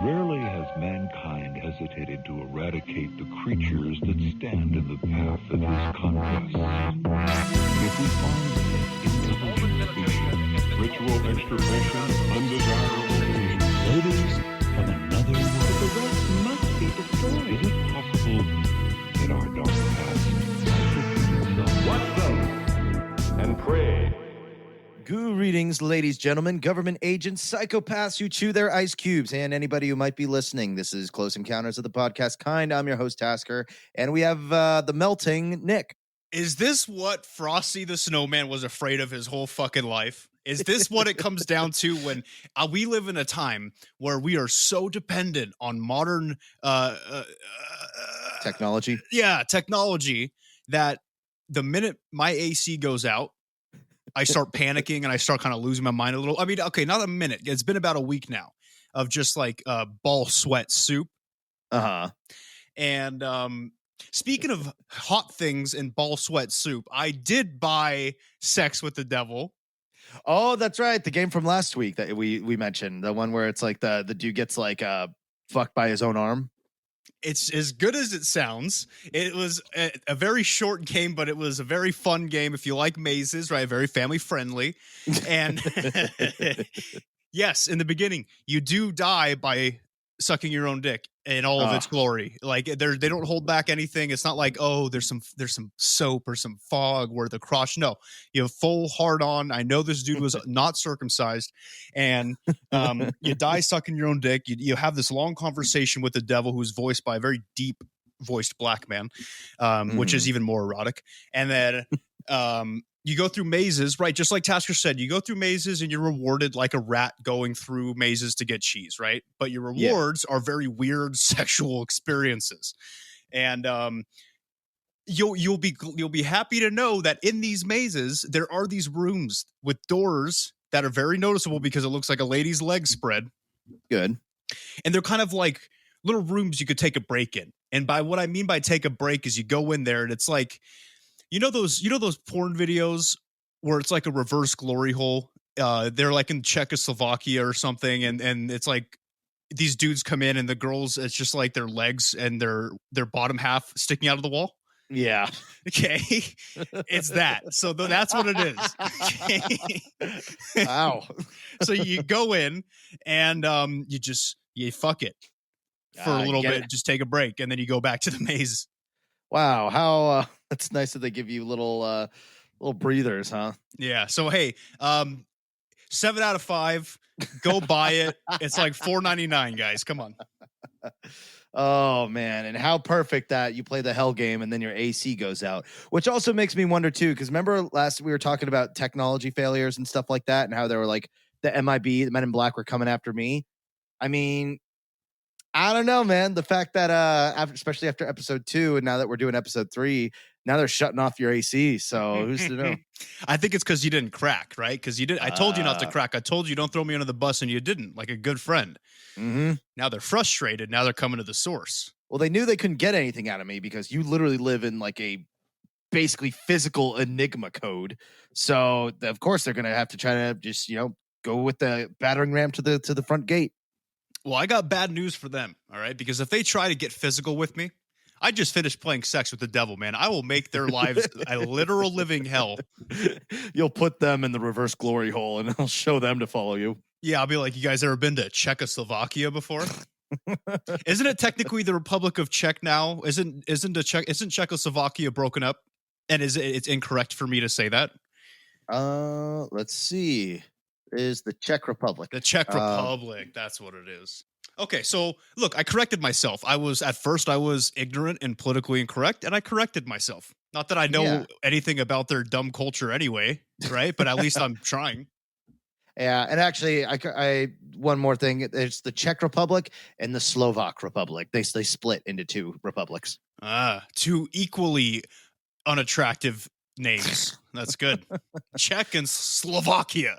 Rarely has mankind hesitated to eradicate the creatures that stand in the path of his conquest. If we find intelligent species, ritual extirpation, undesirable beings, odors from another world, the rest must be destroyed. Is it possible that our dark past Watch them and pray. Greetings, ladies, gentlemen, government agents, psychopaths who chew their ice cubes, and anybody who might be listening. This is Close Encounters of the Podcast Kind. I'm your host, Tasker, and we have the melting Nick. Is this what Frosty the Snowman was afraid of his whole fucking life? Is this what it comes down to when we live in a time where we are so dependent on modern Technology? Yeah, technology, that the minute my AC goes out, I start panicking and I start kind of losing my mind a little. I mean, okay, not a minute. It's been about a week now of just like ball sweat soup. Uh-huh. And speaking of hot things and ball sweat soup, I did buy Sex with the Devil. Oh, that's right. The game from last week that we mentioned. The one where it's like the dude gets like fucked by his own arm. It's as good as it sounds. It was a very short game, but it was a very fun game if you like mazes, right? Very family friendly. And yes, in the beginning, you do die by sucking your own dick in all of its glory. Like they don't hold back anything. It's not like, oh, there's some soap or some fog where the crotch. No, you have full hard on. I know this dude was not circumcised, and you die sucking your own dick. You have this long conversation with the devil, who's voiced by a very deep voiced black man, which is even more erotic. And then you go through mazes, right? Just like Tasker said, you go through mazes and you're rewarded like a rat going through mazes to get cheese, right? But your rewards are very weird sexual experiences. And you'll be happy to know that in these mazes, there are these rooms with doors that are very noticeable because it looks like a lady's leg spread. Good. And they're kind of like little rooms you could take a break in. And by what I mean by take a break is you go in there and it's like, you know those porn videos where it's like a reverse glory hole? They're like in Czechoslovakia or something, and it's like these dudes come in and the girls, it's just like their legs and their bottom half sticking out of the wall. Yeah. Okay. It's that. So that's what it is. Okay? Wow. So you go in and you fuck it for a little bit, just take a break, and then you go back to the maze. Wow, how that's nice that they give you little breathers, huh? Yeah. So hey, 7 out of 5. Go buy it. It's like $4.99, guys. Come on. Oh man, and how perfect that you play the hell game and then your AC goes out, which also makes me wonder too. Because remember last we were talking about technology failures and stuff like that, and how they were like the MIB, the Men in Black, were coming after me. I mean, I don't know, man. The fact that especially after episode 2, and now that we're doing episode 3, now they're shutting off your AC. So who's to know? I think it's because you didn't crack, right? Because you did. I told you not to crack. I told you don't throw me under the bus, and you didn't, like a good friend. Mm-hmm. Now they're frustrated. Now they're coming to the source. Well, they knew they couldn't get anything out of me because you literally live in like a basically physical Enigma code. So of course they're gonna have to try to just go with the battering ram to the front gate. Well, I got bad news for them, all right? Because if they try to get physical with me, I just finished playing Sex with the Devil, man. I will make their lives a literal living hell. You'll put them in the reverse glory hole, and I'll show them to follow you. Yeah, I'll be like, you guys ever been to Czechoslovakia before? Isn't it technically the Republic of Czech now? Isn't Czechoslovakia broken up? And it's incorrect for me to say that? Let's see. Is the Czech Republic. The Czech Republic. That's what it is. Okay, so look, I corrected myself. At first I was ignorant and politically incorrect, and I corrected myself. Not that I know anything about their dumb culture anyway, right? But at least I'm trying. Yeah, and actually, I one more thing. It's the Czech Republic and the Slovak Republic. They split into 2 republics. 2 equally unattractive names. That's good. Czech and Slovakia.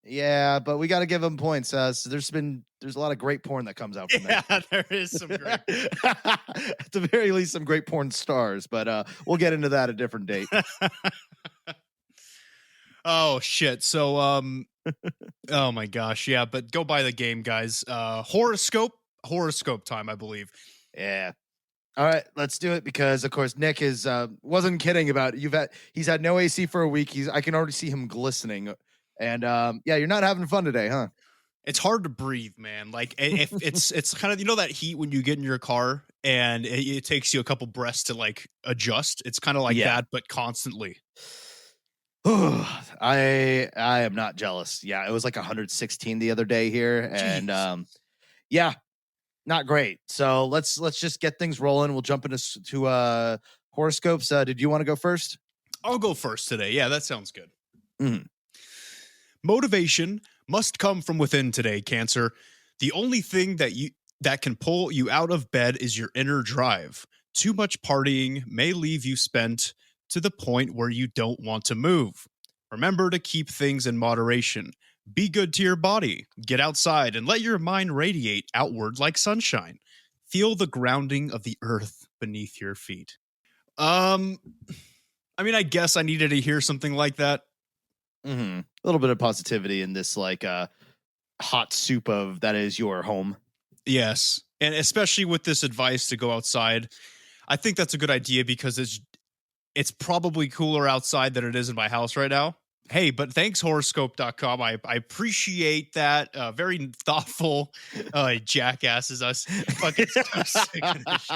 Yeah, but we got to give them points. So there's a lot of great porn that comes out from that. Yeah, there is some great. At the very least, some great porn stars. But we'll get into that a different date. Oh shit! So oh my gosh, yeah. But go buy the game, guys. Horoscope horoscope time, I believe. Yeah. All right, let's do it because, of course, Nick is wasn't kidding about it. He's had no AC for a week. I can already see him glistening, and yeah, you're not having fun today, huh? It's hard to breathe, man. Like if it's kind of, that heat when you get in your car and it takes you a couple breaths to like adjust. It's kind of like that, but constantly. I am not jealous. Yeah, it was like 116 the other day here, and yeah, not great. So let's just get things rolling. We'll jump into horoscopes. Did you want to go first? I'll go first today. Yeah, that sounds good. Mm-hmm. Motivation must come from within today, Cancer. The only thing that can pull you out of bed is your inner drive. Too much partying may leave you spent to the point where you don't want to move. Remember to keep things in moderation. Be good to your body. Get outside and let your mind radiate outward like sunshine. Feel the grounding of the earth beneath your feet. I mean, I guess I needed to hear something like that. Mm-hmm. A little bit of positivity in this like hot soup of that is your home. Yes, and especially with this advice to go outside, I think that's a good idea because it's probably cooler outside than it is in my house right now. Hey, but thanks horoscope.com. I appreciate that. Very thoughtful jackasses us. Fucking so sick of this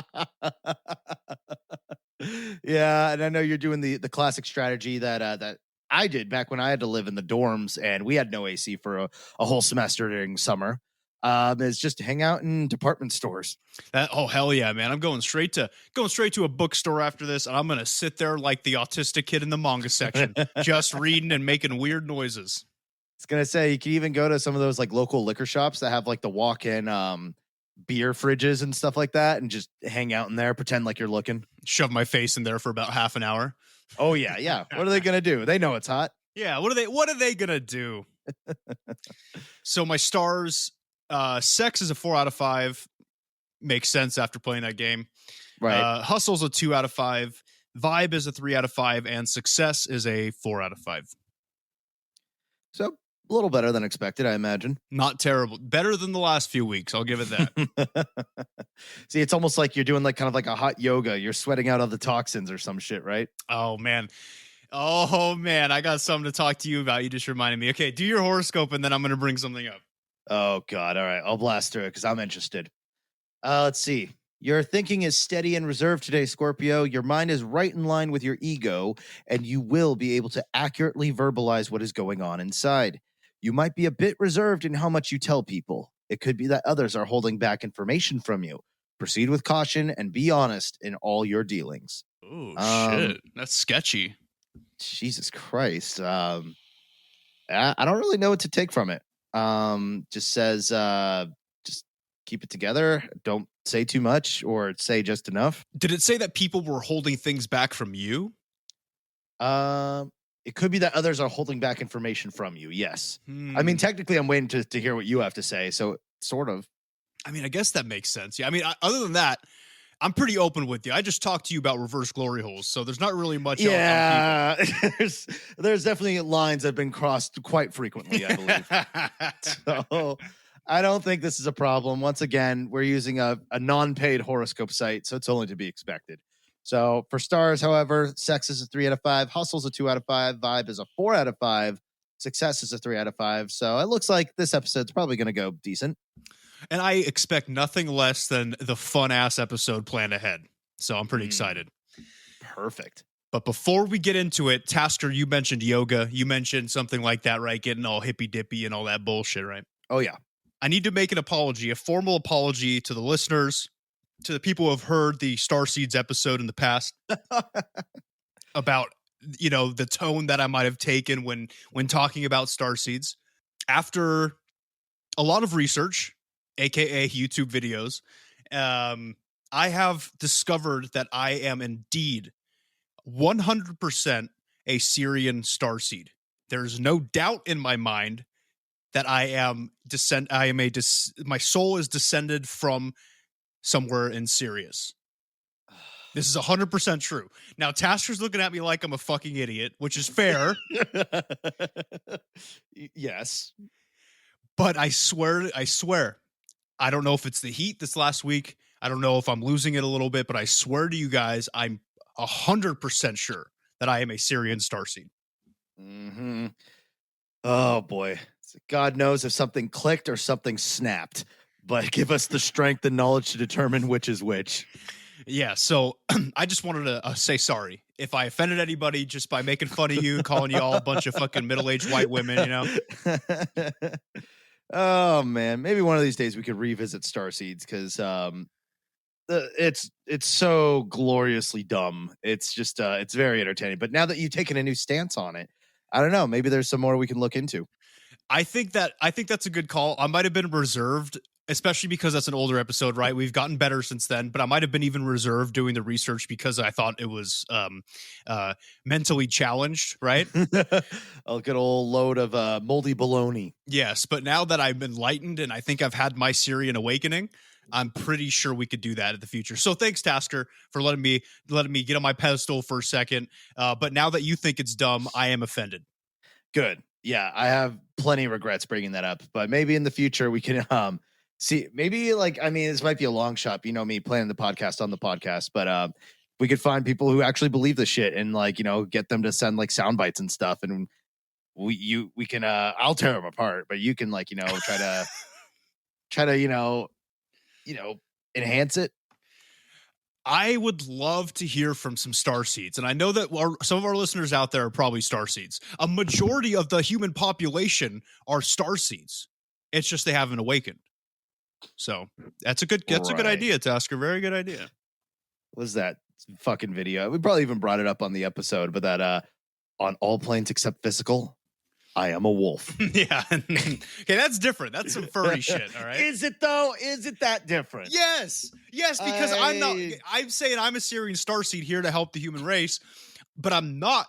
shit. Yeah, and I know you're doing the classic strategy that I did back when I had to live in the dorms and we had no AC for a whole semester during summer. Is just to hang out in department stores. Oh hell yeah, man! I'm going straight to a bookstore after this, and I'm gonna sit there like the autistic kid in the manga section, just reading and making weird noises. I was gonna say you can even go to some of those like local liquor shops that have like the walk-in beer fridges and stuff like that, and just hang out in there, pretend like you're looking. Shove my face in there for about half an hour. Oh yeah. What are they gonna do? They know it's hot. Yeah. What are they gonna do? So my stars. Sex is a 4 out of 5. Makes sense after playing that game. Right. Hustle's a 2 out of 5. Vibe is a 3 out of 5. And success is a 4 out of 5. So a little better than expected, I imagine. Not terrible. Better than the last few weeks. I'll give it that. See, it's almost like you're doing like kind of like a hot yoga. You're sweating out all the toxins or some shit, right? Oh, man. I got something to talk to you about. You just reminded me. Okay, do your horoscope and then I'm going to bring something up. Oh, God. All right. I'll blast through it because I'm interested. Let's see. Your thinking is steady and reserved today, Scorpio. Your mind is right in line with your ego, and you will be able to accurately verbalize what is going on inside. You might be a bit reserved in how much you tell people. It could be that others are holding back information from you. Proceed with caution and be honest in all your dealings. Oh, shit. That's sketchy. Jesus Christ. I don't really know what to take from it. Just says just keep it together, don't say too much or say just enough. Did it say that people were holding things back from you? It could be that others are holding back information from you. Yes. I mean, technically I'm waiting to hear what you have to say, so sort of. I mean, I guess that makes sense. Yeah, I mean, other than that, I'm pretty open with you. I just talked to you about reverse glory holes, so there's not really much. Yeah, there's definitely lines that have been crossed quite frequently, I believe. So I don't think this is a problem. Once again, we're using a non-paid horoscope site, so it's only to be expected. So for stars, however, sex is a 3 out of 5, hustle's a 2 out of 5, vibe is a 4 out of 5, success is a 3 out of 5. So it looks like this episode's probably going to go decent. And I expect nothing less than the fun-ass episode planned ahead. So I'm pretty excited. Perfect. But before we get into it, Tasker, you mentioned yoga. You mentioned something like that, right? Getting all hippy-dippy and all that bullshit, right? Oh, yeah. I need to make an apology, a formal apology to the listeners, to the people who have heard the Starseeds episode in the past about, the tone that I might have taken when talking about Starseeds. After a lot of research, aka YouTube videos, I have discovered that I am indeed 100% a Syrian starseed. There's no doubt in my mind that my soul is descended from somewhere in Sirius. This is 100% true. Now, Tasker's looking at me like I'm a fucking idiot, which is fair. Yes. But I swear, I don't know if it's the heat this last week. I don't know if I'm losing it a little bit, but I swear to you guys, I'm 100% sure that I am a Syrian starseed. Mm-hmm. Oh boy. God knows if something clicked or something snapped, but give us the strength and knowledge to determine which is which. Yeah, so I just wanted to say sorry if I offended anybody just by making fun of you, calling you all a bunch of fucking middle-aged white women, you know? Oh man, maybe one of these days we could revisit Starseeds because it's so gloriously dumb. It's just it's very entertaining. But now that you've taken a new stance on it, I don't know. Maybe there's some more we can look into. I think that's a good call. I might have been reserved, especially because that's an older episode, right? We've gotten better since then, but I might have been even reserved doing the research because I thought it was mentally challenged, right? A good old load of moldy baloney. Yes, but now that I'm enlightened and I think I've had my Syrian awakening, I'm pretty sure we could do that in the future. So thanks, Tasker, for letting me get on my pedestal for a second. But now that you think it's dumb, I am offended. Good. Yeah, I have plenty of regrets bringing that up, but maybe in the future we can see. Maybe this might be a long shot. You know me planning the podcast on the podcast, but we could find people who actually believe the shit and get them to send sound bites and stuff, and we can I'll tear them apart, but you can try to enhance it. I would love to hear from some starseeds, and I know that some of our listeners out there are probably starseeds. A majority of the human population are starseeds. It's just they haven't awakened. So that's a good idea, Tasker. Very good idea. What was that fucking video? We probably even brought it up on the episode, but that on all planes except physical, I am a wolf. Yeah. Okay, that's different. That's some furry shit, all right? Is it though? Is it that different? Yes, because I'm saying I'm a Syrian starseed here to help the human race, but I'm not.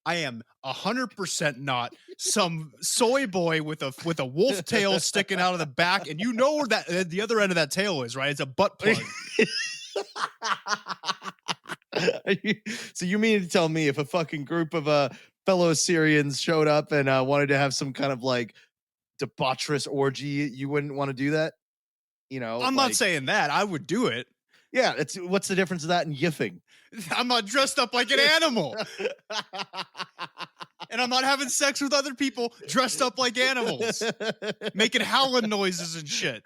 I am 100% not some soy boy with a wolf tail sticking out of the back, and you know where that the other end of that tail is, right? It's a butt plug. So you mean to tell me if a fucking group of fellow Syrians showed up and wanted to have some kind of debaucherous orgy, you wouldn't want to do that? I'm not saying that. I would do it. Yeah, what's the difference of that and yiffing? I'm not dressed up like an animal. And I'm not having sex with other people dressed up like animals, making howling noises and shit.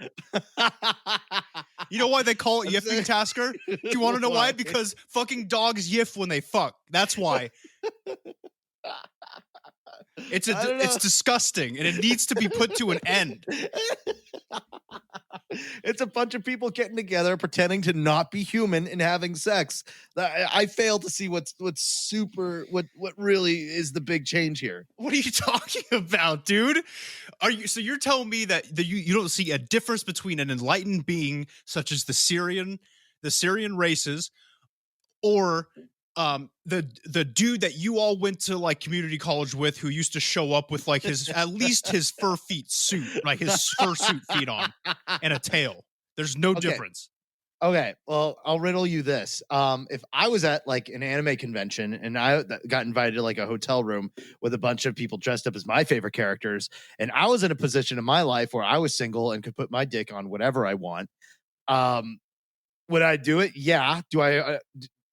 You know why they call it yiffing, Tasker? Do you want to know why? Because fucking dogs yiff when they fuck. That's why. It's disgusting, and it needs to be put to an end. It's a bunch of people getting together, pretending to not be human and having sex. I fail to see what really is the big change here. What are you talking about, dude? You're telling me that you don't see a difference between an enlightened being such as the Syrian races, or the dude that you all went to community college with, who used to show up with at least his fur suit feet on and a tail. There's no difference. Okay, well, I'll riddle you this. If I was at an anime convention and I got invited to a hotel room with a bunch of people dressed up as my favorite characters, and I was in a position in my life where I was single and could put my dick on whatever I want, would I do it? Yeah.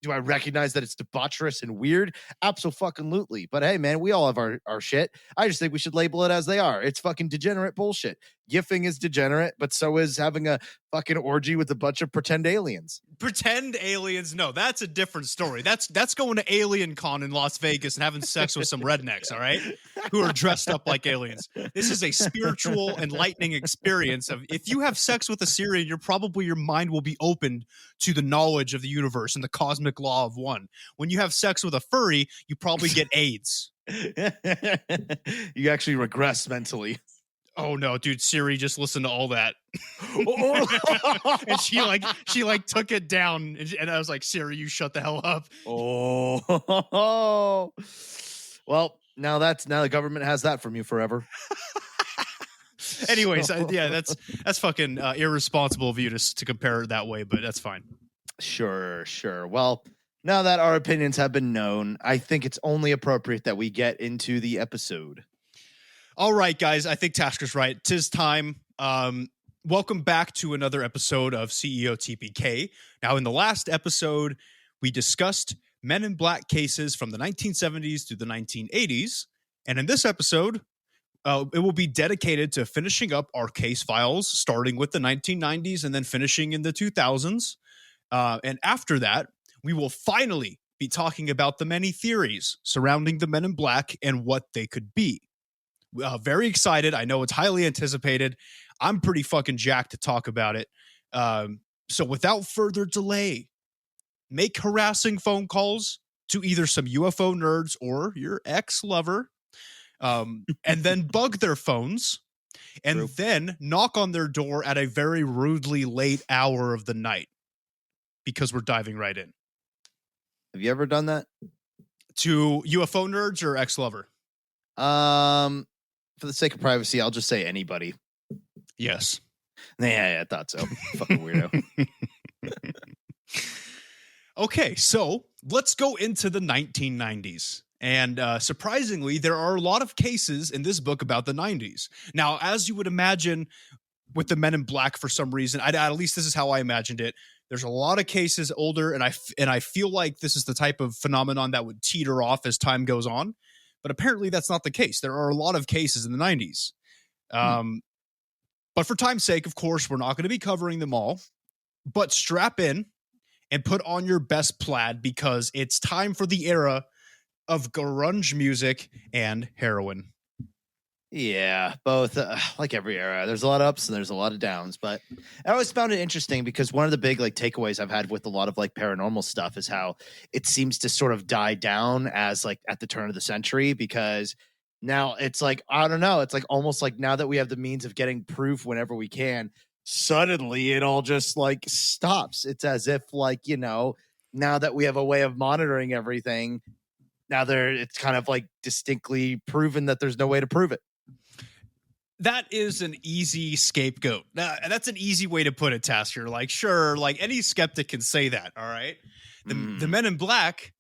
Do I recognize that it's debaucherous and weird? Absolutely. But hey, man, we all have our shit. I just think we should label it as they are. It's fucking degenerate bullshit. Yiffing is degenerate, but so is having a fucking orgy with a bunch of pretend aliens. Pretend aliens? No, that's a different story. That's going to Alien Con in Las Vegas and having sex with some rednecks, all right? Who are dressed up like aliens. This is a spiritual, enlightening experience of, if you have sex with a Syrian, your mind will be opened to the knowledge of the universe and the cosmic law of one. When you have sex with a furry, you probably get AIDS. You actually regress mentally. Oh no, dude, Siri just listened to all that. And she took it down, and I was like, Siri, you shut the hell up. Oh. Well, now the government has that from you forever. Anyways, that's fucking irresponsible of you to compare it that way, but that's fine. Sure. Well, now that our opinions have been known, I think it's only appropriate that we get into the episode. All right, guys, I think Tasker's right. 'Tis time. Welcome back to another episode of CEO TPK. Now, in the last episode, we discussed Men in Black cases from the 1970s to the 1980s. And in this episode, it will be dedicated to finishing up our case files, starting with the 1990s and then finishing in the 2000s. And after that, we will finally be talking about the many theories surrounding the Men in Black and what they could be. Very excited. I know it's highly anticipated. I'm pretty fucking jacked to talk about it. So without further delay, make harassing phone calls to either some UFO nerds or your ex-lover, and then bug their phones, and then knock on their door at a very rudely late hour of the night, because we're diving right in. Have you ever done that? To UFO nerds or ex-lover? For the sake of privacy, I'll just say anybody. Yes. Yeah, I thought so. Fucking weirdo. Okay, so let's go into the 1990s. And surprisingly, there are a lot of cases in this book about the 90s. Now, as you would imagine with the Men in Black, for some reason, at least this is how I imagined it, there's a lot of cases older, and I feel like this is the type of phenomenon that would teeter off as time goes on. But apparently that's not the case. There are a lot of cases in the 90s. But for time's sake, of course, we're not going to be covering them all. But strap in and put on your best plaid, because it's time for the era of grunge music and heroin. Yeah, both. Like every era, there's a lot of ups and there's a lot of downs. But I always found it interesting because one of the big takeaways I've had with a lot of paranormal stuff is how it seems to sort of die down as at the turn of the century, because now it's I don't know, it's almost now that we have the means of getting proof whenever we can, suddenly it all just stops. It's as if now that we have a way of monitoring everything, now it's kind of distinctly proven that there's no way to prove it. That is an easy scapegoat. That's an easy way to put it, Tasker. Sure, any skeptic can say that. All right. The Men in Black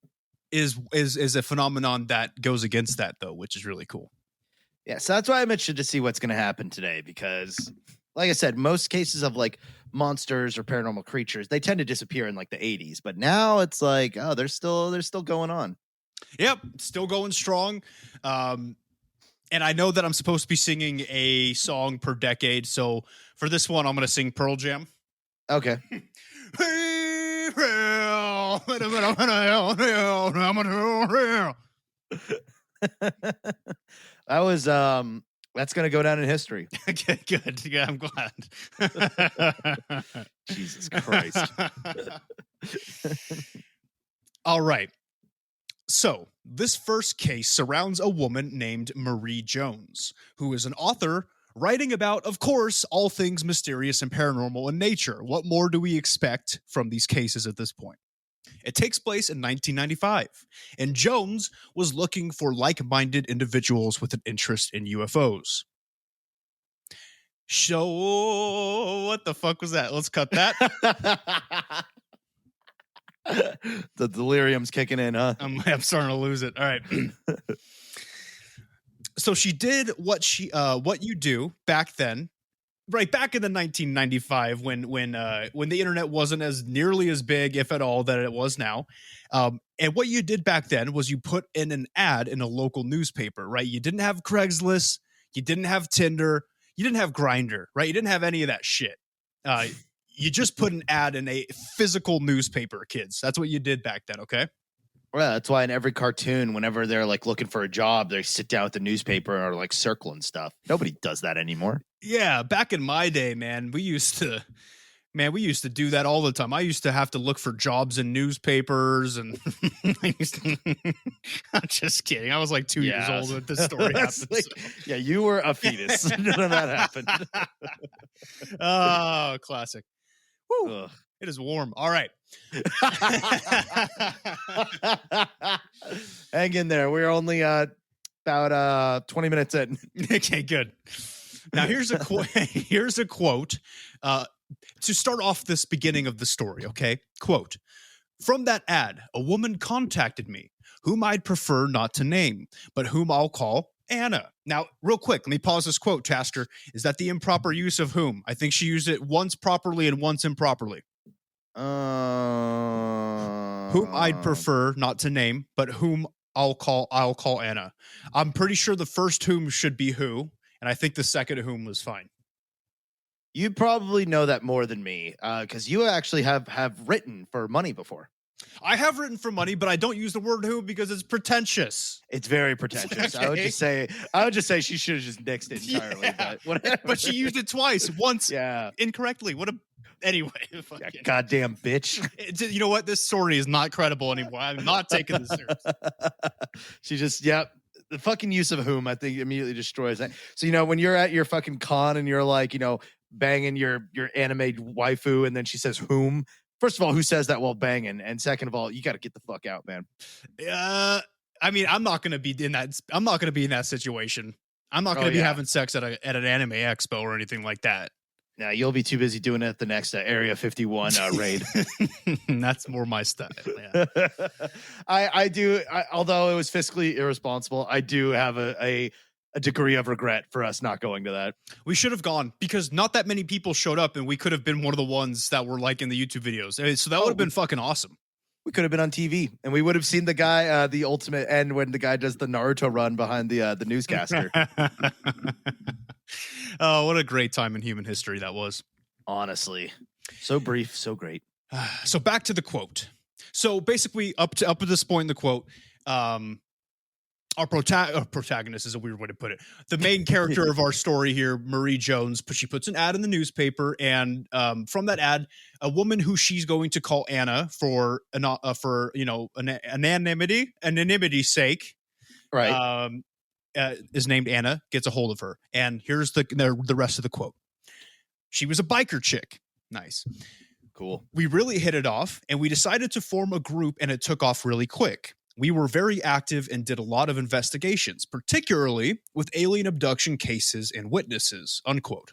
is a phenomenon that goes against that, though, which is really cool. Yeah, so that's why I'm interested to see what's going to happen today, because, like I said, most cases of monsters or paranormal creatures, they tend to disappear in the 80s, but now it's oh, they're still going on. Yep, still going strong. And I know that I'm supposed to be singing a song per decade, so for this one, I'm going to sing Pearl Jam. Okay. That was that's going to go down in history. Okay, good. Yeah, I'm glad. Jesus Christ. All right. So, this first case surrounds a woman named Marie Jones, who is an author writing about, of course, all things mysterious and paranormal in nature. What more do we expect from these cases at this point? It takes place in 1995, and Jones was looking for like-minded individuals with an interest in UFOs. What the fuck was that? Let's cut that. The delirium's kicking in, huh? I'm starting to lose it. All right. So she did what you do back then, right back in the 1995 when the internet wasn't as nearly as big, if at all, that it was now. And what you did back then was you put in an ad in a local newspaper, right? You didn't have Craigslist, you didn't have Tinder, you didn't have Grindr, right? You didn't have any of that shit. You just put an ad in a physical newspaper, kids. That's what you did back then, okay? Well, that's why in every cartoon, whenever they're looking for a job, they sit down with the newspaper or circling stuff. Nobody does that anymore. Yeah, back in my day, man, we used to do that all the time. I used to have to look for jobs in newspapers, and I'm just kidding. I was 2 years old when this story happened. Yeah, you were a fetus. None of that happened. Oh, classic. Woo. It is warm. All right. Hang in there. We're only about 20 minutes in. Okay, good. Now here's a quote to start off this beginning of the story, okay? Quote, "From that ad, a woman contacted me, whom I'd prefer not to name, but whom I'll call Anna. Now, real quick, let me pause this quote, Tasker. Is that the improper use of whom? I think she used it once properly and once improperly. Whom I'd prefer not to name, but whom I'll call Anna. I'm pretty sure the first whom should be who, and I think the second whom was fine. You probably know that more than me, because you actually have written for money before. I have written for money, but I don't use the word who because it's pretentious. It's very pretentious. Okay. I would just say she should have just nixed it entirely. Yeah. But whatever. But she used it twice, once Yeah. incorrectly. Anyway. Yeah, goddamn bitch. You know what? This story is not credible anymore. I'm not taking this serious. She just, yep. The fucking use of whom I think immediately destroys that. So, when you're at your fucking con and you're like, banging your anime waifu, and then she says whom. First of all, who says that while banging? And second of all, you got to get the fuck out, man. I mean, I'm not going to be in that. I'm not going to be in that situation. I'm not going to be having sex at an anime expo or anything like that. Now you'll be too busy doing it at the next Area 51 raid. That's more my style. Yeah. I do. Although it was fiscally irresponsible, I do have a degree of regret for us not going to that. We should have gone because not that many people showed up, and we could have been one of the ones that were like in the YouTube videos. So that would have been fucking awesome. We could have been on TV, and we would have seen the guy, the ultimate end when the guy does the Naruto run behind the newscaster. Oh, what a great time in human history that was. Honestly, so brief, so great. So back to the quote. So basically, up to this point in the quote, our protagonist is a weird way to put it. The main character of our story here, Marie Jones, she puts an ad in the newspaper, and from that ad, a woman who she's going to call Anna for anonymity's sake, right? Is named Anna, gets a hold of her, and here's the rest of the quote. She was a biker chick. Nice. Cool. We really hit it off, and we decided to form a group, and it took off really quick. We were very active and did a lot of investigations, particularly with alien abduction cases and witnesses, unquote.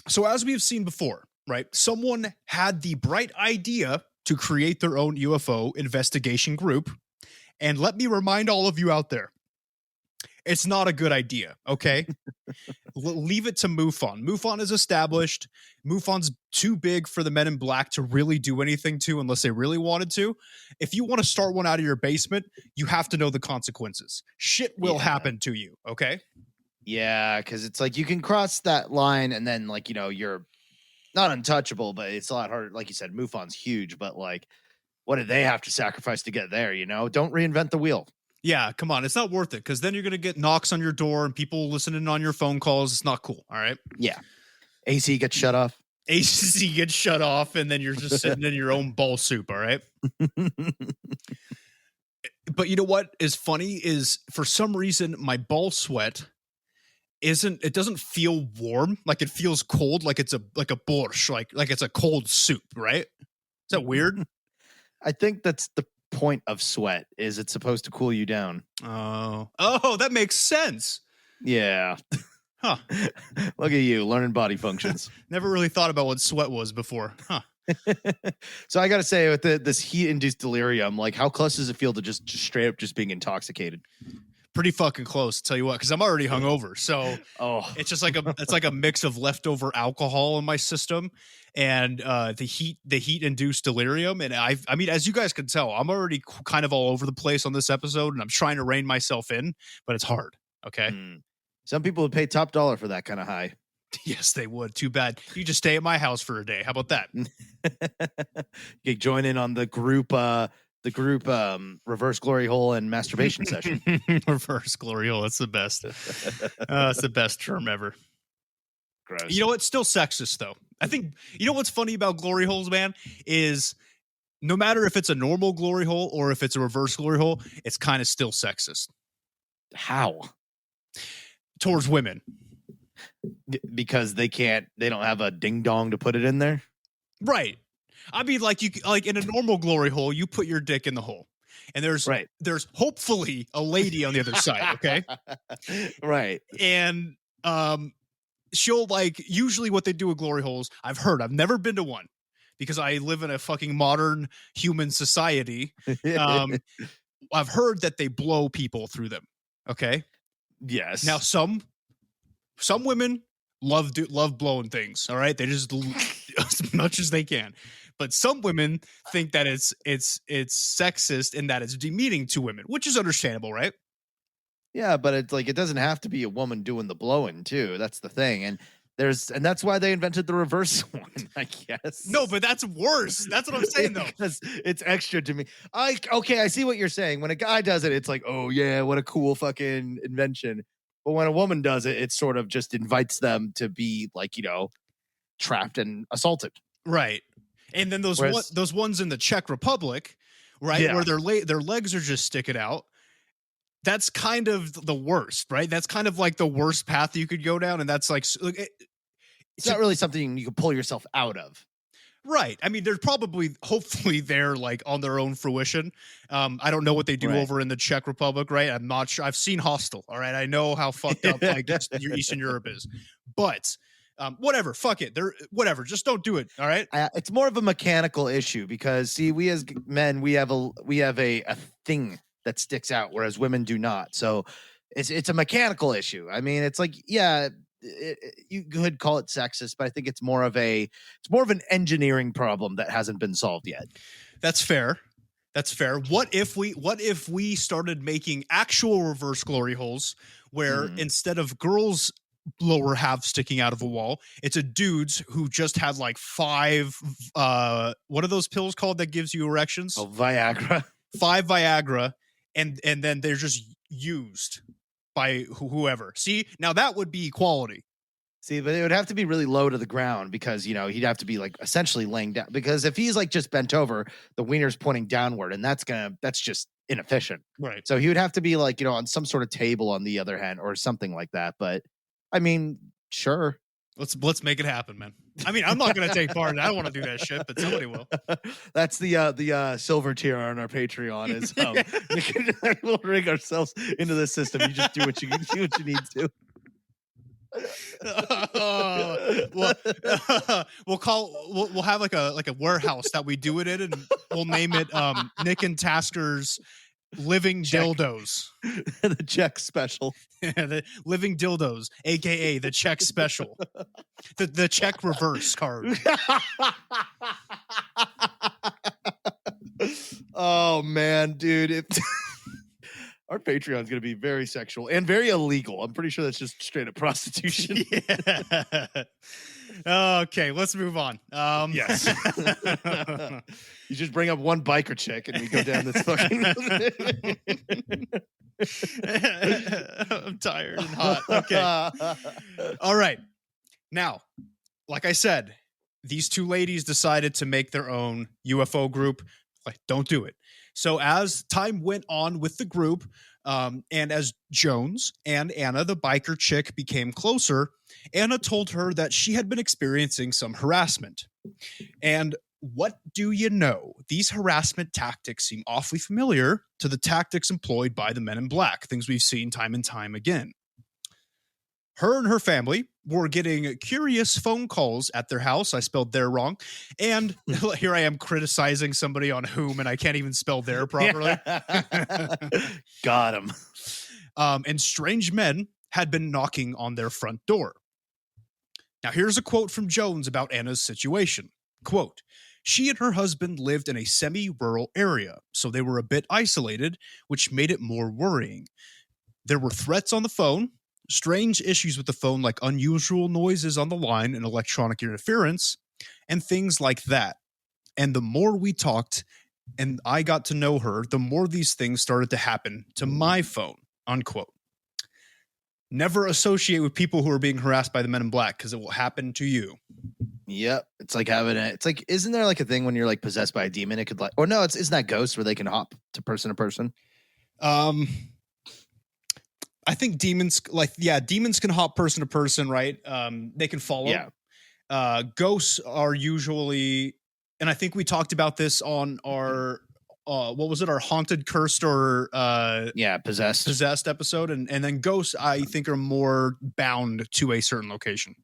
So as we've seen before, right, someone had the bright idea to create their own UFO investigation group. And let me remind all of you out there, it's not a good idea, okay? Leave it to MUFON. MUFON is established. MUFON's too big for the Men in Black to really do anything to unless they really wanted to. If you want to start one out of your basement, you have to know the consequences. Shit will happen to you, okay? Yeah, because it's like you can cross that line and then, like, you're not untouchable, but it's a lot harder. Like you said, MUFON's huge, but, like, what did they have to sacrifice to get there, Don't reinvent the wheel. Yeah, come on. It's not worth it because then you're going to get knocks on your door and people listening on your phone calls. It's not cool. All right. Yeah. AC gets shut off. AC gets shut off and then you're just sitting in your own ball soup. All right. But you know what is funny is for some reason my ball sweat doesn't feel warm. Like it feels cold. Like it's a borscht, like it's a cold soup. Right. Is that weird? I think that's the point of sweat, is it's supposed to cool you down. Oh, that makes sense. Yeah. Huh. Look at you learning body functions. Never really thought about what sweat was before. Huh. So I gotta say, with this heat-induced delirium, like, how close does it feel to just straight up just being intoxicated? Pretty fucking close, tell you what, because I'm already hungover. So it's just like a mix of leftover alcohol in my system and the heat induced delirium. And I mean, as you guys can tell, I'm already kind of all over the place on this episode, and I'm trying to rein myself in, but it's hard. Okay. Some people would pay top dollar for that kind of high. Yes, they would. Too bad. You just stay at my house for a day. How about that? You join in on the group reverse glory hole and masturbation session. Reverse glory hole. That's the best. It's the best term ever. Gross. You know what? Still sexist though. I think, what's funny about glory holes, man, is no matter if it's a normal glory hole or if it's a reverse glory hole, it's kind of still sexist. How? Towards women. Because they don't have a ding dong to put it in there. Right. I mean, like in a normal glory hole, you put your dick in the hole, and there's hopefully a lady on the other side. Okay. Right. And she'll usually what they do with glory holes. I've never been to one because I live in a fucking modern human society. I've heard that they blow people through them. Okay. Yes. Now some women love blowing things. All right, they just as much as they can. But some women think that it's sexist and that it's demeaning to women, which is understandable, right? Yeah, but it's like it doesn't have to be a woman doing the blowing too. That's the thing, and that's why they invented the reverse one, I guess. No, but that's worse. That's what I'm saying, though. Because it's extra to me. Okay, I see what you're saying. When a guy does it, it's like, oh yeah, what a cool fucking invention. But when a woman does it, it sort of just invites them to be like, trapped and assaulted. Right. And then those ones in the Czech Republic, right, Yeah. where their legs are just sticking out. That's kind of the worst, right? That's kind of like the worst path you could go down, and that's like it's not really something you can pull yourself out of. Right. I mean, they're hopefully they're like on their own fruition. I don't know what they do over in the Czech Republic, right? I'm not sure. I've seen Hostel. All right. I know how fucked up like Eastern Europe is, but whatever. Fuck it. Whatever. Just don't do it. All right. It's more of a mechanical issue because see, we as men, we have a thing that sticks out, whereas women do not. So it's a mechanical issue. I mean, it's like, yeah, you could call it sexist, but I think it's more of an engineering problem that hasn't been solved yet. That's fair. What if we started making actual reverse glory holes where instead of girls' lower half sticking out of a wall, it's a dude's who just had like 5 what are those pills called that gives you erections? Oh, Viagra. 5 Viagra, and then they're just used by whoever. See, now that would be equality. See, but it would have to be really low to the ground because, he'd have to be like essentially laying down, because if he's like just bent over, the wiener's pointing downward, and that's just inefficient. Right. So he would have to be like, on some sort of table on the other hand or something like that. But I mean, sure. Let's make it happen, man. I mean, I'm not going to take part in it. I don't want to do that shit, but somebody will. That's the silver tier on our Patreon is we'll rig ourselves into the system. You just do what you need to. We'll have like a warehouse that we do it in, and we'll name it Nick and Tasker's Living Dildos. The Czech special. The Living Dildos, aka the Czech special. The Czech reverse card. Oh man, dude. Our Patreon's going to be very sexual and very illegal. I'm pretty sure that's just straight up prostitution. Yeah. Okay, let's move on. Yes. You just bring up one biker chick and we go down this fucking... I'm tired and hot. Okay. All right. Now, like I said, these 2 ladies decided to make their own UFO group. Like, don't do it. So as time went on with the group, and as Jones and Anna, the biker chick, became closer, Anna told her that she had been experiencing some harassment. And what do you know? These harassment tactics seem awfully familiar to the tactics employed by the Men in Black, things we've seen time and time again. Her and her family were getting curious phone calls at their house. I spelled their wrong. And here I am criticizing somebody on whom, and I can't even spell their properly. Got him. And strange men had been knocking on their front door. Now, here's a quote from Jones about Anna's situation. Quote, "She and her husband lived in a semi-rural area, so they were a bit isolated, which made it more worrying. There were threats on the phone, strange issues with the phone like unusual noises on the line and electronic interference, and things like that. And the more we talked and I got to know her, the more these things started to happen to my phone," unquote. Never associate with people who are being harassed by the Men in Black because it will happen to you. Yep. It's like isn't there like a thing when you're like possessed by a demon? It could like, or no, isn't that ghosts where they can hop to person? I think demons can hop person to person, right? They can follow. Yeah. Ghosts are usually, and I think we talked about this on our what was it, our haunted, cursed, or possessed episode, and then ghosts I think are more bound to a certain location.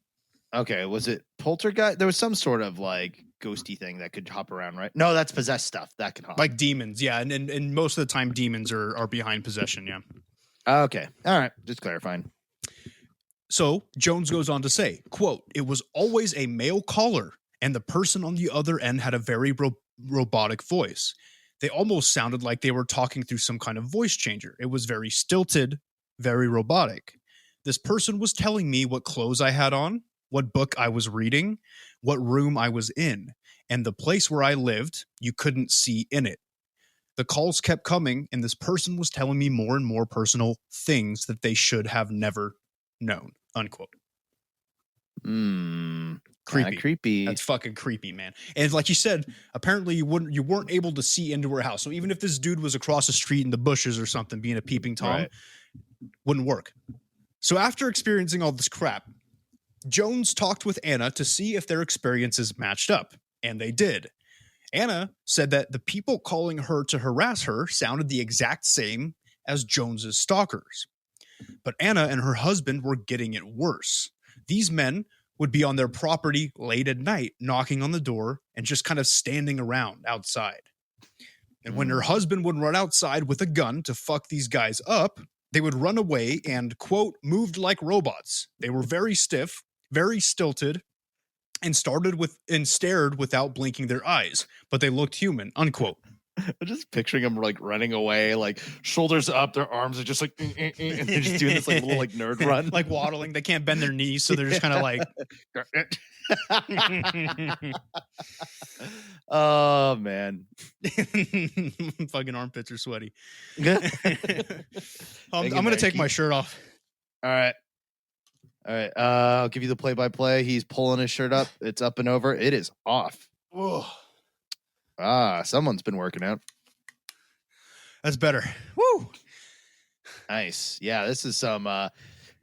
Okay, was it poltergeist? There was some sort of like ghosty thing that could hop around, right? No, that's possessed stuff that can hop. Like demons, yeah, and most of the time demons are behind possession, yeah. Okay. All right. Just clarifying. So Jones goes on to say, quote, "It was always a male caller, and the person on the other end had a very robotic voice. They almost sounded like they were talking through some kind of voice changer. It was very stilted, very robotic. This person was telling me what clothes I had on, what book I was reading, what room I was in, and the place where I lived, you couldn't see in it. The calls kept coming, and this person was telling me more and more personal things that they should have never known," unquote. Creepy. Creepy. That's fucking creepy, man. And like you said, apparently you weren't able to see into her house. So even if this dude was across the street in the bushes or something, being a peeping Tom, Right. wouldn't work. So after experiencing all this crap, Jones talked with Anna to see if their experiences matched up, and they did. Anna said that the people calling her to harass her sounded the exact same as Jones's stalkers. But Anna and her husband were getting it worse. These men would be on their property late at night, knocking on the door and just kind of standing around outside. And when her husband would run outside with a gun to fuck these guys up, they would run away and, quote, moved like robots. They were very stiff, very stilted, and stared without blinking their eyes, but they looked human, unquote. I'm just picturing them like running away, like shoulders up, their arms are just like, and they're just doing this like little like nerd run, like waddling. They can't bend their knees, so they're just kind of like. Oh man, fucking armpits are sweaty. I'm I'm gonna take my shirt off. All right. I'll give you the play-by-play. He's pulling his shirt up. It's up and over. It is off. Whoa. Someone's been working out. That's better. Woo. Nice. Yeah, this is some if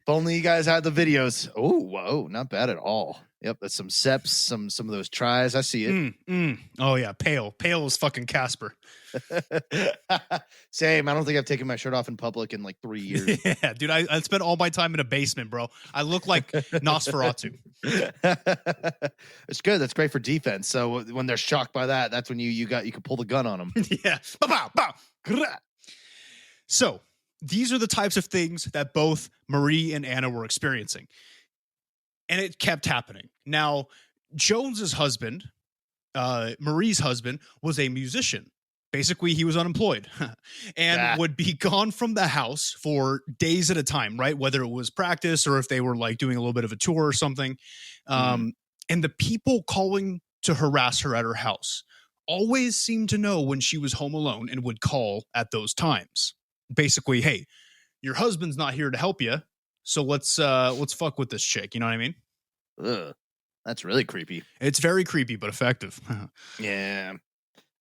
only you guys had the videos. Oh, whoa, not bad at all. Yep, that's some seps, some of those tries. I see it. Oh yeah, pale is fucking Casper. Same. I don't think I've taken my shirt off in public in like 3 years. Yeah, dude, I spent all my time in a basement, bro. I look like Nosferatu. It's good. That's great for defense. So when they're shocked by that, that's when you can pull the gun on them. Yeah. Bow, bow. So these are the types of things that both Marie and Anna were experiencing. And it kept happening. Now, Jones's husband, Marie's husband, was a musician. Basically, he was unemployed and would be gone from the house for days at a time, right? Whether it was practice or if they were like doing a little bit of a tour or something. And the people calling to harass her at her house always seemed to know when she was home alone and would call at those times. Basically, hey, your husband's not here to help you, so let's fuck with this chick. You know what I mean? Ugh, that's really creepy. It's very creepy, but effective. Yeah.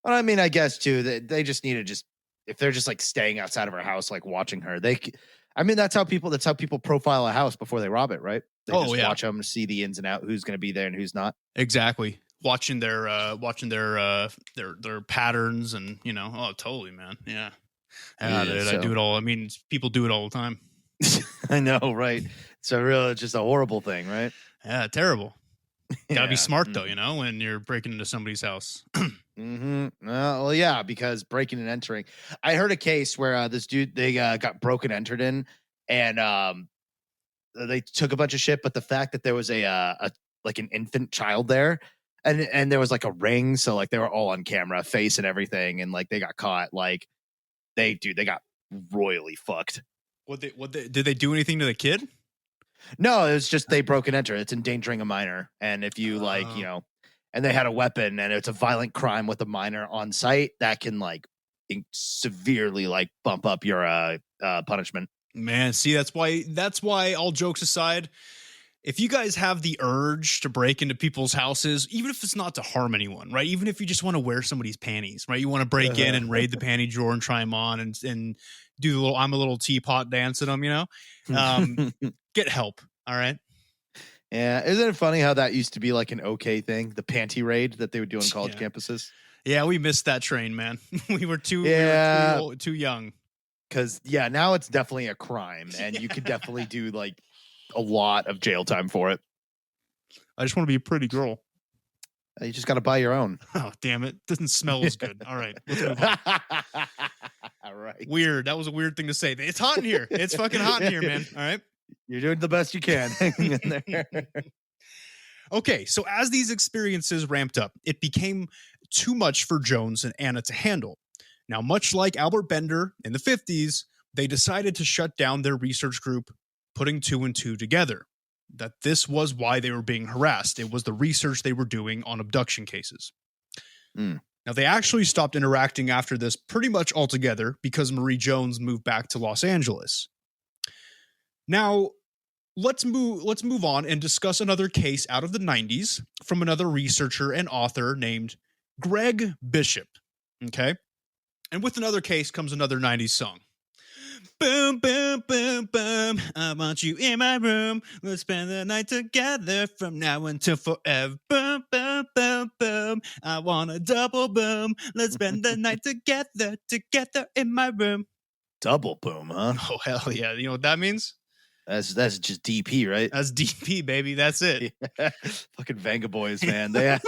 Well, I mean, I guess too, they just need to if they're just like staying outside of her house, like watching her, that's how people profile a house before they rob it, right? They watch them, see the ins and out, who's going to be there and who's not. Exactly. Watching their patterns and, oh, totally, man. Yeah. Yeah, dude, I do it all. I mean, people do it all the time. I know, right? It's just a horrible thing, right? Yeah, terrible. Gotta be smart though, when you're breaking into somebody's house. Well, yeah, because breaking and entering. I heard a case where this dude they got broken entered in, and they took a bunch of shit. But the fact that there was a like an infant child there, and there was like a ring, so like they were all on camera, face and everything, and like they got caught. Like they got royally fucked. Did they do anything to the kid? No, it was just they broke and enter. It's endangering a minor, and if you and they had a weapon, and it's a violent crime with a minor on site, that can like severely like bump up your punishment. Man, see, that's why all jokes aside, if you guys have the urge to break into people's houses, even if it's not to harm anyone, right? Even if you just want to wear somebody's panties, right? You want to break in and raid the panty drawer and try them on and do the little I'm a little teapot dance at them, get help. All right. Yeah. Isn't it funny how that used to be like an okay thing? The panty raid that they would do on college campuses. Yeah. We missed that train, man. we were too young. Cause now it's definitely a crime and you could definitely do like a lot of jail time for it. I just want to be a pretty girl. You just got to buy your own. Oh, damn it. Doesn't smell as good. All right. Let's move on. Right. Weird. That was a weird thing to say. It's hot in here. It's fucking hot in here, man. All right. You're doing the best you can. Hang in there. Okay, so as these experiences ramped up, it became too much for Jones and Anna to handle. Now, much like Albert Bender in the 50s, they decided to shut down their research group, putting two and two together. That this was why they were being harassed. It was the research they were doing on abduction cases. Now, they actually stopped interacting after this pretty much altogether because Marie Jones moved back to Los Angeles. Now, let's move on and discuss another case out of the 90s from another researcher and author named Greg Bishop. Okay? And with another case comes another 90s song. Boom, boom, boom, boom. I want you in my room. Let's spend the night together from now until forever. Boom, boom, boom, boom. I want a double boom. Let's spend the night together in my room. Double boom, huh? Oh, hell yeah. You know what that means? That's just DP, right? That's DP, baby. That's it. Yeah. Fucking Vanga Boys, man. They had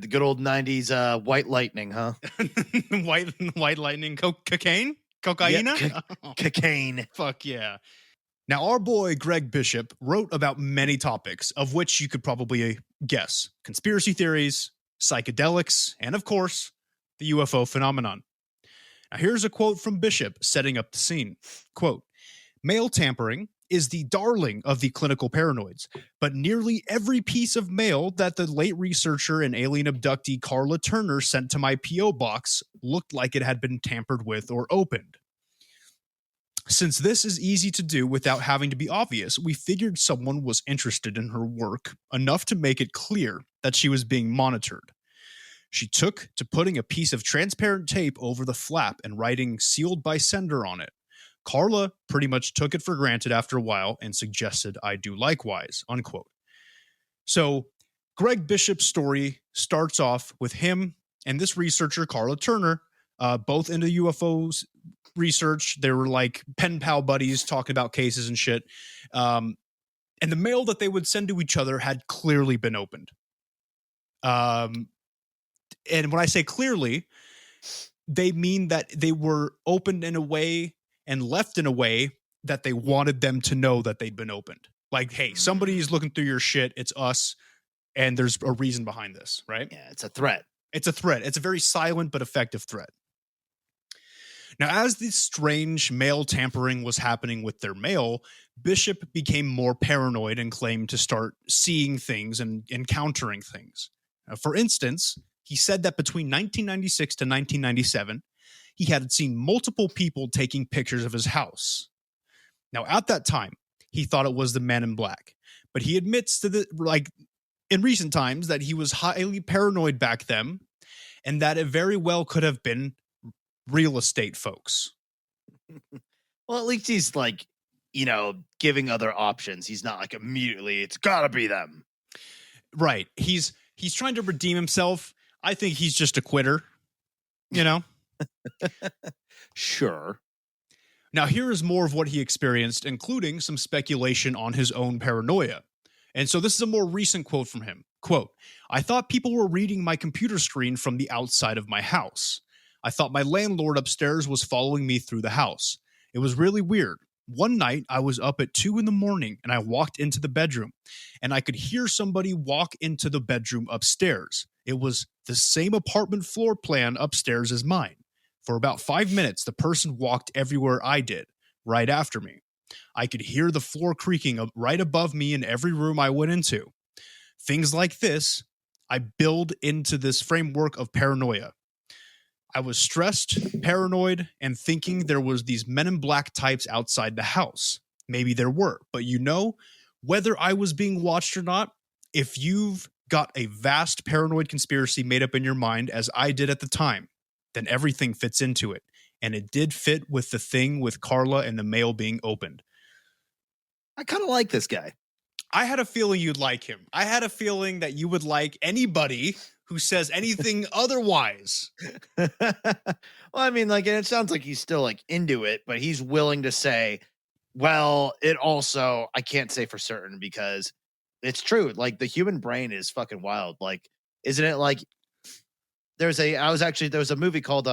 the good old 90s White Lightning, huh? White lightning, cocaine? Cocaina? Yeah, cocaine. Fuck yeah. Now, our boy Greg Bishop wrote about many topics, of which you could probably guess. Conspiracy theories, psychedelics, and of course, the UFO phenomenon. Now, here's a quote from Bishop setting up the scene. Quote, mail tampering is the darling of the clinical paranoids, but nearly every piece of mail that the late researcher and alien abductee Carla Turner sent to my P.O. box looked like it had been tampered with or opened. Since this is easy to do without having to be obvious, we figured someone was interested in her work enough to make it clear that she was being monitored. She took to putting a piece of transparent tape over the flap and writing sealed by sender on it. Carla pretty much took it for granted after a while and suggested I do likewise, unquote. So Greg Bishop's story starts off with him and this researcher, Carla Turner, both into UFOs research. They were like pen pal buddies talking about cases and shit. And the mail that they would send to each other had clearly been opened. And when I say clearly, they mean that they were opened in a way and left in a way that they wanted them to know that they'd been opened. Like, hey, somebody's looking through your shit. It's us. And there's a reason behind this, right? Yeah, it's a threat. It's a threat. It's a very silent but effective threat. Now, as this strange mail tampering was happening with their mail, Bishop became more paranoid and claimed to start seeing things and encountering things. Now, for instance, he said that between 1996 to 1997, he had seen multiple people taking pictures of his house. Now, at that time, he thought it was the Man in Black, but he admits to in recent times that he was highly paranoid back then, and that it very well could have been real estate folks. Well, at least he's giving other options. He's not like immediately, it's gotta be them. Right. He's trying to redeem himself. I think he's just a quitter, Sure. Now, here is more of what he experienced, including some speculation on his own paranoia. And so this is a more recent quote from him. Quote, I thought people were reading my computer screen from the outside of my house. I thought my landlord upstairs was following me through the house. It was really weird. One night, I was up at 2 a.m. and I walked into the bedroom, and I could hear somebody walk into the bedroom upstairs. It was the same apartment floor plan upstairs as mine. For about 5 minutes, the person walked everywhere I did, right after me. I could hear the floor creaking right above me in every room I went into. Things like this, I build into this framework of paranoia. I was stressed, paranoid, and thinking there was these Men in Black types outside the house. Maybe there were, but whether I was being watched or not, if you've got a vast paranoid conspiracy made up in your mind, as I did at the time, then everything fits into it. And it did fit with the thing with Carla and the mail being opened. I kind of like this guy. I had a feeling you'd like him. I had a feeling that you would like anybody who says anything otherwise. Well, I mean, and it sounds like he's still into it, but he's willing to say, well, it also, I can't say for certain because it's true. The human brain is fucking wild. Isn't it there was a movie called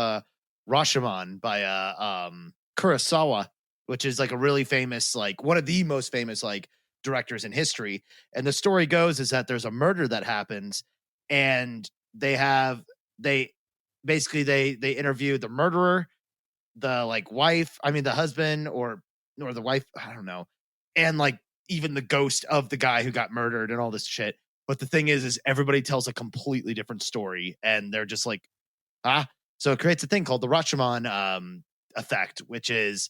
Rashomon by Kurosawa, which is like a really famous, like one of the most famous like directors in history. And the story goes is that there's a murder that happens, and they interview the murderer, the like wife, I mean the husband or the wife, I don't know, and like even the ghost of the guy who got murdered and all this shit. But the thing is everybody tells a completely different story, and they're just like, so it creates a thing called the Rashomon effect, which is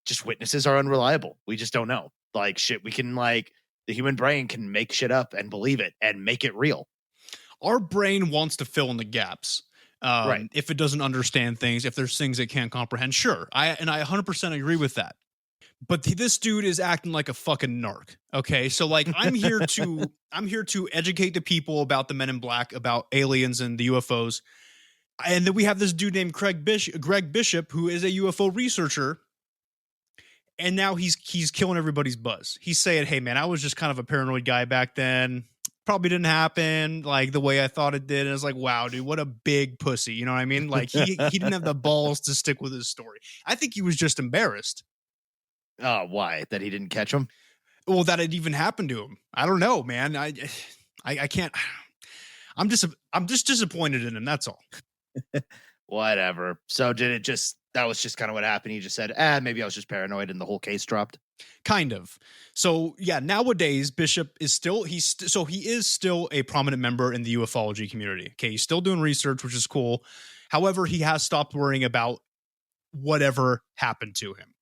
just witnesses are unreliable. We just don't know. Like shit, we can like the human brain can make shit up and believe it and make it real. Our brain wants to fill in the gaps. Right. If it doesn't understand things, if there's things it can't comprehend, sure. I 100% agree with that. But this dude is acting like a fucking narc. Okay, so like I'm here to educate the people about the Men in Black, about aliens and the UFOs, and then we have this dude named Greg Bishop, who is a UFO researcher, and now he's killing everybody's buzz. He's saying, "Hey man, I was just kind of a paranoid guy back then. Probably didn't happen like the way I thought it did." And it's like, wow, dude, what a big pussy. You know what I mean? Like he didn't have the balls to stick with his story. I think he was just embarrassed. Why? That he didn't catch him? Well, that it even happened to him. I don't know, man. I can't. I'm just disappointed in him. That's all. Whatever. So that was just kind of what happened. He just said, maybe I was just paranoid, and the whole case dropped. Kind of. So yeah, nowadays Bishop is still he is still a prominent member in the ufology community. Okay, he's still doing research, which is cool. However, he has stopped worrying about whatever happened to him.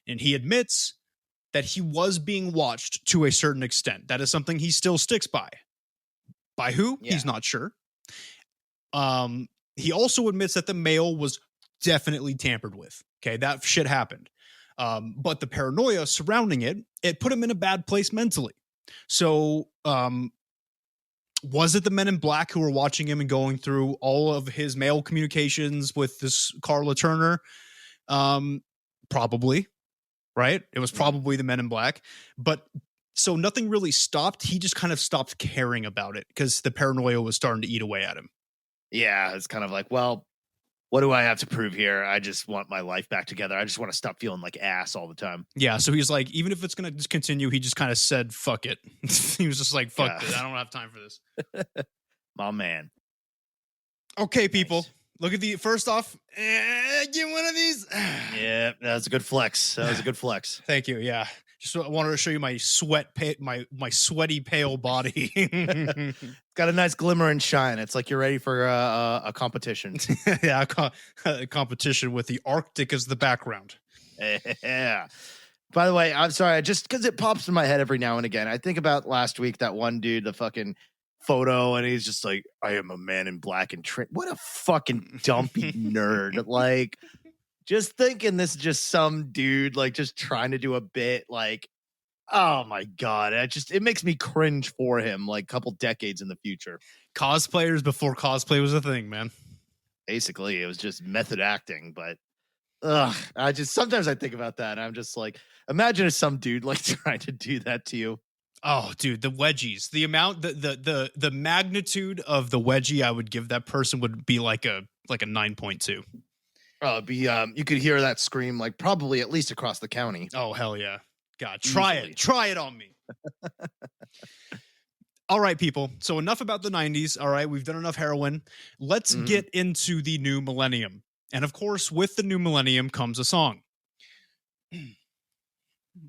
And he admits that he was being watched to a certain extent. That is something he still sticks by. By who? Yeah. He's not sure. He also admits that the mail was definitely tampered with. Okay, that shit happened. But the paranoia surrounding it put him in a bad place mentally. So was it the Men in Black who were watching him and going through all of his mail communications with this Carla Turner? Probably. Right? It was probably the Men in Black. But so nothing really stopped. He just kind of stopped caring about it because the paranoia was starting to eat away at him. Yeah, it's kind of like, well, what do I have to prove here? I just want my life back together. I just want to stop feeling like ass all the time. Yeah, so he's like, even if it's going to just continue, he just kind of said, fuck it. He was just like, fuck this. I don't have time for this. My man. Okay, people. Nice. Look at first off, get one of these. Yeah, that was a good flex. Thank you. Yeah. Just wanted to show you my my sweaty pale body. It's got a nice glimmer and shine. It's like you're ready for a competition. Yeah, a competition with the Arctic as the background. Yeah. By the way, I'm sorry, just because it pops in my head every now and again. I think about last week, that one dude, the fucking photo, and he's just like, I am a man in black and what a fucking dumpy nerd. Like, just thinking this is just some dude like just trying to do a bit. Like, oh my god, it makes me cringe for him like a couple decades in the future. Cosplayers before cosplay was a thing, man. Basically, it was just method acting. But sometimes I think about that and I'm just like, imagine if some dude like trying to do that to you. Oh, dude, the wedgies. The amount, the magnitude of the wedgie I would give that person would be like a 9.2. Oh, it'd be you could hear that scream like probably at least across the county. Oh, hell yeah. God, try it on me. All right, people. So enough about the 90s. All right, we've done enough heroin. Let's get into the new millennium. And of course, with the new millennium comes a song.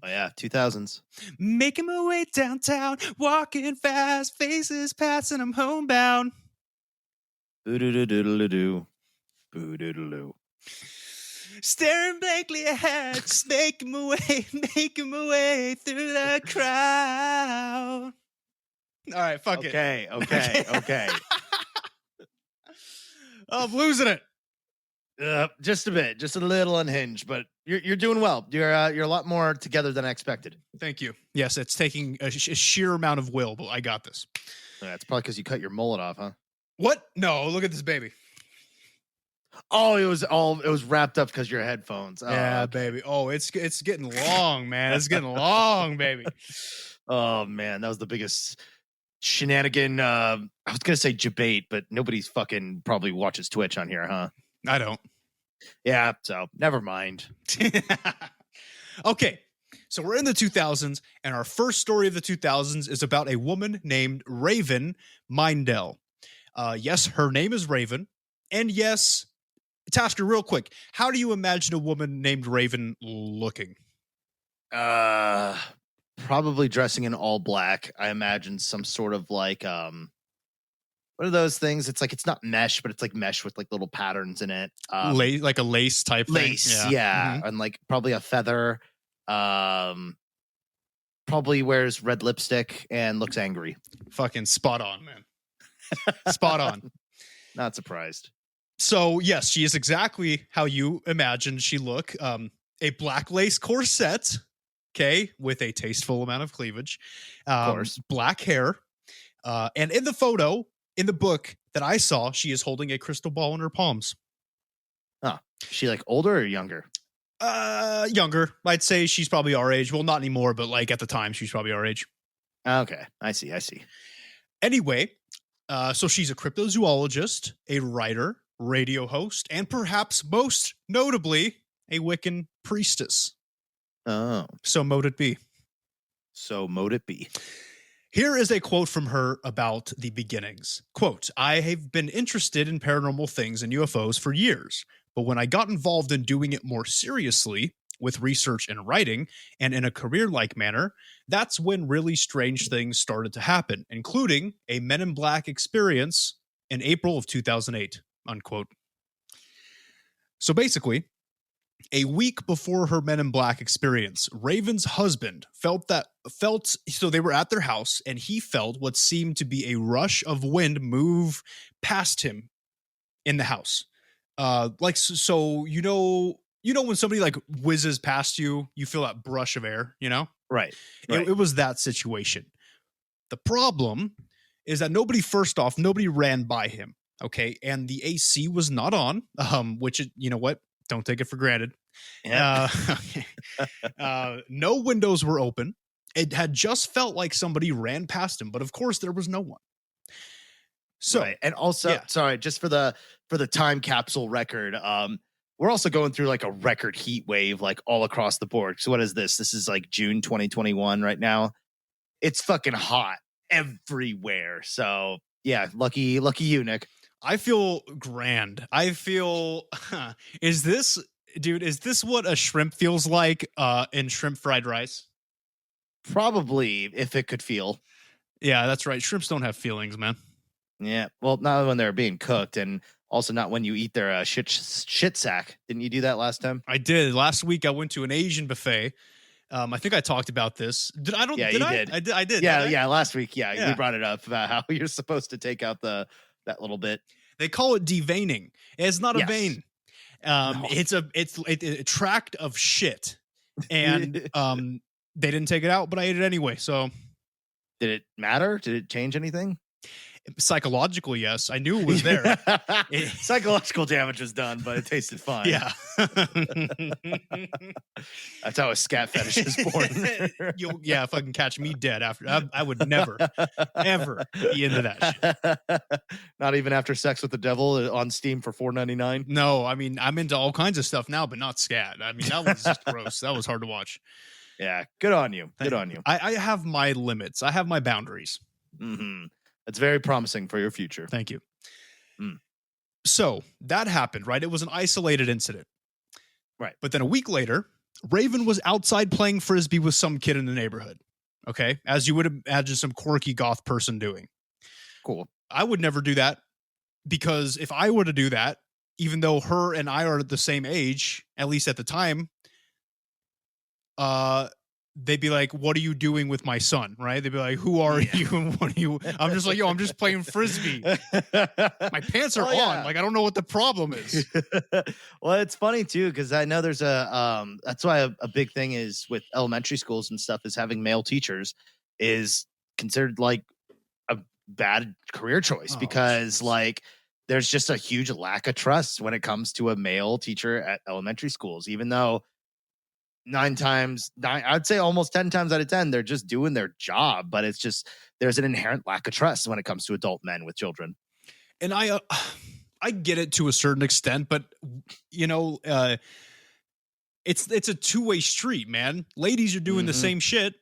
Oh yeah, 2000s. Making my way downtown, walking fast, faces passing, I'm homebound. Boo-doo-doo-doo-doo-doo. Boo-doo-doo-doo. Staring blankly ahead, just making my way through the crowd. All right, fuck it. Okay. Oh, I'm losing it. Just a bit, just a little unhinged, but you're doing well. You're a lot more together than I expected. Thank you. Yes, it's taking a sheer amount of will, but I got this. It's probably because you cut your mullet off, huh? What? No, look at this baby. Oh, it was wrapped up because your headphones. Oh, yeah, okay. Baby. Oh, it's getting long, man. It's getting long, baby. Oh man, that was the biggest shenanigan. I was gonna say debate, but nobody's fucking probably watches Twitch on here, huh? I don't. Yeah, so never mind. Okay, so we're in the 2000s, and our first story of the 2000s is about a woman named Raven Mindell. Yes, her name is Raven, and yes, Tasker, real quick, how do you imagine a woman named Raven looking? Probably dressing in all black. I imagine some sort of like what are those things? It's like it's not mesh, but it's like mesh with like little patterns in it. Like a lace type lace, thing. yeah. Mhm. And like probably a feather. Probably wears red lipstick and looks angry. Fucking spot on, man. Spot on. Not surprised. So yes, she is exactly how you imagined she look. A black lace corset, okay, with a tasteful amount of cleavage. Of course. Black hair. And in the photo, in the book that I saw, she is holding a crystal ball in her palms. Huh. Is she like older or younger? Younger. I'd say she's probably our age. Well, not anymore, but like at the time, she's probably our age. Okay. I see. Anyway, so she's a cryptozoologist, a writer, radio host, and perhaps most notably, a Wiccan priestess. Oh. So mote it be. So mote it be. Here is a quote from her about the beginnings. Quote, I have been interested in paranormal things and UFOs for years, but when I got involved in doing it more seriously with research and writing and in a career-like manner, that's when really strange things started to happen, including a Men in Black experience in April of 2008, unquote. So basically, a week before her Men in Black experience, Raven's husband felt so they were at their house and he felt what seemed to be a rush of wind move past him in the house. So you know when somebody like whizzes past you, you feel that brush of air, you know? Right. It was that situation. The problem is that nobody ran by him. Okay. And the AC was not on, which, you know what? Don't take it for granted. Yeah. No windows were open. It had just felt like somebody ran past him, but of course there was no one. So, right. And also, sorry, just for the time capsule record, we're also going through like a record heat wave, like all across the board. So what is this? This is like June 2021 right now. It's fucking hot everywhere. So yeah, lucky you, Nick. I feel grand. I feel, is this what a shrimp feels like in shrimp fried rice? Probably, if it could feel. Yeah, that's right. Shrimps don't have feelings, man. Yeah, well, not when they're being cooked, and also not when you eat their shit sack. Didn't you do that last time? I did. Last week I went to an Asian buffet. I think I talked about this. Did I? Yeah, you did. I did. Yeah. Last week, we brought it up about how you're supposed to take out that little bit. They call it deveining. It's not a vein. No. It's a tract of shit, and they didn't take it out, but I ate it anyway. So, did it matter? Did it change anything? Psychological, yes. I knew it was there. Psychological damage was done, but it tasted fine. Yeah. That's how a scat fetish is born. You'll fucking catch me dead after. I would never, ever be into that shit. Not even after sex with the devil on Steam for $4.99. No, I mean, I'm into all kinds of stuff now, but not scat. I mean, that was just gross. That was hard to watch. Yeah, good on you. Good on you. I have my limits. I have my boundaries. Mm-hmm. That's very promising for your future. Thank you. So that happened, right? It was an isolated incident. Right. But then a week later, Raven was outside playing Frisbee with some kid in the neighborhood. Okay. As you would imagine some quirky goth person doing. Cool. I would never do that, because if I were to do that, even though her and I are the same age, at least at the time, they'd be like, what are you doing with my son? Right? They'd be like, who are you? And what are you? I'm just like, I'm just playing Frisbee. My pants are on. Like, I don't know what the problem is. Well, it's funny too, because I know there's that's why a big thing is with elementary schools and stuff is having male teachers is considered like a bad career choice, because like there's just a huge lack of trust when it comes to a male teacher at elementary schools, even though I'd say almost 10 times out of 10, they're just doing their job, but it's just there's an inherent lack of trust when it comes to adult men with children. And I get it to a certain extent, but you know, it's a two-way street, man. Ladies are doing the same shit.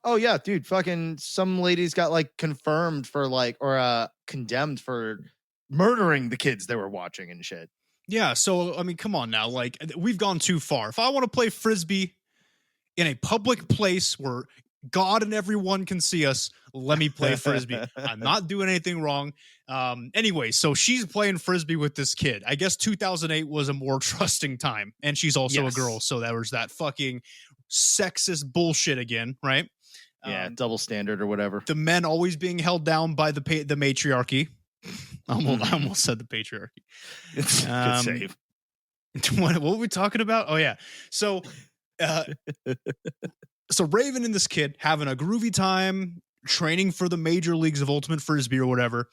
Oh yeah, dude, fucking some ladies got like confirmed for like, or condemned for murdering the kids they were watching and shit. Yeah, so I mean, come on now, like we've gone too far. If I want to play frisbee in a public place where God and everyone can see us, let me play frisbee. I'm not doing anything wrong. Anyway, so she's playing frisbee with this kid. I guess 2008 was a more trusting time, and she's also a girl, so there was that fucking sexist bullshit again, right? Yeah, double standard or whatever. The men always being held down by the matriarchy. I almost said the patriarchy. Good save. What were we talking about? Oh yeah. So so Raven and this kid having a groovy time training for the major leagues of ultimate frisbee or whatever,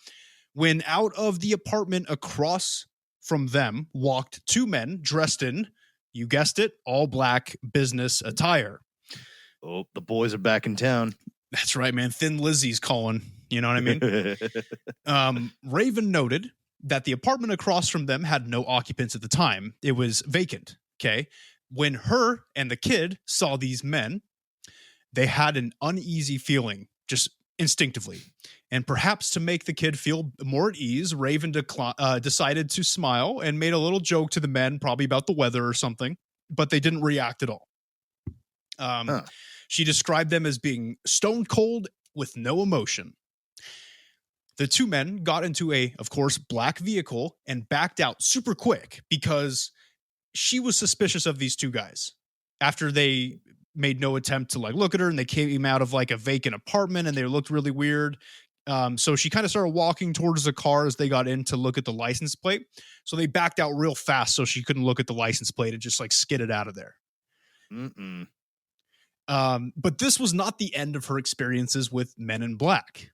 when out of the apartment across from them walked two men dressed in, you guessed it, all black business attire. Oh, the boys are back in town. That's right, man. Thin Lizzie's calling. You know what I mean? Raven noted that the apartment across from them had no occupants at the time. It was vacant. Okay. When her and the kid saw these men, they had an uneasy feeling, just instinctively. And perhaps to make the kid feel more at ease, Raven decided to smile and made a little joke to the men, probably about the weather or something, but they didn't react at all. She described them as being stone cold with no emotion. The two men got into a, of course, black vehicle and backed out super quick because she was suspicious of these two guys after they made no attempt to like look at her, and they came out of like a vacant apartment and they looked really weird. So she kind of started walking towards the car as they got in to look at the license plate. So they backed out real fast so she couldn't look at the license plate and just like skidded out of there. But this was not the end of her experiences with Men in Black.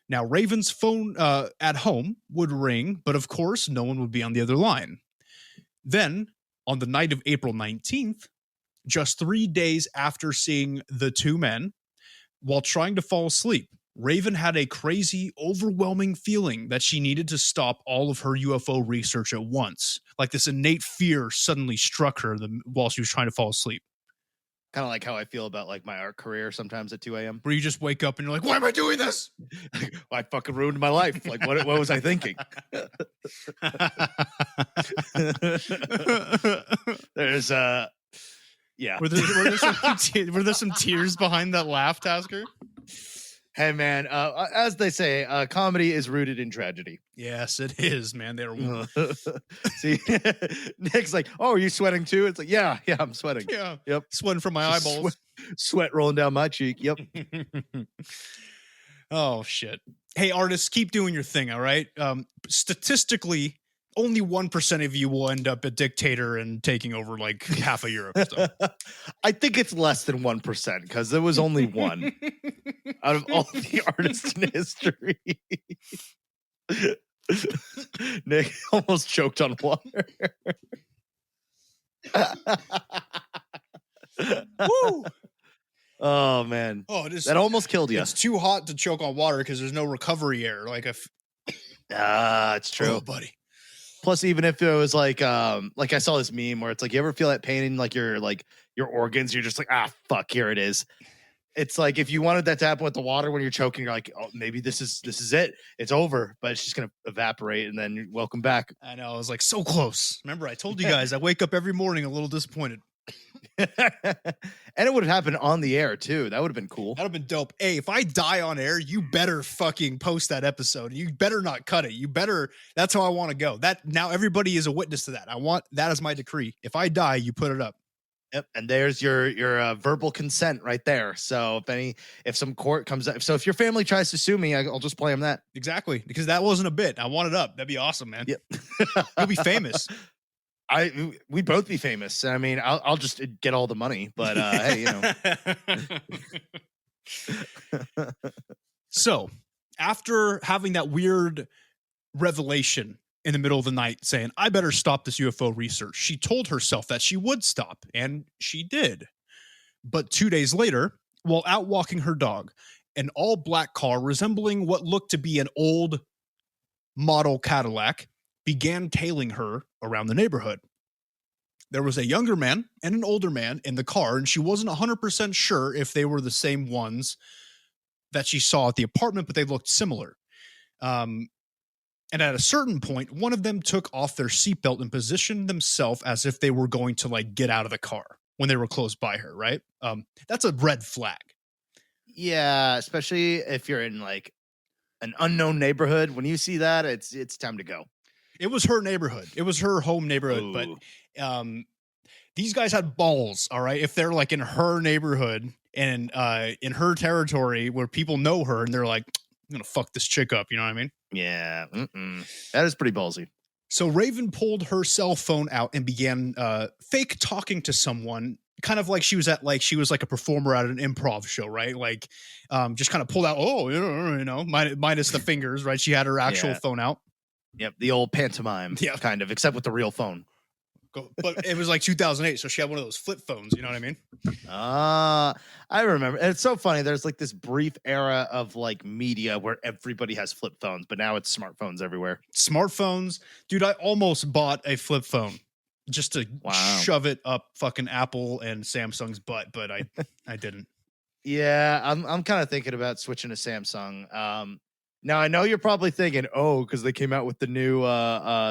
Now, Raven's phone at home would ring, but of course, no one would be on the other line. Then, on the night of April 19th, just 3 days after seeing the two men, while trying to fall asleep, Raven had a crazy, overwhelming feeling that she needed to stop all of her UFO research at once. Like this innate fear suddenly struck her while she was trying to fall asleep. Kind of like how I feel about like my art career sometimes at 2 a.m. Where you just wake up and you're like, why am I doing this? I fucking ruined my life. Like, what was I thinking? There's yeah. Were there some tears behind that laugh, Tasker? Hey man, as they say, comedy is rooted in tragedy. Yes, it is, man. They're see, Nick's like, "Oh, are you sweating too?" It's like, "Yeah, I'm sweating." Yeah, yep, sweating from my eyeballs, sweat rolling down my cheek. Yep. Oh shit! Hey, artists, keep doing your thing. All right. Statistically, only 1% of you will end up a dictator and taking over like half of Europe. So. I think it's less than 1% because there was only one out of all the artists in history. Nick almost choked on water. Woo! Oh man! Oh, that almost killed you. It's too hot to choke on water because there's no recovery air. Like if it's true, oh, buddy. Plus, even if it was like I saw this meme where it's like, you ever feel that pain in like your organs? You're just like, fuck, here it is. It's like if you wanted that to happen with the water when you're choking, you're like, oh, maybe this is it. It's over, but it's just gonna evaporate, and then welcome back. I know. I was like so close. Remember, I told you guys I wake up every morning a little disappointed. And it would have happened on the air too. That would have been cool. That would have been dope. Hey, if I die on air, you better fucking post that episode. You better not cut it. You better. That's how I want to go. That now everybody is a witness to that. I want that as my decree. If I die, you put it up. Yep, and there's your verbal consent right there. So if some court comes up, so if your family tries to sue me, I'll just play them that. Exactly, because that wasn't a bit. I want it up. That'd be awesome, man. Yep, you'll be famous. We'd both be famous. I mean, I'll just get all the money, but hey, So after having that weird revelation in the middle of the night saying, I better stop this UFO research. She told herself that she would stop, and she did. But 2 days later, while out walking her dog, an all-black car resembling what looked to be an old model Cadillac began tailing her around the neighborhood. There was a younger man and an older man in the car, and she wasn't 100% sure if they were the same ones that she saw at the apartment, but they looked similar. And at a certain point, one of them took off their seatbelt and positioned themselves as if they were going to like get out of the car when they were close by her, right? That's a red flag. Yeah, especially if you're in like an unknown neighborhood. When you see that, it's time to go. It was her neighborhood. It was her home neighborhood. Ooh. But these guys had balls, all right? If they're like in her neighborhood and in her territory where people know her and they're like, I'm going to fuck this chick up. You know what I mean? Yeah. That is pretty ballsy. So Raven pulled her cell phone out and began fake talking to someone, kind of like she was like a performer at an improv show, right? Like just kind of pulled out, minus the fingers, right? She had her actual phone out. Yep, the old pantomime, kind of, except with the real phone. But it was like 2008, so she had one of those flip phones, you know what I mean? I remember. And it's so funny. There's like this brief era of like media where everybody has flip phones, but now it's smartphones everywhere. Smartphones. Dude, I almost bought a flip phone just to shove it up fucking Apple and Samsung's butt, but I didn't. Yeah, I'm kind of thinking about switching to Samsung. Now I know you're probably thinking, because they came out with the new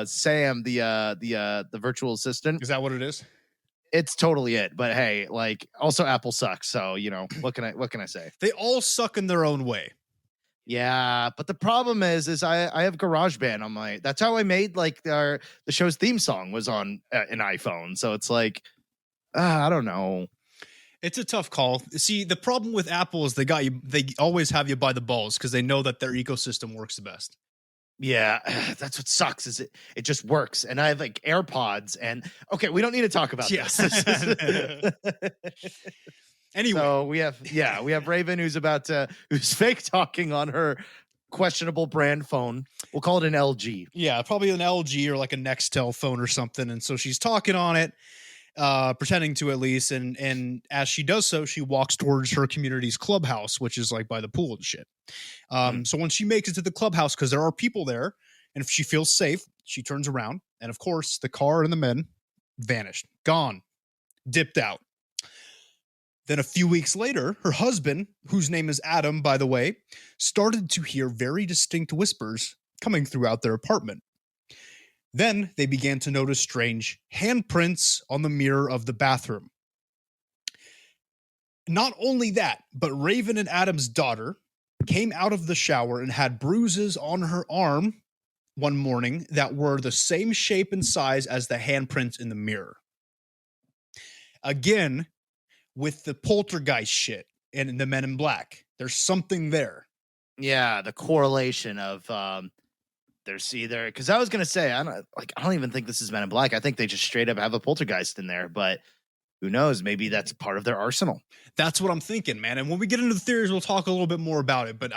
Sam, the virtual assistant. Is that what it is? It's totally it. But hey, like also Apple sucks. So what can I say? They all suck in their own way. Yeah, but the problem is I have GarageBand on my. That's how I made like the show's theme song was on an iPhone. So it's like, I don't know. It's a tough call. See, the problem with Apple is they always have you by the balls because they know that their ecosystem works the best. Yeah, that's what sucks is it just works. And I have like AirPods and okay, we don't need to talk about this. Anyway. So we have Raven who's fake talking on her questionable brand phone. We'll call it an LG. Yeah, probably an LG or like a Nextel phone or something. And so she's talking on it. Pretending to at least, and as she does so, she walks towards her community's clubhouse, which is like by the pool and shit. So when she makes it to the clubhouse, because there are people there, and if she feels safe, she turns around, and of course, the car and the men vanished, gone, dipped out. Then a few weeks later, her husband, whose name is Adam, by the way, started to hear very distinct whispers coming throughout their apartment. Then they began to notice strange handprints on the mirror of the bathroom. Not only that, but Raven and Adam's daughter came out of the shower and had bruises on her arm one morning that were the same shape and size as the handprints in the mirror. Again, with the poltergeist shit and the Men in Black, there's something there. Yeah, the correlation of there's either because I was gonna say I don't even think this is Men in Black. I think they just straight up have a poltergeist in there, but who knows? Maybe that's part of their arsenal. That's what I'm thinking, man. And when we get into the theories, we'll talk a little bit more about it. But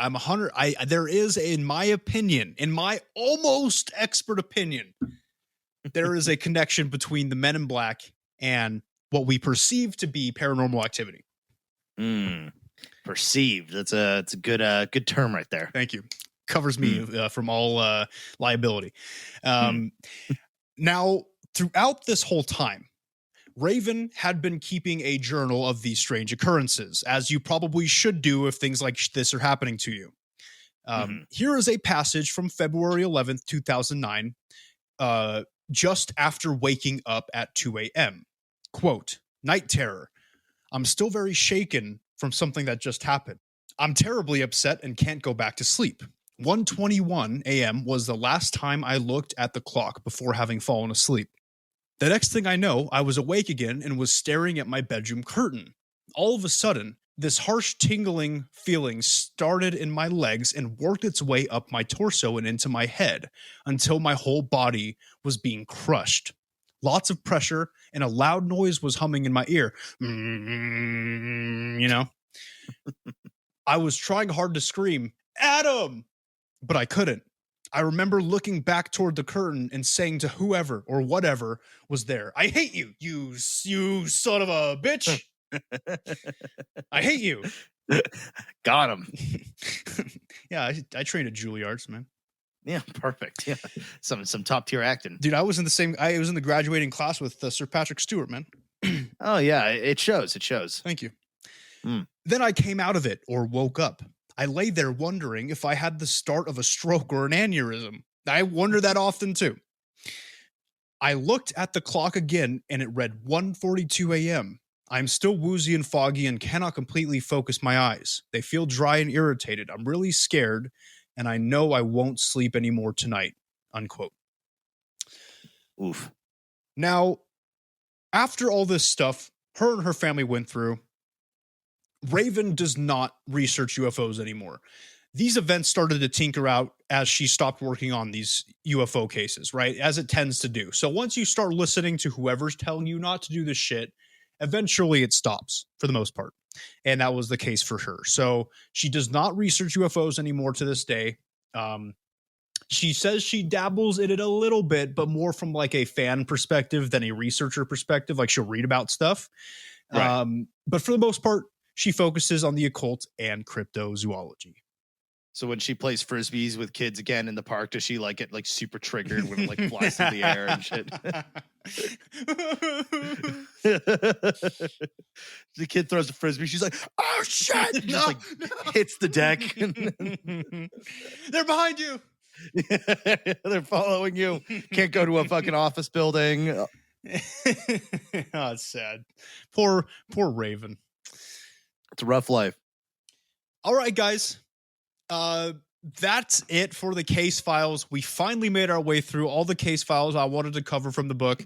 there is, in my opinion, in my almost expert opinion, there is a connection between the Men in Black and what we perceive to be paranormal activity. Perceived. It's a good term right there. Thank you. Covers me from all liability. Now, throughout this whole time, Raven had been keeping a journal of these strange occurrences, as you probably should do if things like this are happening to you. Here is a passage from February 11th, 2009, just after waking up at 2 a.m. Quote, "Night terror. I'm still very shaken from something that just happened. I'm terribly upset and can't go back to sleep. 1:21 a.m. was the last time I looked at the clock before having fallen asleep. The next thing I know, I was awake again and was staring at my bedroom curtain. All of a sudden, this harsh tingling feeling started in my legs and worked its way up my torso and into my head until my whole body was being crushed. Lots of pressure and a loud noise was humming in my ear. You know? I was trying hard to scream, Adam! But I couldn't. I remember looking back toward the curtain and saying to whoever or whatever was there, I hate you, you son of a bitch. I hate you. Got him. Yeah, I trained at Juilliard's, man. Yeah, perfect. Yeah, some top tier acting. Dude, I was in the graduating class with Sir Patrick Stewart, man. Oh yeah, it shows. It shows. Thank you. Mm. Then I came out of it or woke up. I lay there wondering if I had the start of a stroke or an aneurysm. I wonder that often too. I looked at the clock again and it read 1:42 a.m. I'm still woozy and foggy and cannot completely focus my eyes. They feel dry and irritated. I'm really scared and I know I won't sleep anymore tonight. Unquote. Oof. Now, after all this stuff her and her family went through, Raven does not research UFOs anymore. These events started to tinker out as she stopped working on these UFO cases, right? As it tends to do. So once you start listening to whoever's telling you not to do this shit, eventually it stops for the most part. And that was the case for her. So she does not research UFOs anymore to this day. She says she dabbles in it a little bit, but more from like a fan perspective than a researcher perspective. Like she'll read about stuff. Right. But for the most part, she focuses on the occult and cryptozoology. So when she plays frisbees with kids again in the park, does she like get like super triggered when it like flies through the air and shit? The kid throws a frisbee. She's like, "Oh shit!" And just like hits the deck. They're behind you. They're following you. Can't go to a fucking office building. Oh, it's sad. Poor Raven. It's a rough life. All right, guys. That's it for the case files. We finally made our way through all the case files I wanted to cover from the book.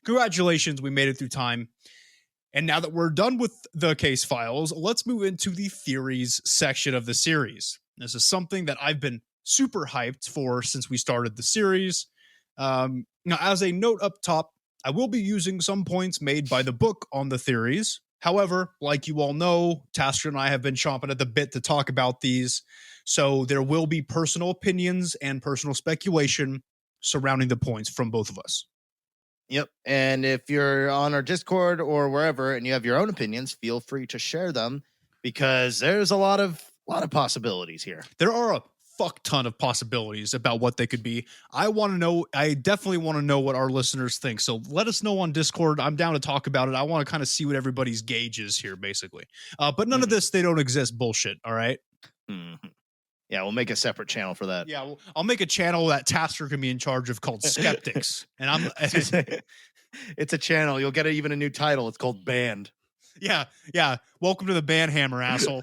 Congratulations, we made it through time. And now that we're done with the case files, let's move into the theories section of the series. This is something that I've been super hyped for since we started the series. Now, as a note up top, I will be using some points made by the book on the theories. However, like you all know, Tasker and I have been chomping at the bit to talk about these. So there will be personal opinions and personal speculation surrounding the points from both of us. Yep. And if you're on our Discord or wherever and you have your own opinions, feel free to share them because there's a lot of possibilities here. There are a fuck ton of possibilities about what they could be. I definitely want to know what our listeners think. So let us know on Discord. I'm down to talk about it. I want to kind of see what everybody's gauge is here, basically. But none of this, they don't exist bullshit. All right. Mm-hmm. Yeah, we'll make a separate channel for that. Yeah, I'll make a channel that Tasker can be in charge of called Skeptics. And it's a channel. You'll get even a new title. It's called Banned. Yeah. Welcome to the Banhammer, asshole.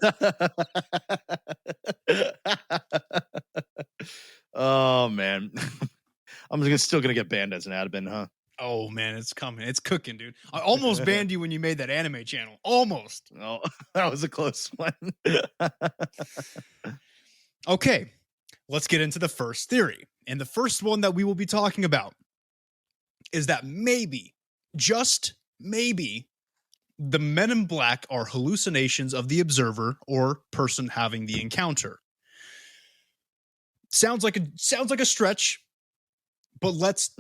Oh man, I'm still gonna get banned as an admin, huh? Oh man, it's coming. It's cooking, dude. I almost banned you when you made that anime channel. Almost. Oh, that was a close one. Okay, let's get into the first theory. And the first one that we will be talking about is that maybe, just maybe, the men in black are hallucinations of the observer or person having the encounter. Sounds like a stretch, but let's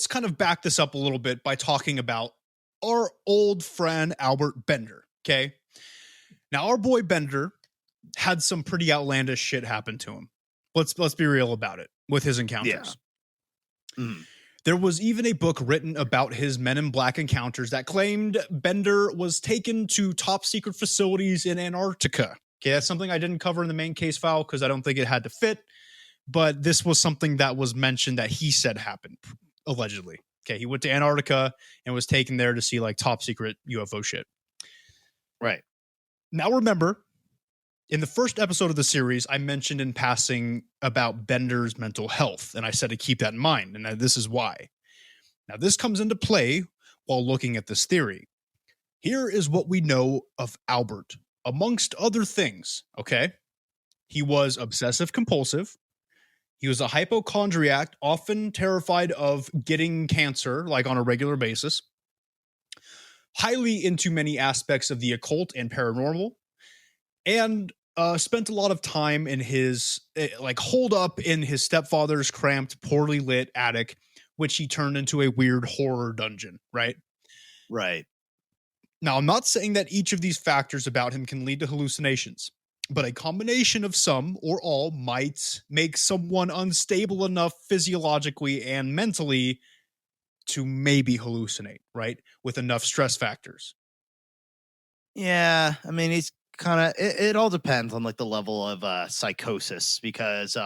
kind of back this up a little bit by talking about our old friend Albert Bender. Okay, now our boy Bender had some pretty outlandish shit happen to him. Let's be real about it with his encounters. Yeah. There was even a book written about his Men in Black encounters that claimed Bender was taken to top secret facilities in Antarctica. Okay, that's something I didn't cover in the main case file because I don't think it had to fit. But this was something that was mentioned that he said happened, allegedly. Okay, he went to Antarctica and was taken there to see like top secret UFO shit. Right. Now remember, in the first episode of the series, I mentioned in passing about Bender's mental health, and I said to keep that in mind, and this is why. Now, this comes into play while looking at this theory. Here is what we know of Albert, amongst other things, okay? He was obsessive-compulsive. He was a hypochondriac, often terrified of getting cancer, like on a regular basis. Highly into many aspects of the occult and paranormal. And spent a lot of time in his like holed up in his stepfather's cramped, poorly lit attic, which he turned into a weird horror dungeon, right? Right. Now, I'm not saying that each of these factors about him can lead to hallucinations, but a combination of some or all might make someone unstable enough physiologically and mentally to maybe hallucinate, right? With enough stress factors. Yeah, I mean, he's kind of. It all depends on like the level of psychosis, because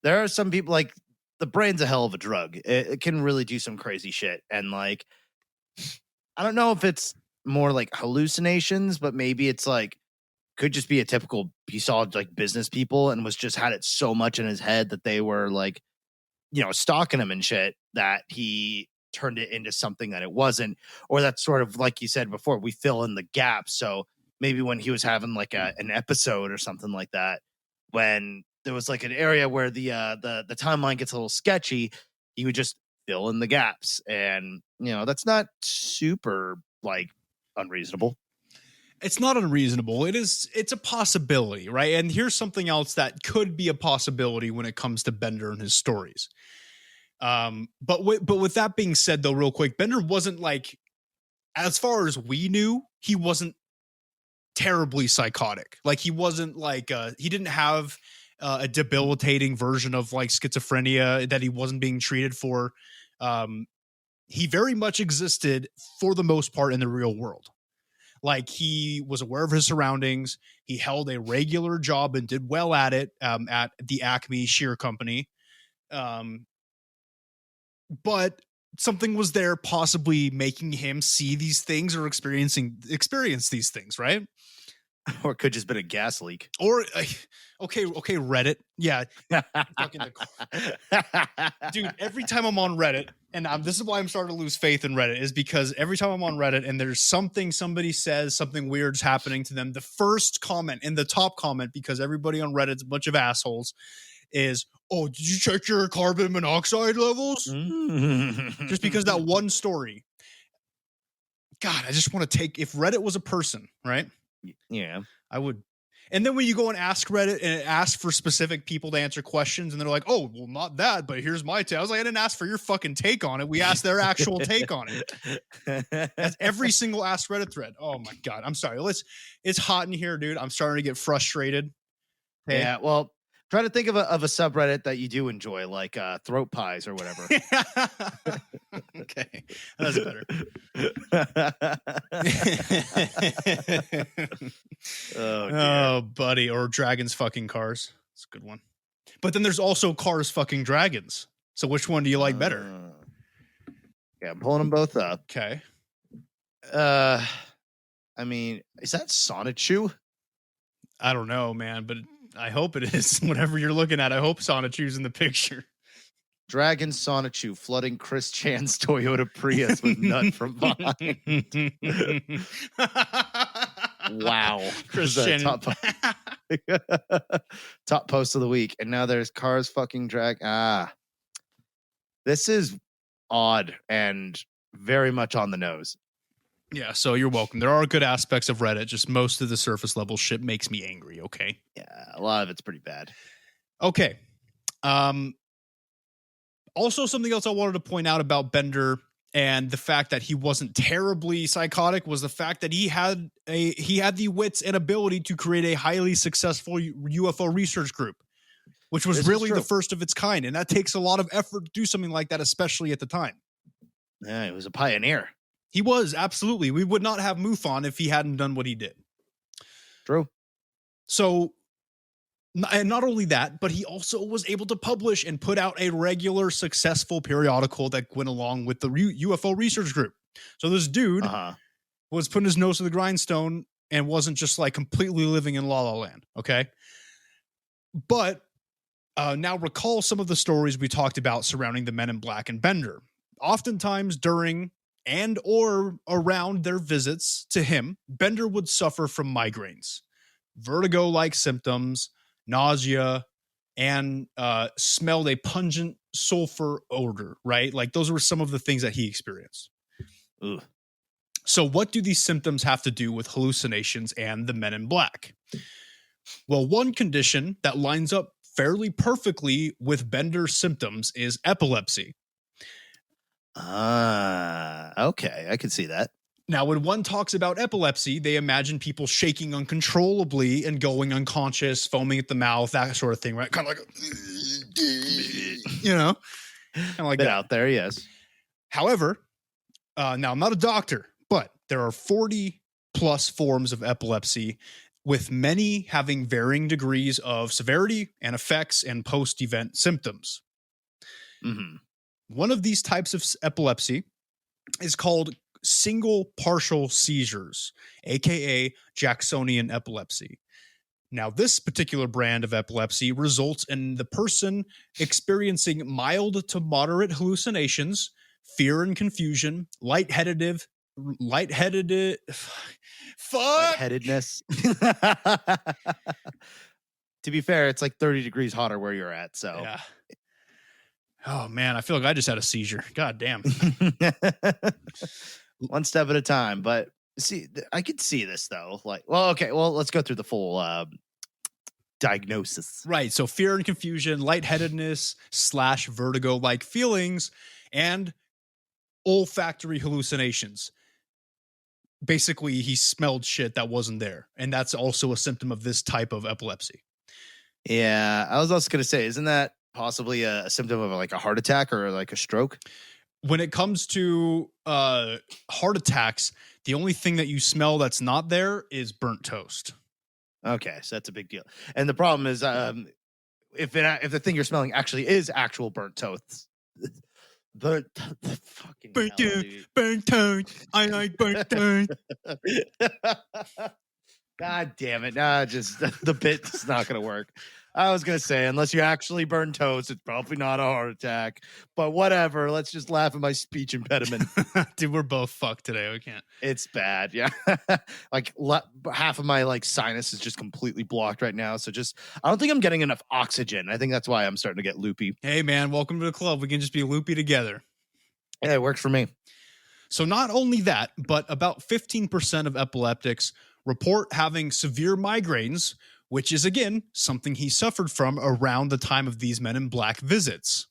there are some people like the brain's a hell of a drug. It can really do some crazy shit, and like I don't know if it's more like hallucinations, but maybe it's like could just be a typical. He saw like business people and was just had it so much in his head that they were like, stalking him and shit that he turned it into something that it wasn't. Or that's sort of like you said before, we fill in the gaps. So maybe when he was having like an episode or something like that, when there was like an area where the timeline gets a little sketchy, he would just fill in the gaps. And, that's not super like unreasonable. It's not unreasonable. It's a possibility, right? And here's something else that could be a possibility when it comes to Bender and his stories. But with that being said, though, real quick, Bender wasn't like, as far as we knew, he wasn't terribly psychotic. Like he wasn't like he didn't have a debilitating version of like schizophrenia that he wasn't being treated for. He very much existed for the most part in the real world. Like he was aware of his surroundings. He held a regular job and did well at it at the Acme Shear Company. But something was there possibly making him see these things or experience these things, right? Or it could just been a gas leak. Or okay, Reddit. Yeah. Dude, every time I'm on Reddit, and this is why I'm starting to lose faith in Reddit, is because every time I'm on Reddit and there's something somebody says, something weird's happening to them, the first comment in the top comment, because everybody on Reddit's a bunch of assholes, is, "Oh, did you check your carbon monoxide levels?" Just because that one story. God, I just want to if Reddit was a person, right? Yeah, I would. And then when you go and ask Reddit and ask for specific people to answer questions, and they're like, "Oh, well, not that, but here's my take." I was like, I didn't ask for your fucking take on it. We asked their actual take on it. That's every single Ask Reddit thread. Oh my God. I'm sorry. It's hot in here, dude. I'm starting to get frustrated. Hey. Yeah. Well, try to think of a subreddit that you do enjoy, like throat pies or whatever. Okay. That's better. Oh, buddy. Or dragons fucking cars. It's a good one. But then there's also cars fucking dragons. So which one do you like better? Yeah, I'm pulling them both up. Okay. I mean, is that Sonichu? I don't know, man, but I hope it is. Whatever you're looking at, I hope Sonichu's in the picture. Dragon Sonichu flooding Chris Chan's Toyota Prius with nut from behind. Wow. Chris Chan. Top post of the week. And now there's cars fucking drag. This is odd and very much on the nose. Yeah, so you're welcome. There are good aspects of Reddit. Just most of the surface level shit makes me angry, okay? Yeah, a lot of it's pretty bad. Okay. Also, something else I wanted to point out about Bender and the fact that he wasn't terribly psychotic was the fact that he had the wits and ability to create a highly successful UFO research group, which was really the first of its kind. And that takes a lot of effort to do something like that, especially at the time. Yeah, he was a pioneer. He was, absolutely. We would not have MUFON if he hadn't done what he did. True. So, and not only that, but he also was able to publish and put out a regular, successful periodical that went along with the UFO research group. So this dude was putting his nose to the grindstone and wasn't just like completely living in La La Land, okay? But now recall some of the stories we talked about surrounding the Men in Black and Bender. Oftentimes during and or around their visits to him, Bender would suffer from migraines, vertigo-like symptoms, nausea, and smelled a pungent sulfur odor, right? Like those were some of the things that he experienced. Ugh. So what do these symptoms have to do with hallucinations and the Men in Black? Well, one condition that lines up fairly perfectly with Bender's symptoms is epilepsy. Okay, I can see that. Now, when one talks about epilepsy, they imagine people shaking uncontrollably and going unconscious, foaming at the mouth, that sort of thing, right? Kind of like, kind of like Bit that. out there, yes. However, now I'm not a doctor, but there are 40 plus forms of epilepsy, with many having varying degrees of severity and effects and post-event symptoms. Mm-hmm. One of these types of epilepsy is called single partial seizures, aka Jacksonian epilepsy. Now, this particular brand of epilepsy results in the person experiencing mild to moderate hallucinations, fear and confusion, lightheadedness. Lightheadedness. To be fair, it's like 30 degrees hotter where you're at. So, Yeah. Oh man, I feel like I just had a seizure. God damn. one step at a time. But see, I could see this though. Like, well, okay, well, let's go through the full diagnosis. Right. So fear and confusion, lightheadedness / vertigo-like feelings, and olfactory hallucinations. Basically, he smelled shit that wasn't there. And that's also a symptom of this type of epilepsy. Yeah, I was also going to say, isn't that possibly a symptom of like a heart attack or like a stroke? When it comes to heart attacks, the only thing that you smell that's not there is burnt toast. Okay, so that's a big deal. And the problem is, if the thing you're smelling actually is actual burnt toast, the fucking burnt toast. I like burnt toast. God damn it! Nah, just the bit's not gonna work. I was gonna say, unless you actually burn toast, it's probably not a heart attack. But whatever. Let's just laugh at my speech impediment. Dude, we're both fucked today. We can't. It's bad. Yeah, like half of my like sinus is just completely blocked right now. So I don't think I'm getting enough oxygen. I think that's why I'm starting to get loopy. Hey man, welcome to the club. We can just be loopy together. Yeah, it works for me. So not only that, but about 15% of epileptics report having severe migraines, which is, again, something he suffered from around the time of these Men in Black visits.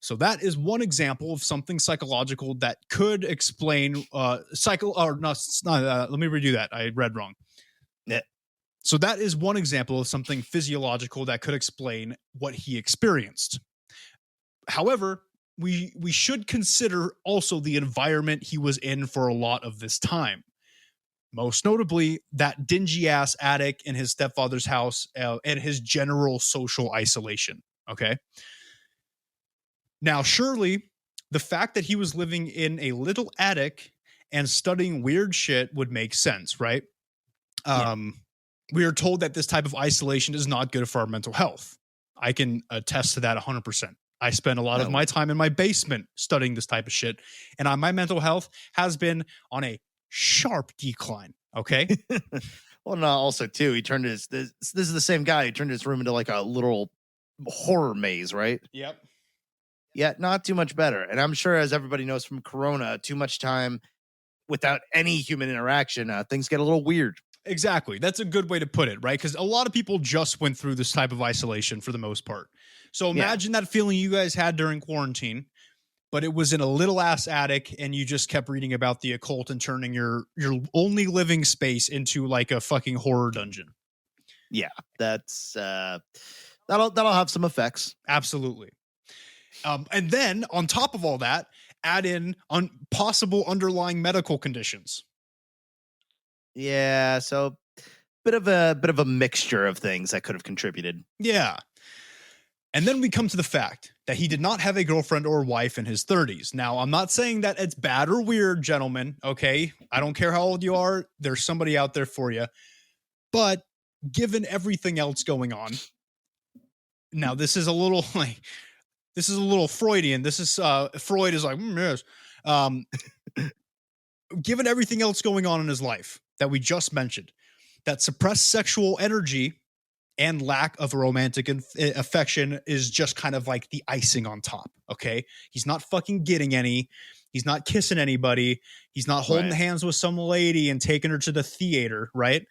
So that is one example of something psychological that could explain let me redo that. I read wrong. Yeah. So that is one example of something physiological that could explain what he experienced. However, we should consider also the environment he was in for a lot of this time. Most notably, that dingy-ass attic in his stepfather's house and his general social isolation, okay? Now, surely, the fact that he was living in a little attic and studying weird shit would make sense, right? Yeah. We are told that this type of isolation is not good for our mental health. I can attest to that 100%. I spend a lot of my time in my basement studying this type of shit, and my mental health has been on a sharp decline. Okay. Well, no, also too, he turned this is the same guy who turned his room into like a little horror maze, right? Yep. Yeah, not too much better. And I'm sure, as everybody knows from Corona, too much time without any human interaction, things get a little weird. Exactly. That's a good way to put it, right? Because a lot of people just went through this type of isolation for the most part. So imagine that feeling you guys had during quarantine, but it was in a little ass attic and you just kept reading about the occult and turning your only living space into like a fucking horror dungeon. Yeah, that's that'll have some effects. Absolutely. And then on top of all that, add in possible underlying medical conditions. Yeah, so bit of a mixture of things that could have contributed. Yeah. And then we come to the fact that he did not have a girlfriend or wife in his 30s. Now, I'm not saying that it's bad or weird, gentlemen, okay? I don't care how old you are. There's somebody out there for you. But given everything else going on, now this is a little Freudian. This is Freud is like, yes. Given everything else going on in his life that we just mentioned, that suppressed sexual energy and lack of romantic affection is just kind of like the icing on top, okay? He's not fucking getting any. He's not kissing anybody. He's not holding hands with some lady and taking her to the theater, right?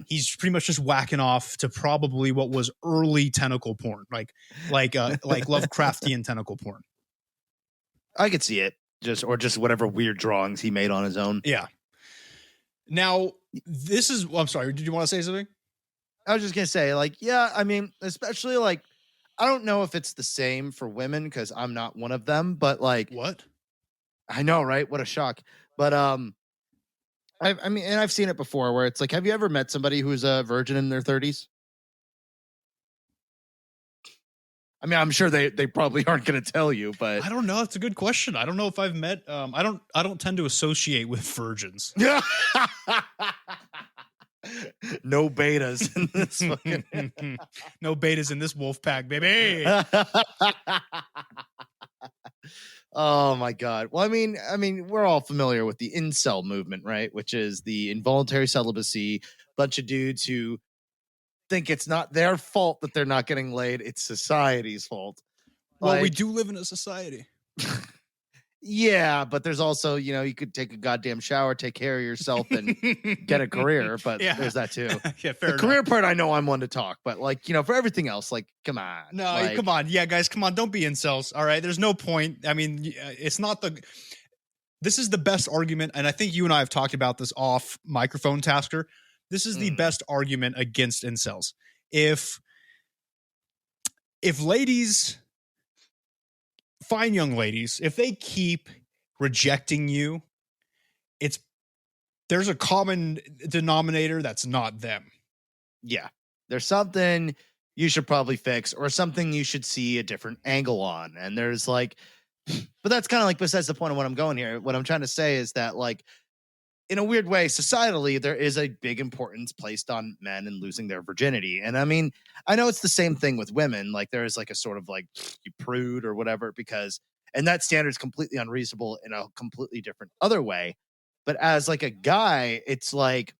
He's pretty much just whacking off to probably what was early tentacle porn, like Lovecraftian tentacle porn. I could see it, just whatever weird drawings he made on his own. Yeah. Now, this is. I'm sorry. Did you want to say something? I was just gonna say, like, yeah. I mean, especially like, I don't know if it's the same for women because I'm not one of them. But like, what? I know, right? What a shock. But I mean, and I've seen it before where it's like, have you ever met somebody who's a virgin in their 30s? I mean, I'm sure they probably aren't going to tell you, but I don't know. It's a good question. I don't know if I've met. I don't tend to associate with virgins. No betas in this fucking no betas in this wolf pack, baby. Oh my God. Well, I mean, we're all familiar with the incel movement, right? Which is the involuntary celibacy, bunch of dudes who think it's not their fault that they're not getting laid, it's society's fault. Well, like, we do live in a society. Yeah, but there's also, you could take a goddamn shower, take care of yourself, and get a career. But there's that too. Yeah, fair enough. Career part, I know I'm one to talk, but like, for everything else, like, come on. No, like, come on. Yeah, guys, come on. Don't be incels. All right. There's no point. I mean, it's not this is the best argument. And I think you and I have talked about this off microphone, Tasker. This is the best argument against incels. If ladies, fine young ladies, if they keep rejecting you, there's a common denominator that's not them. Yeah. There's something you should probably fix or something you should see a different angle on. And there's like, but that's kind of like besides the point of what I'm going here. What I'm trying to say is that, like, in a weird way, societally, there is a big importance placed on men and losing their virginity. And I mean, I know it's the same thing with women. Like, there is like a sort of like, you prude or whatever, and that standard is completely unreasonable in a completely different other way. But as like a guy, it's like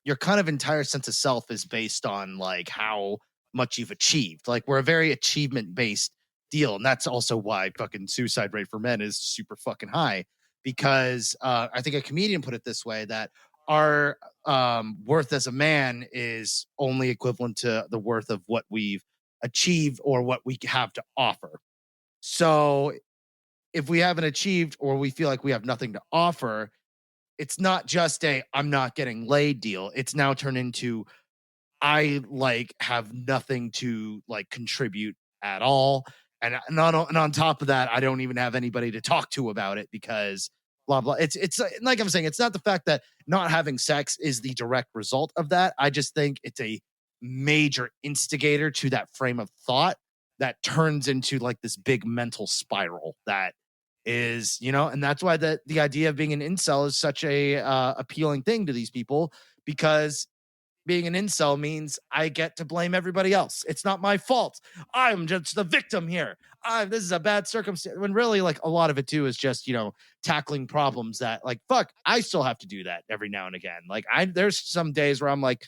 your kind of entire sense of self is based on like how much you've achieved. Like, we're a very achievement based deal. And that's also why fucking suicide rate for men is super fucking high. Because I think a comedian put it this way, that our worth as a man is only equivalent to the worth of what we've achieved or what we have to offer. So if we haven't achieved or we feel like we have nothing to offer, it's not just I'm not getting laid deal. It's now turned into I like have nothing to like contribute at all. And on top of that, I don't even have anybody to talk to about it because blah, blah. It's like I'm saying, it's not the fact that not having sex is the direct result of that. I just think it's a major instigator to that frame of thought that turns into like this big mental spiral that is, and that's why the idea of being an incel is such a appealing thing to these people, because being an incel means I get to blame everybody else. It's not my fault. I'm just the victim here. This is a bad circumstance. When really, like, a lot of it too is just, tackling problems that, like, fuck, I still have to do that every now and again. Like, there's some days where I'm like,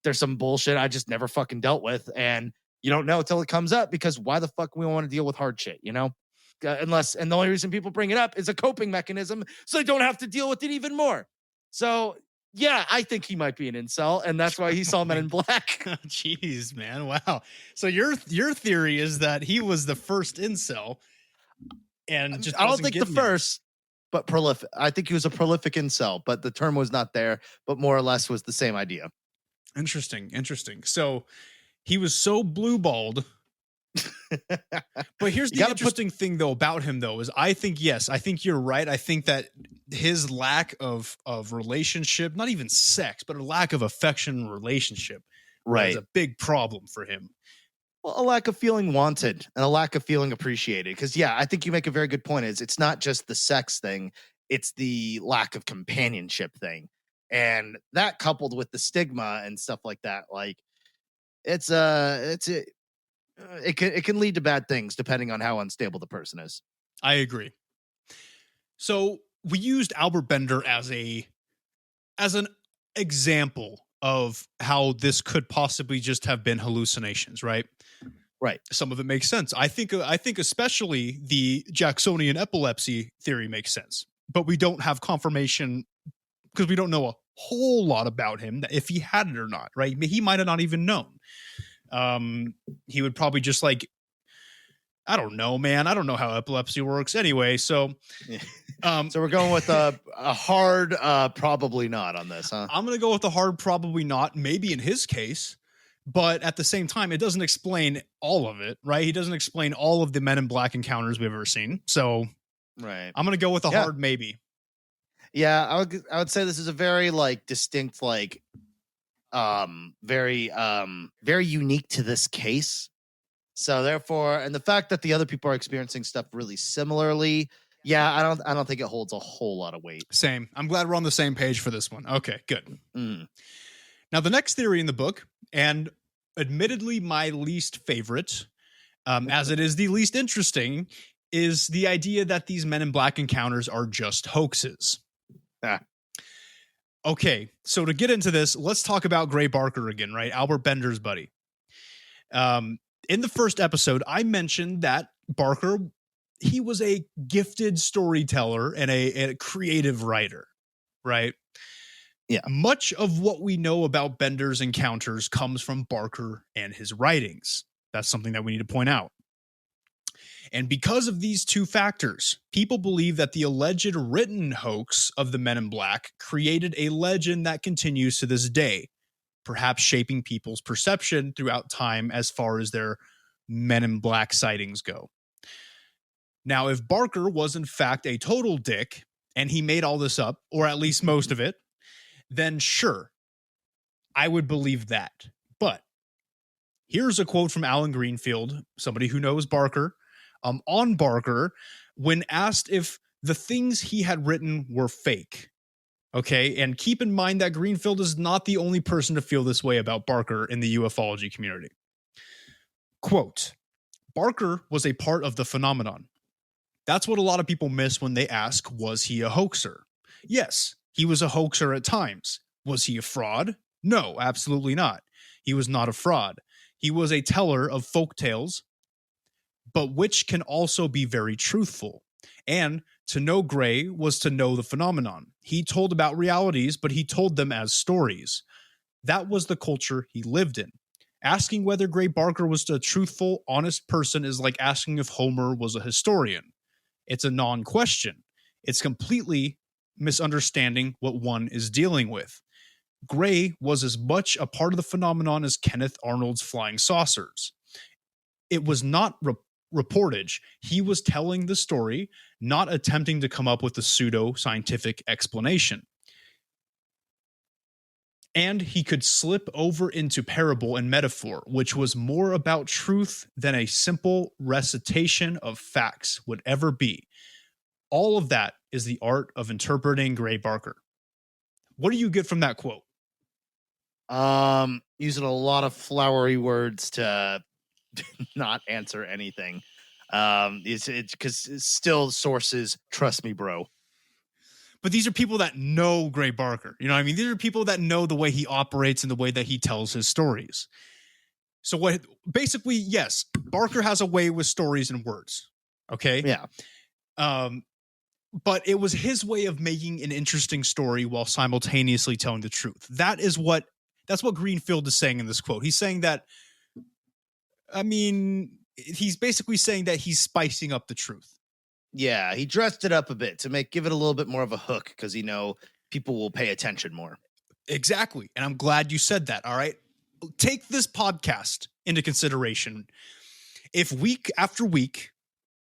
there's some bullshit I just never fucking dealt with. And you don't know until it comes up, because why the fuck we want to deal with hard shit, and the only reason people bring it up is a coping mechanism so they don't have to deal with it even more. So yeah, I think he might be an incel, and that's why he saw Men in Black. Jeez, man. Wow. So your theory is that he was the first incel, and just I don't think the first, but prolific. I think he was a prolific incel, but the term was not there, but more or less was the same idea. Interesting. So he was so blue-balled. But here's the interesting thing though about him though, is I think you're right. I think that his lack of relationship, not even sex, but a lack of affection and relationship, is a big problem for him. Well, a lack of feeling wanted and a lack of feeling appreciated. Because I think you make a very good point. It's not just the sex thing, it's the lack of companionship thing. And that coupled with the stigma and stuff like that, like it can lead to bad things depending on how unstable the person is. I agree. So we used Albert Bender as an example of how this could possibly just have been hallucinations, right? Right. Some of it makes sense. I think especially the Jacksonian epilepsy theory makes sense, but we don't have confirmation because we don't know a whole lot about him, if he had it or not, right? He might have not even known. He would probably just like, I don't know, man. I don't know how epilepsy works anyway. So, so we're going with a hard, probably not on this, huh? I'm going to go with a hard, probably not, maybe in his case. But at the same time, it doesn't explain all of it, right? He doesn't explain all of the Men in Black encounters we've ever seen. So right. I'm going to go with a hard maybe. Yeah, I would say this is a very like distinct, like very unique to this case. So therefore, and the fact that the other people are experiencing stuff really similarly, yeah, I don't think it holds a whole lot of weight. Same. I'm glad we're on the same page for this one. Okay, good. Mm. Now, the next theory in the book, and admittedly my least favorite, as it is the least interesting, is the idea that these Men in Black encounters are just hoaxes. Okay, so to get into this, let's talk about Gray Barker again, right? Albert Bender's buddy. In the first episode, I mentioned that Barker, he was a gifted storyteller and a creative writer, right? Yeah. Much of what we know about Bender's encounters comes from Barker and his writings. That's something that we need to point out. And because of these two factors, people believe that the alleged written hoax of the Men in Black created a legend that continues to this day, perhaps shaping people's perception throughout time as far as their Men in Black sightings go. Now, if Barker was in fact a total dick, and he made all this up, or at least most of it, then sure, I would believe that. But here's a quote from Alan Greenfield, somebody who knows Barker, on Barker, when asked if the things he had written were fake. Okay, and keep in mind that Greenfield is not the only person to feel this way about Barker in the ufology community. Quote, Barker was a part of the phenomenon. That's what a lot of people miss when they ask, was he a hoaxer? Yes, he was a hoaxer at times. Was he a fraud? No, absolutely not. He was not a fraud. He was a teller of folk tales, but which can also be very truthful. And to know Gray was to know the phenomenon. He told about realities, but he told them as stories. That was the culture he lived in. Asking whether Gray Barker was a truthful, honest person is like asking if Homer was a historian. It's a non-question. It's completely misunderstanding what one is dealing with. Gray was as much a part of the phenomenon as Kenneth Arnold's flying saucers. It was not reportage. He was telling the story, not attempting to come up with a pseudo-scientific explanation. And he could slip over into parable and metaphor, which was more about truth than a simple recitation of facts would ever be. All of that is the art of interpreting Gray Barker. What do you get from that quote? Using a lot of flowery words to not answer anything. It's because it's still sources. Trust me, bro. But these are people that know Gray Barker. You know what I mean? These are people that know the way he operates and the way that he tells his stories. So what basically, yes, Barker has a way with stories and words. Okay? Yeah. But it was his way of making an interesting story while simultaneously telling the truth. That's what Greenfield is saying in this quote. He's saying that, I mean, he's basically saying that he's spicing up the truth. Yeah, he dressed it up a bit to give it a little bit more of a hook because people will pay attention more. Exactly. And I'm glad you said that. All right. Take this podcast into consideration. If week after week,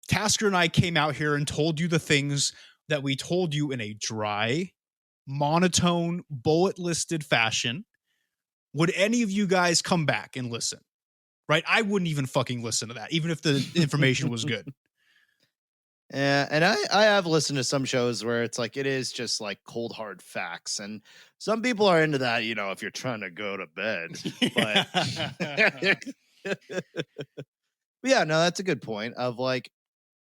Tasker and I came out here and told you the things that we told you in a dry, monotone, bullet listed fashion, would any of you guys come back and listen? Right? I wouldn't even fucking listen to that, even if the information was good. Yeah, and I have listened to some shows where it's like it is just like cold hard facts, and some people are into that, if you're trying to go to bed. But yeah, no, that's a good point of like,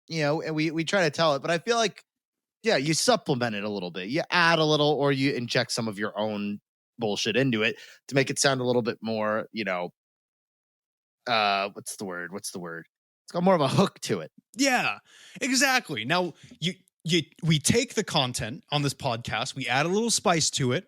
and we try to tell it, but I feel like, yeah, you supplement it a little bit, you add a little, or you inject some of your own bullshit into it to make it sound a little bit more, what's the word? It's got more of a hook to it. Yeah, exactly. Now we take the content on this podcast, we add a little spice to it,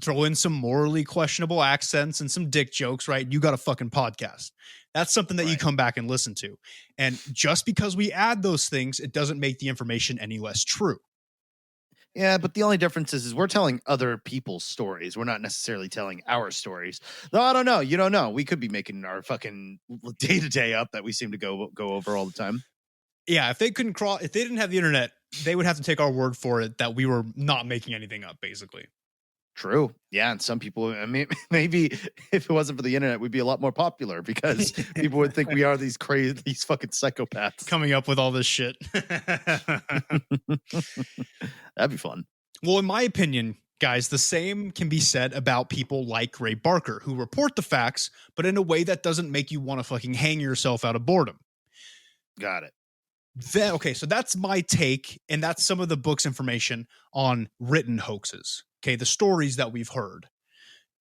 throw in some morally questionable accents and some dick jokes, right? You got a fucking podcast. That's something that you come back and listen to. And just because we add those things, it doesn't make the information any less true. Yeah, but the only difference is we're telling other people's stories. We're not necessarily telling our stories. Though I don't know. You don't know. We could be making our fucking day-to-day up that we seem to go over all the time. Yeah, if they didn't have the internet, they would have to take our word for it that we were not making anything up, basically. True. Yeah, and some people, I mean, maybe if it wasn't for the internet, we'd be a lot more popular because people would think we are these fucking psychopaths coming up with all this shit. That'd be fun. Well, in my opinion, guys, the same can be said about people like Ray Barker, who report the facts, but in a way that doesn't make you want to fucking hang yourself out of boredom. Got it. Okay, so that's my take, and that's some of the book's information on written hoaxes. Okay, the stories that we've heard.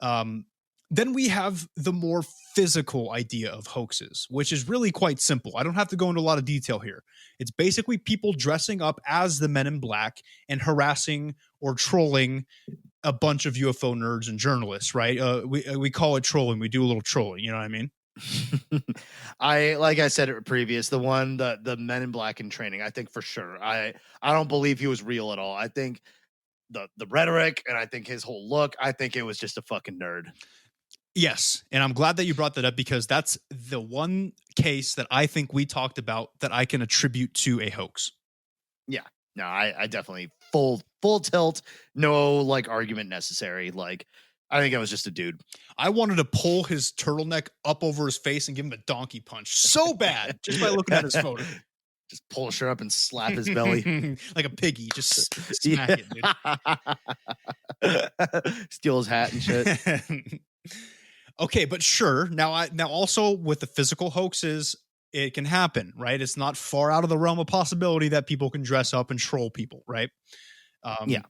Then we have the more physical idea of hoaxes, which is really quite simple. I don't have to go into a lot of detail here. It's basically people dressing up as the Men in Black and harassing or trolling a bunch of UFO nerds and journalists, right? We call it trolling. We do a little trolling, you know what I mean? Like I said it previous, the Men in Black in training, I think for sure. I don't believe he was real at all. I think the rhetoric and I think his whole look, I think it was just a fucking nerd. Yes, and I'm glad that you brought that up because that's the one case that I think we talked about that I can attribute to a hoax. Yeah, no, I definitely full tilt, no like argument necessary. Like I think it was just a dude. I wanted to pull his turtleneck up over his face and give him a donkey punch so bad just by looking at his photo. Just pull his shirt up and slap his belly like a piggy. Just smack it, dude. Steal his hat and shit. Okay, but sure. Now also with the physical hoaxes, it can happen, right? It's not far out of the realm of possibility that people can dress up and troll people, right? Yeah.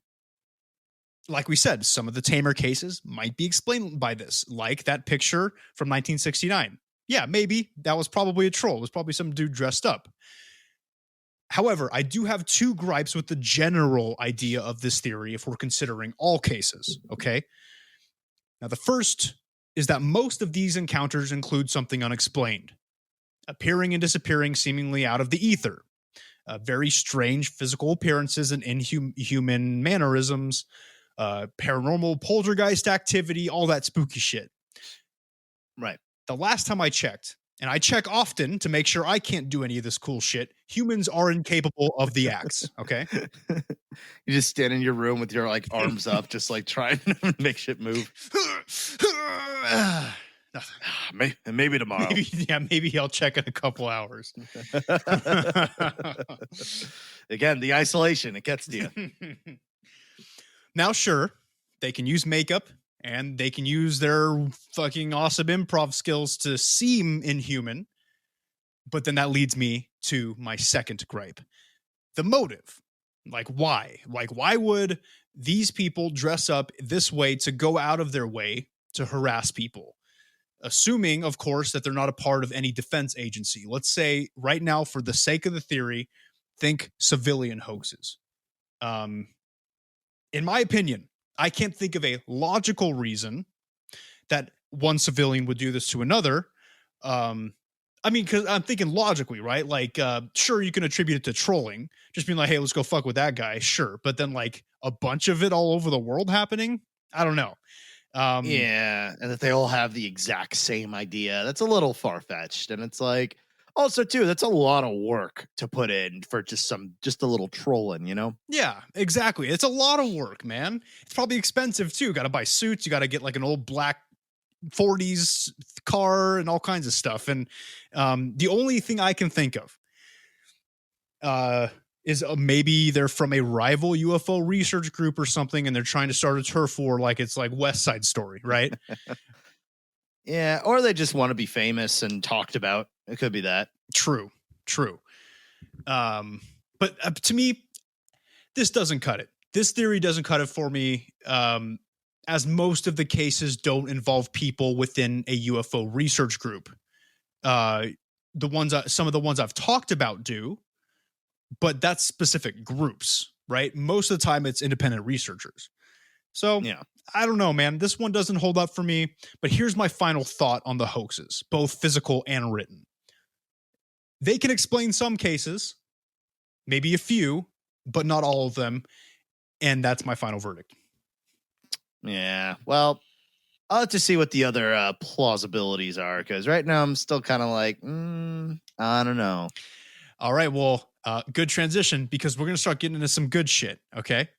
Like we said, some of the tamer cases might be explained by this, like that picture from 1969. Yeah, maybe that was probably a troll. It was probably some dude dressed up. However, I do have two gripes with the general idea of this theory if we're considering all cases, okay? Now, the first is that most of these encounters include something unexplained, appearing and disappearing seemingly out of the ether, very strange physical appearances and inhuman mannerisms, paranormal poltergeist activity, all that spooky shit. Right. The last time I checked, and I check often to make sure I can't do any of this cool shit, humans are incapable of the acts, okay? You just stand in your room with your like arms up, just like trying to make shit move. Maybe tomorrow. Maybe I'll check in a couple hours. Again, the isolation, it gets to you. Now, sure, they can use makeup and they can use their fucking awesome improv skills to seem inhuman. But then that leads me to my second gripe. The motive. Like, why? Like, why would these people dress up this way to go out of their way to harass people? Assuming, of course, that they're not a part of any defense agency. Let's say right now, for the sake of the theory, think civilian hoaxes. In my opinion, I can't think of a logical reason that one civilian would do this to another. I mean, because I'm thinking logically, right? Like, sure, you can attribute it to trolling, just being like, hey, let's go fuck with that guy. Sure. But then like a bunch of it all over the world happening. I don't know. Yeah. And that they all have the exact same idea. That's a little far-fetched. And it's like, also too, that's a lot of work to put in for just a little trolling, you know? Yeah, exactly. It's a lot of work, man. It's probably expensive too. Got to buy suits. You got to get like an old black 40s car and all kinds of stuff. And the only thing I can think of is maybe they're from a rival UFO research group or something, and they're trying to start a turf war like it's like West Side Story, right? Yeah, or they just want to be famous and talked about. It could be that. True. But to me, this doesn't cut it. This theory doesn't cut it for me, as most of the cases don't involve people within a UFO research group. Some of the ones I've talked about do, but that's specific groups, right? Most of the time it's independent researchers. So Yeah. I don't know, man. This one doesn't hold up for me, but here's my final thought on the hoaxes, both physical and written. They can explain some cases, maybe a few, but not all of them. And that's my final verdict. Yeah. Well, I'll have to see what the other plausibilities are, because right now I'm still kind of like, I don't know. All right. Well, good transition, because we're going to start getting into some good shit. Okay.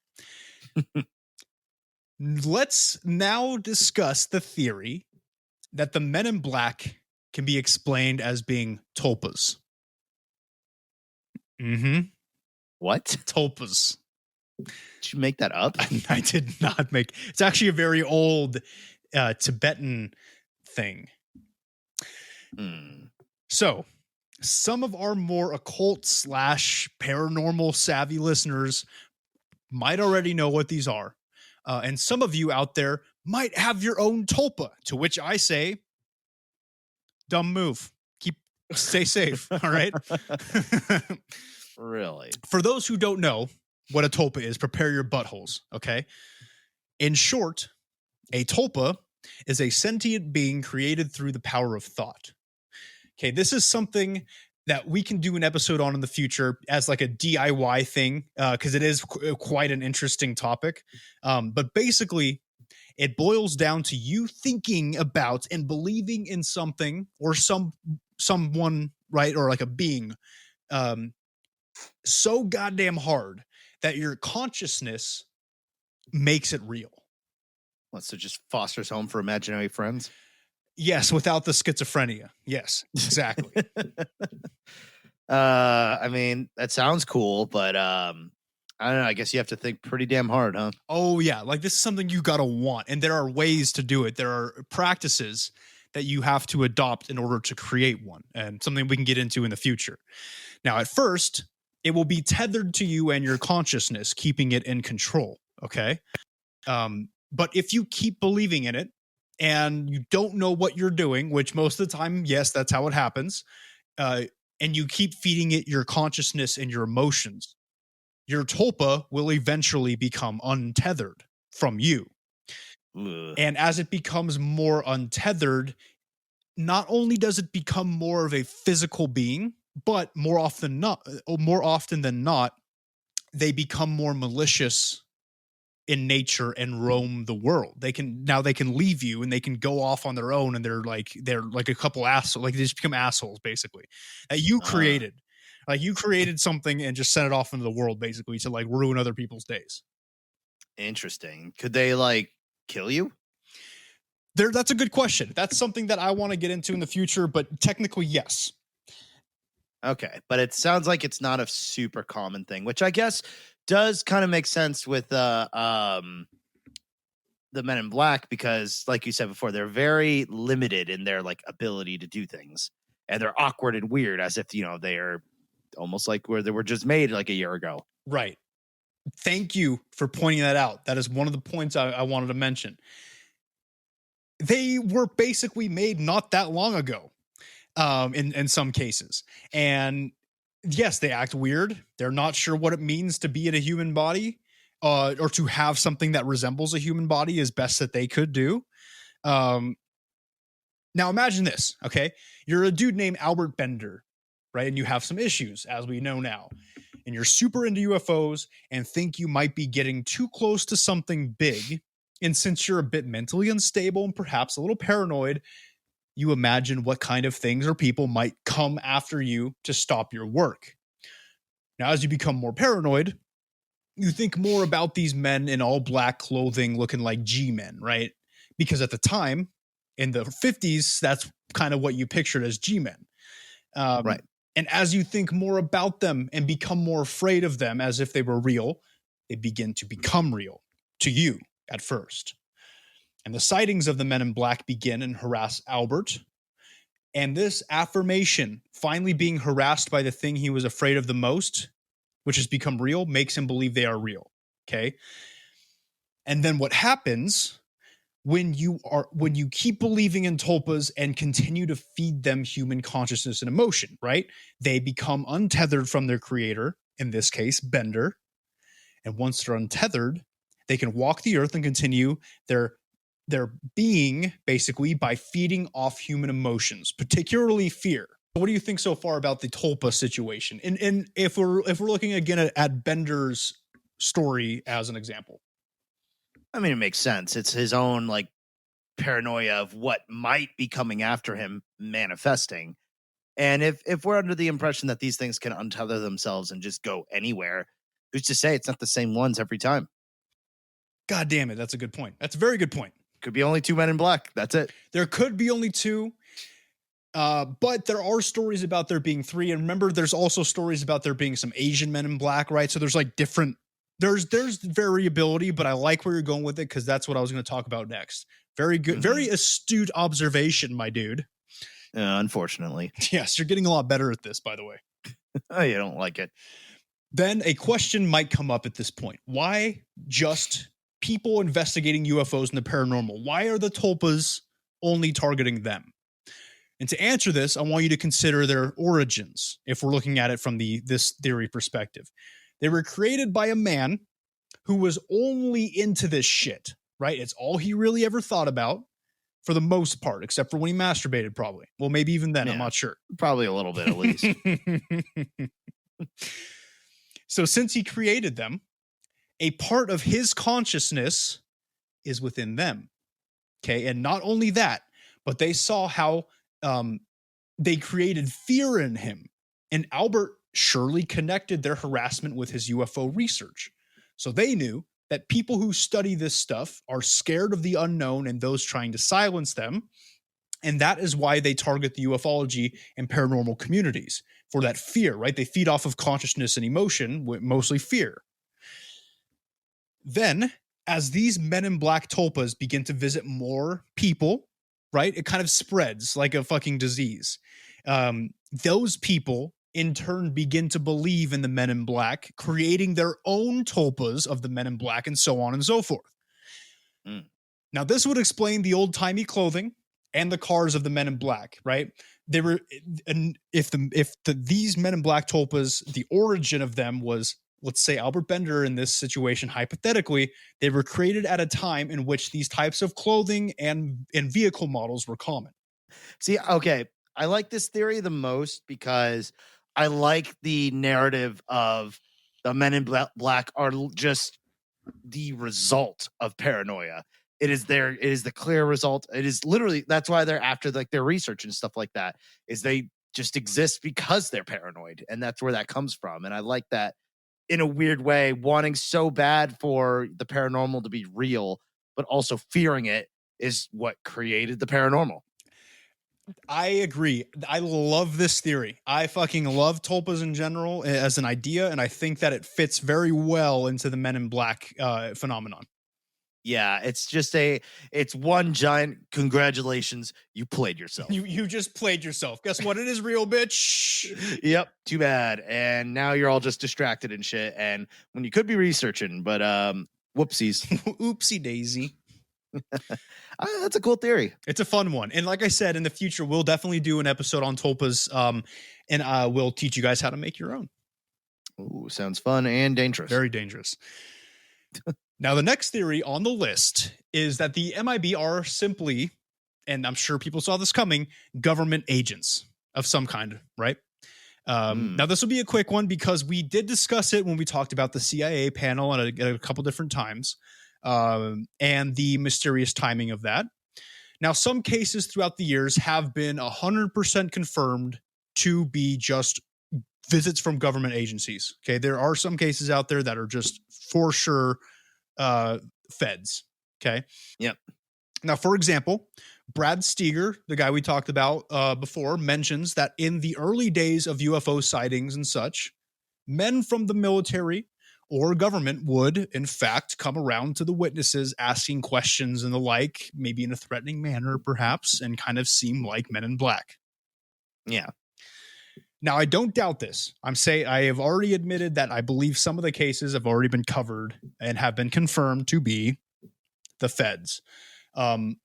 Let's now discuss the theory that the Men in Black can be explained as being tulpas. What? Tulpas. Did you make that up? I did not make. It's actually a very old Tibetan thing. So, some of our more occult / paranormal savvy listeners might already know what these are. And some of you out there might have your own tulpa, to which I say, dumb move. Stay safe. All right. Really? For those who don't know what a tulpa is, prepare your buttholes. Okay. In short, a tulpa is a sentient being created through the power of thought. Okay. This is something that we can do an episode on in the future as like a DIY thing, because it is quite an interesting topic. But basically, it boils down to you thinking about and believing in something or someone, right? Or like a being, so goddamn hard that your consciousness makes it real. What, so just fosters home for imaginary friends? Yes, without the schizophrenia. Yes, exactly. I mean, that sounds cool, but I don't know. I guess you have to think pretty damn hard, huh? Oh, yeah. Like, this is something you got to want. And there are ways to do it. There are practices that you have to adopt in order to create one, and something we can get into in the future. Now, at first, it will be tethered to you and your consciousness, keeping it in control. Okay. But if you keep believing in it and you don't know what you're doing, which most of the time, yes, that's how it happens. And you keep feeding it your consciousness and your emotions, your tulpa will eventually become untethered from you. Ugh. And as it becomes more untethered, not only does it become more of a physical being, but more often than not, they become more malicious in nature and roam the world. They can leave you and they can go off on their own, and they're like a couple assholes. Like, they just become assholes basically that you created. Like, you created something and just sent it off into the world basically to like ruin other people's days. Interesting. Could they like kill you? That's a good question. That's something that I want to get into in the future, but technically, yes. Okay, but it sounds like it's not a super common thing, which I guess does kind of make sense with the Men in Black, because, like you said before, they're very limited in their like ability to do things, and they're awkward and weird, as if they are almost like where they were just made like a year ago. Right. Thank you for pointing that out. That is one of the points I wanted to mention. They were basically made not that long ago, in some cases. And yes, they act weird. They're not sure what it means to be in a human body, or to have something that resembles a human body as best that they could do. Now imagine this, okay? You're a dude named Albert Bender, right? And you have some issues, as we know now. And you're super into UFOs and think you might be getting too close to something big. And since you're a bit mentally unstable and perhaps a little paranoid, you imagine what kind of things or people might come after you to stop your work. Now, as you become more paranoid, you think more about these men in all black clothing looking like G-men, right? Because at the time, in the 50s, that's kind of what you pictured as G-men. Right. And as you think more about them and become more afraid of them as if they were real, they begin to become real to you at first. And the sightings of the Men in Black begin and harass Albert. And this affirmation, finally being harassed by the thing he was afraid of the most, which has become real, makes him believe they are real. Okay. And then what happens when you keep believing in tulpas and continue to feed them human consciousness and emotion, right? They become untethered from their creator, in this case, Bender. And once they're untethered, they can walk the earth and continue their being basically by feeding off human emotions, particularly fear. What do you think so far about the tulpa situation? And if we're looking again at Bender's story as an example. I mean, it makes sense. It's his own like paranoia of what might be coming after him manifesting. And if we're under the impression that these things can untether themselves and just go anywhere, who's to say it's not the same ones every time? God damn it. That's a good point. That's a very good point. Could be only 2 men in black. That's it. There could be only 2. But there are stories about there being 3. And remember, there's also stories about there being some Asian men in black, right? So there's like different, there's variability, but I like where you're going with it because that's what I was going to talk about next. Very good. Very astute observation, my dude. Unfortunately. Yes, you're getting a lot better at this, by the way. Oh, you don't like it. Then a question might come up at this point. Why just people investigating UFOs and the paranormal? Why are the tulpas only targeting them? And to answer this, I want you to consider their origins if we're looking at it from this theory perspective. They were created by a man who was only into this shit, right? It's all he really ever thought about for the most part, except for when he masturbated, probably. Well, maybe even then, I'm not sure. Probably a little bit at least. So since he created them, a part of his consciousness is within them. Okay. And not only that, but they saw how they created fear in him. And Albert surely connected their harassment with his UFO research. So they knew that people who study this stuff are scared of the unknown and those trying to silence them. And that is why they target the ufology and paranormal communities for that fear, right? They feed off of consciousness and emotion, mostly fear. Then, as these men in black tulpas begin to visit more people, right? It kind of spreads like a fucking disease. Those people in turn begin to believe in the men in black, creating their own tulpas of the men in black and so on and so forth. Now, this would explain the old-timey clothing and the cars of the men in black, right? They were, and if these men in black tulpas, the origin of them was, let's say Albert Bender in this situation, hypothetically, they were created at a time in which these types of clothing and vehicle models were common. See, okay, I like this theory the most because I like the narrative of the men in black are just the result of paranoia. It is the clear result. It is literally, that's why they're after like their research and stuff like that, is they just exist because they're paranoid. And that's where that comes from. And I like that in a weird way, wanting so bad for the paranormal to be real, but also fearing it is what created the paranormal. I agree. I love this theory. I fucking love tulpas in general as an idea, and I think that it fits very well into the Men in Black phenomenon. Yeah, it's just it's one giant congratulations, you played yourself. You just played yourself. Guess what? It is real, bitch. Yep, too bad. And now you're all just distracted and shit, and when you could be researching, but whoopsies. Oopsie daisy. That's a cool theory. It's a fun one. And like I said, in the future, we'll definitely do an episode on tulpas, and we'll teach you guys how to make your own. Ooh, sounds fun and dangerous. Very dangerous. Now, the next theory on the list is that the MIB are simply, and I'm sure people saw this coming, government agents of some kind, right? Now, this will be a quick one because we did discuss it when we talked about the CIA panel at a couple different times. And the mysterious timing of that. Now, some cases throughout the years have been 100% confirmed to be just visits from government agencies. Okay, there are some cases out there that are just for sure feds. Okay. Yep. Now, for example, Brad Steger, the guy we talked about before, mentions that in the early days of UFO sightings and such, men from the military or government would, in fact, come around to the witnesses asking questions and the like, maybe in a threatening manner, perhaps, and kind of seem like Men in Black. Yeah. Now, I don't doubt this. I have already admitted that I believe some of the cases have already been covered and have been confirmed to be the feds. Um,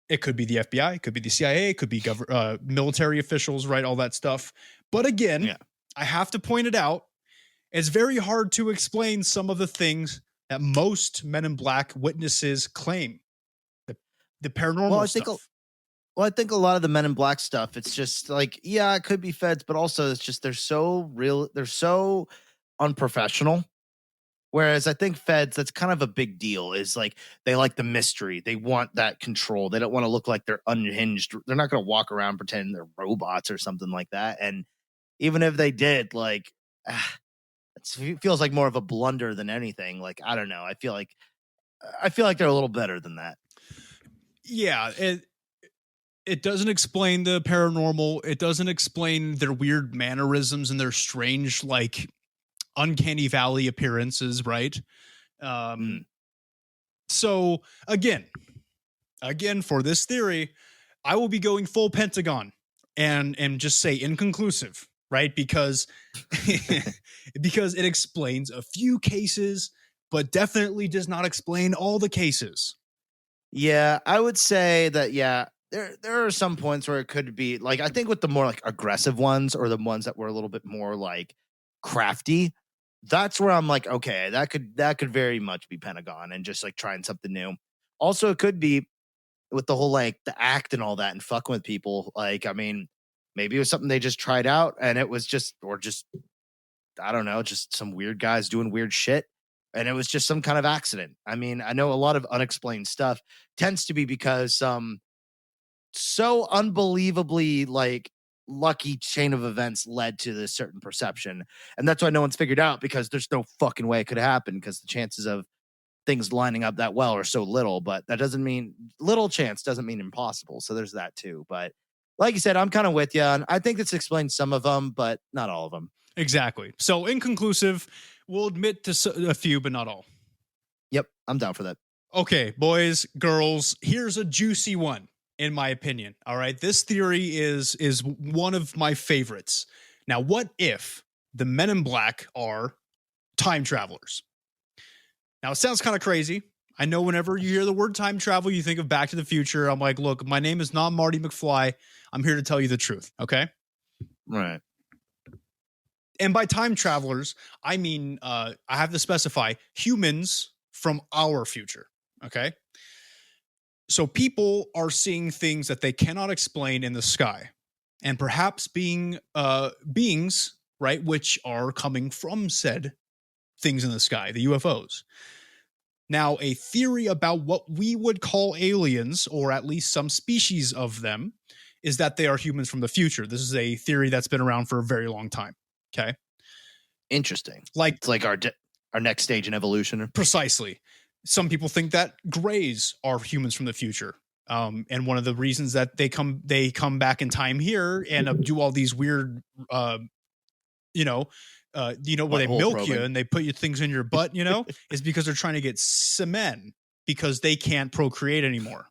it could be the FBI, it could be the CIA, it could be military officials, right? All that stuff. But again, I have to point it out. It's very hard to explain some of the things that most Men in Black witnesses claim. The paranormal stuff. Well, I think a lot of the Men in Black stuff, it's just like, yeah, it could be feds, but also it's just they're so real, they're so unprofessional. Whereas I think feds, that's kind of a big deal, is like they like the mystery. They want that control. They don't want to look like they're unhinged. They're not going to walk around pretending they're robots or something like that. And even if they did, like, it feels like more of a blunder than anything. Like, I don't know. I feel like they're a little better than that. Yeah, it doesn't explain the paranormal. It doesn't explain their weird mannerisms and their strange, like, uncanny valley appearances, right? So again, for this theory, I will be going full Pentagon and just say inconclusive, right? Because because it explains a few cases, but definitely does not explain all the cases. Yeah, I would say that, yeah, there are some points where it could be like, I think with the more like aggressive ones, or the ones that were a little bit more like crafty, that's where I'm like, okay, that could very much be Pentagon and just like trying something new. Also, it could be with the whole like the act and all that and fucking with people. Like, I mean, maybe it was something they just tried out and it was just, or just, I don't know, just some weird guys doing weird shit. And it was just some kind of accident. I mean, I know a lot of unexplained stuff tends to be because so unbelievably like lucky chain of events led to this certain perception. And that's why no one's figured out, because there's no fucking way it could happen, because the chances of things lining up that well are so little. But that doesn't mean, little chance doesn't mean impossible. So there's that too. But like you said, I'm kind of with you. And I think this explains some of them, but not all of them. Exactly. So inconclusive, we'll admit to a few, but not all. Yep, I'm down for that. Okay, boys, girls, here's a juicy one, in my opinion. All right, this theory is one of my favorites. Now, what if the Men in Black are time travelers? Now, it sounds kind of crazy. I know whenever you hear the word time travel, you think of Back to the Future. I'm like, look, my name is not Marty McFly. I'm here to tell you the truth, okay? Right. And by time travelers, I mean, I have to specify humans from our future, okay? So people are seeing things that they cannot explain in the sky, and perhaps being beings, right, which are coming from said things in the sky, the UFOs. Now, a theory about what we would call aliens, or at least some species of them, is that they are humans from the future. This is a theory that's been around for a very long time. Okay. Interesting. Like, it's like our next stage in evolution. Precisely. Some people think that grays are humans from the future. And one of the reasons that they come back in time here and do all these weird, where they milk probing you and they put you things in your butt, is because they're trying to get semen, because they can't procreate anymore.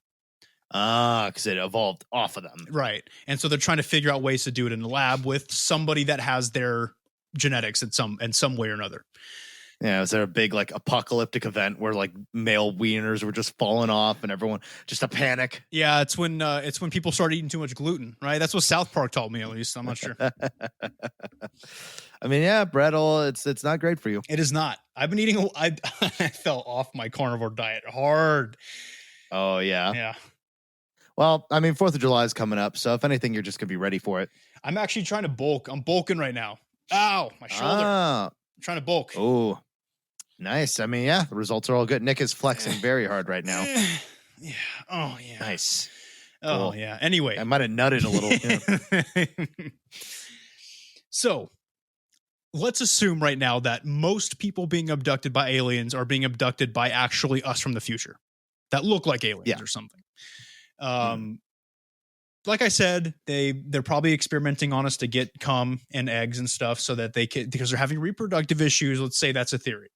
Because it evolved off of them. Right. And so they're trying to figure out ways to do it in the lab with somebody that has their genetics in some way or another. Yeah, was there a big like apocalyptic event where like male wieners were just falling off and everyone just a panic? Yeah, it's when people start eating too much gluten, right? That's what South Park told me, at least. I'm not sure. I mean, yeah, bread, it's not great for you. It is not. I've been eating. I fell off my carnivore diet hard. Oh yeah. Yeah. Well, I mean, 4th of July is coming up, so if anything, you're just gonna be ready for it. I'm actually trying to bulk. I'm bulking right now. Ow, my shoulder. I'm trying to bulk. Oh, nice. I mean, yeah, the results are all good. Nick is flexing very hard right now. Yeah. Oh, yeah. Nice. Oh, cool. yeah. Anyway. I might have nutted a little. Yeah. So, let's assume right now that most people being abducted by aliens are being abducted by actually us from the future that look like aliens or something. Like I said, they're probably experimenting on us to get cum and eggs and stuff so that they can, because they're having reproductive issues. Let's say that's a theory.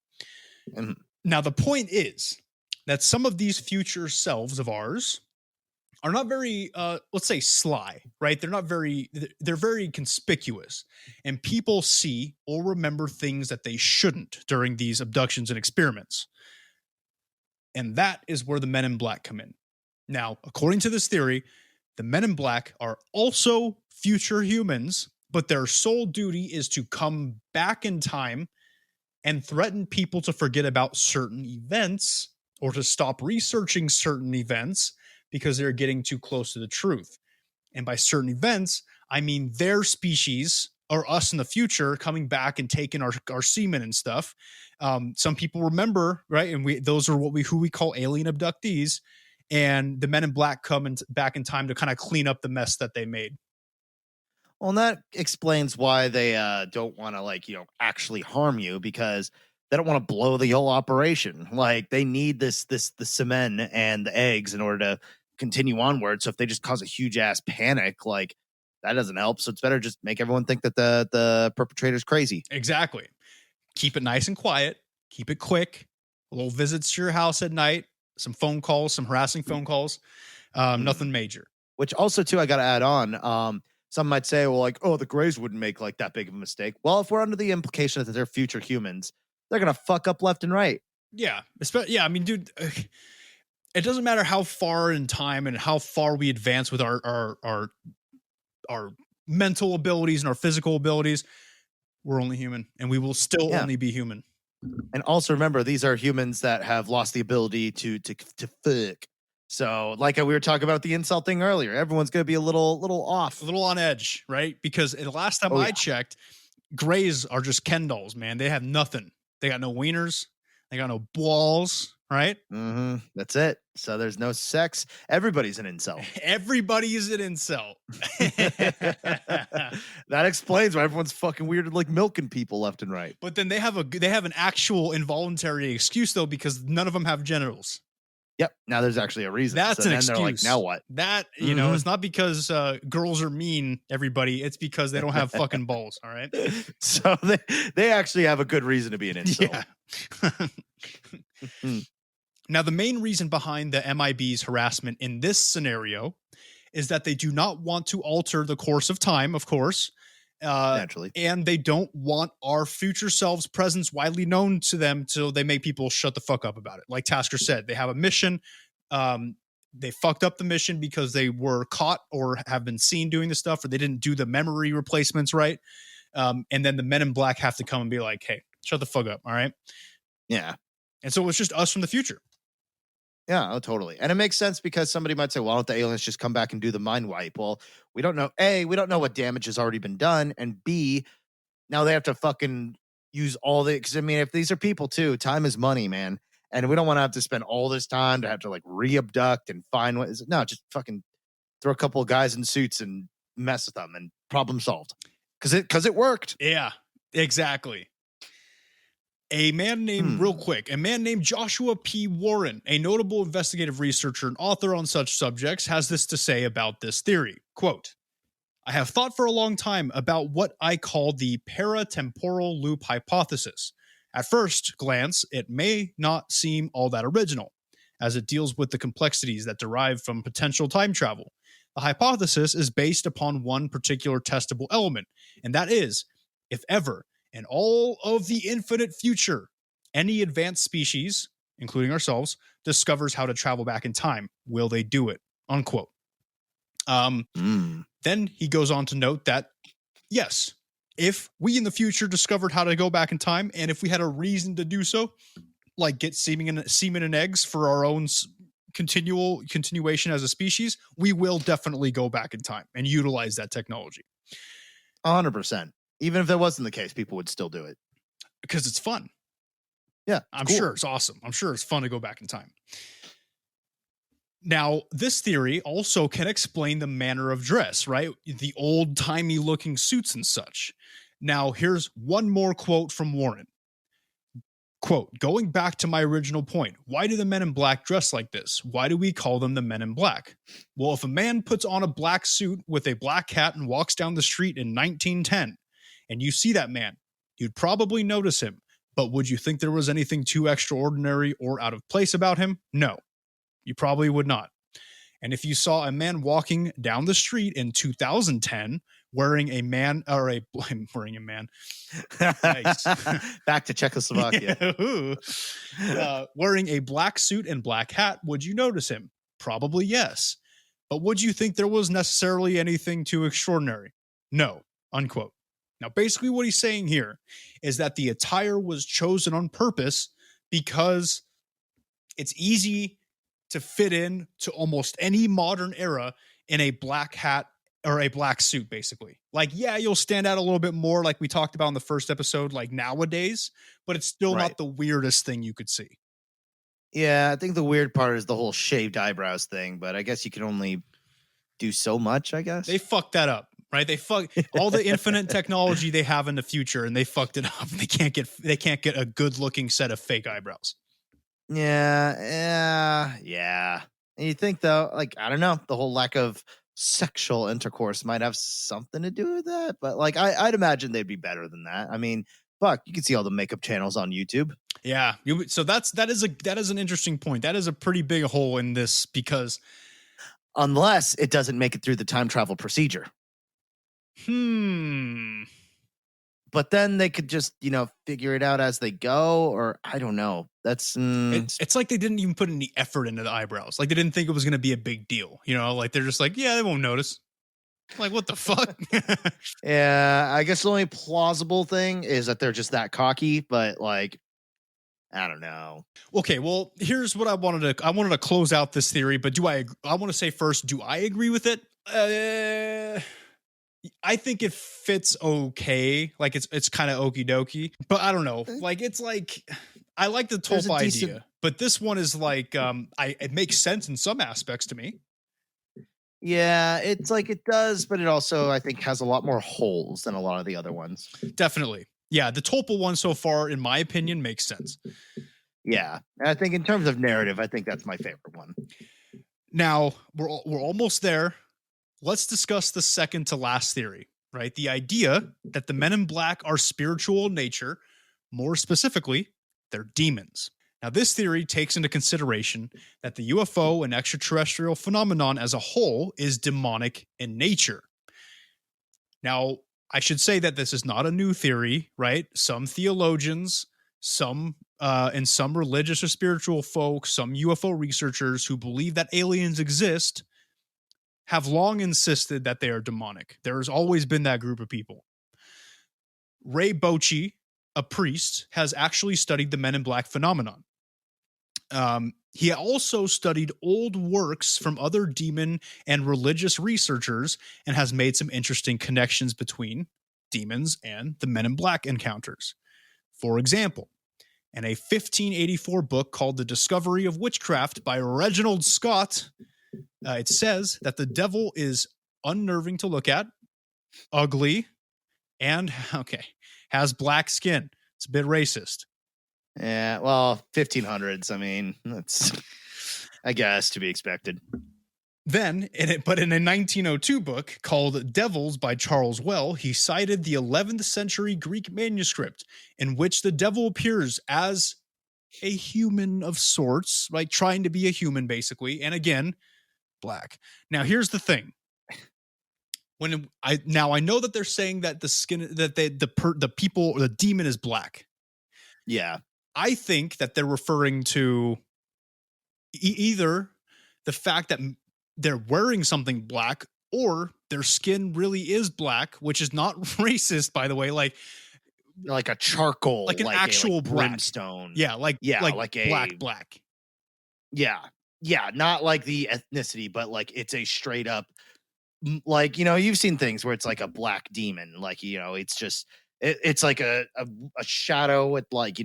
Now, the point is that some of these future selves of ours are not very, let's say, sly, right? They're very conspicuous, and people see or remember things that they shouldn't during these abductions and experiments. And that is where the Men in Black come in. Now, according to this theory, the Men in Black are also future humans, but their sole duty is to come back in time and threaten people to forget about certain events or to stop researching certain events because they're getting too close to the truth. And by certain events, I mean their species or us in the future coming back and taking our semen and stuff. Some people remember, right? And those are who we call alien abductees. And the Men in Black come back in time to kind of clean up the mess that they made. Well, and that explains why they don't want to actually harm you, because they don't want to blow the whole operation. Like, they need the semen and the eggs in order to continue onward. So if they just cause a huge ass panic, like, that doesn't help. So it's better just make everyone think that the perpetrator's crazy. Exactly. Keep it nice and quiet. Keep it quick. Little visits to your house at night. Some phone calls, some harassing phone calls. Nothing major. Which also, too, I got to add on. Some might say, well, like, oh, the Greys wouldn't make like that big of a mistake. Well, if we're under the implication that they're future humans, they're going to fuck up left and right. Yeah. Yeah. I mean, dude, it doesn't matter how far in time and how far we advance with our mental abilities and our physical abilities. We're only human, and we will still only be human. And also remember, these are humans that have lost the ability to fuck. So, like we were talking about the incel thing earlier, everyone's going to be a little off, a little on edge, right? Because the last time I checked, Greys are just Ken dolls, man. They have nothing. They got no wieners. They got no balls, right? Mm-hmm. That's it. So there's no sex. Everybody's an incel. Everybody is an incel. That explains why everyone's fucking weird, like milking people left and right. But then they have an actual involuntary excuse though, because none of them have genitals. Yep. Now there's actually a reason. That's an excuse. They're like, now what? That, know, it's not because girls are mean, everybody. It's because they don't have fucking balls. All right. So they actually have a good reason to be an incel. Yeah. Now, the main reason behind the MIB's harassment in this scenario is that they do not want to alter the course of time, of course. Naturally. And they don't want our future selves' presence widely known to them, so they make people shut the fuck up about it. Like Tasker said, they have a mission. They fucked up the mission because they were caught or have been seen doing this stuff, or they didn't do the memory replacements right. And then the Men in Black have to come and be like, hey, shut the fuck up, all right? Yeah. And so it's just us from the future. Yeah, oh, totally. And it makes sense because somebody might say, well, why don't the aliens just come back and do the mind wipe? Well, we don't know. A, we don't know what damage has already been done. And B, now they have to fucking use all the, because I mean, if these are people too, time is money, man. And we don't want to have to spend all this time to have to like re-abduct and find what is it. No, just fucking throw a couple of guys in suits and mess with them and problem solved. Because it worked. Yeah, exactly. A man named Joshua P. Warren, a notable investigative researcher and author on such subjects, has this to say about this theory. Quote, I have thought for a long time about what I call the paratemporal loop hypothesis. At first glance, it may not seem all that original, as it deals with the complexities that derive from potential time travel. The hypothesis is based upon one particular testable element, and that is, if ever, in all of the infinite future, any advanced species, including ourselves, discovers how to travel back in time, will they do it? Unquote. Then he goes on to note that, yes, if we in the future discovered how to go back in time, and if we had a reason to do so, like get semen and eggs for our own continuation as a species, we will definitely go back in time and utilize that technology. 100%. Even if that wasn't the case, people would still do it. Because it's fun. Yeah. I'm sure it's awesome. I'm sure it's fun to go back in time. Now, this theory also can explain the manner of dress, right? The old-timey looking suits and such. Now, here's one more quote from Warren. Quote, going back to my original point, why do the Men in Black dress like this? Why do we call them the Men in Black? Well, if a man puts on a black suit with a black hat and walks down the street in 1910, and you see that man, you'd probably notice him. But would you think there was anything too extraordinary or out of place about him? No, you probably would not. And if you saw a man walking down the street in 2010 wearing a man or a I'm wearing a man. Nice. Back to Czechoslovakia. Wearing a black suit and black hat, would you notice him? Probably yes. But would you think there was necessarily anything too extraordinary? No, unquote. Now, basically what he's saying here is that the attire was chosen on purpose because it's easy to fit in to almost any modern era in a black hat or a black suit, basically. Like, yeah, you'll stand out a little bit more like we talked about in the first episode, like nowadays, but it's still not the weirdest thing you could see. Yeah, I think the weird part is the whole shaved eyebrows thing, but I guess you can only do so much, I guess. They fucked that up, right? They fuck all the infinite technology they have in the future, and they fucked it up. They can't get a good looking set of fake eyebrows. Yeah. And you think though, like, I don't know, the whole lack of sexual intercourse might have something to do with that, but like I'd imagine they'd be better than that. I mean, fuck, you can see all the makeup channels on YouTube. Yeah, so that is an interesting point. That is a pretty big hole in this, because unless it doesn't make it through the time travel procedure. But then they could just, figure it out as they go, or I don't know. That's it's like they didn't even put any effort into the eyebrows. Like they didn't think it was going to be a big deal. Like they're just like, yeah, they won't notice. Like, what the fuck? Yeah, I guess the only plausible thing is that they're just that cocky, but like, I don't know. Okay, well, here's what I wanted to close out this theory, but I want to say first, do I agree with it? I think it fits okay. Like it's kind of okie dokie, but I don't know. Like it's like I like the Tulpa idea, but this one is like it makes sense in some aspects to me. Yeah, it's like it does, but it also I think has a lot more holes than a lot of the other ones. Definitely. Yeah, the Tulpa one so far, in my opinion, makes sense. Yeah, and I think in terms of narrative, I think that's my favorite one. Now we're almost there. Let's discuss the second to last theory, right? The idea that the Men in Black are spiritual in nature, more specifically, they're demons. Now, this theory takes into consideration that the UFO and extraterrestrial phenomenon as a whole is demonic in nature. Now, I should say that this is not a new theory, right? Some theologians, and some religious or spiritual folks, some UFO researchers who believe that aliens exist have long insisted that they are demonic. There has always been that group of people. Ray Bochi, a priest, has actually studied the Men in Black phenomenon. He also studied old works from other demon and religious researchers and has made some interesting connections between demons and the Men in Black encounters. For example, in a 1584 book called The Discovery of Witchcraft by Reginald Scott, it says that the devil is unnerving to look at, ugly, and, has black skin. It's a bit racist. Yeah, well, 1500s. I mean, that's, I guess, to be expected. Then, in a 1902 book called Devils by Charles Well, he cited the 11th century Greek manuscript in which the devil appears as a human of sorts, like trying to be a human, basically. And again, black. Now, here's the thing. I know that they're saying that the skin, that the people or the demon is black. Yeah. I think that they're referring to either the fact that they're wearing something black or their skin really is black, which is not racist, by the way. Like a charcoal, like an actual brimstone. Yeah, like a black. Yeah, not like the ethnicity, but like it's a straight up, like, you've seen things where it's like a black demon, like, it's just it's like a shadow with like,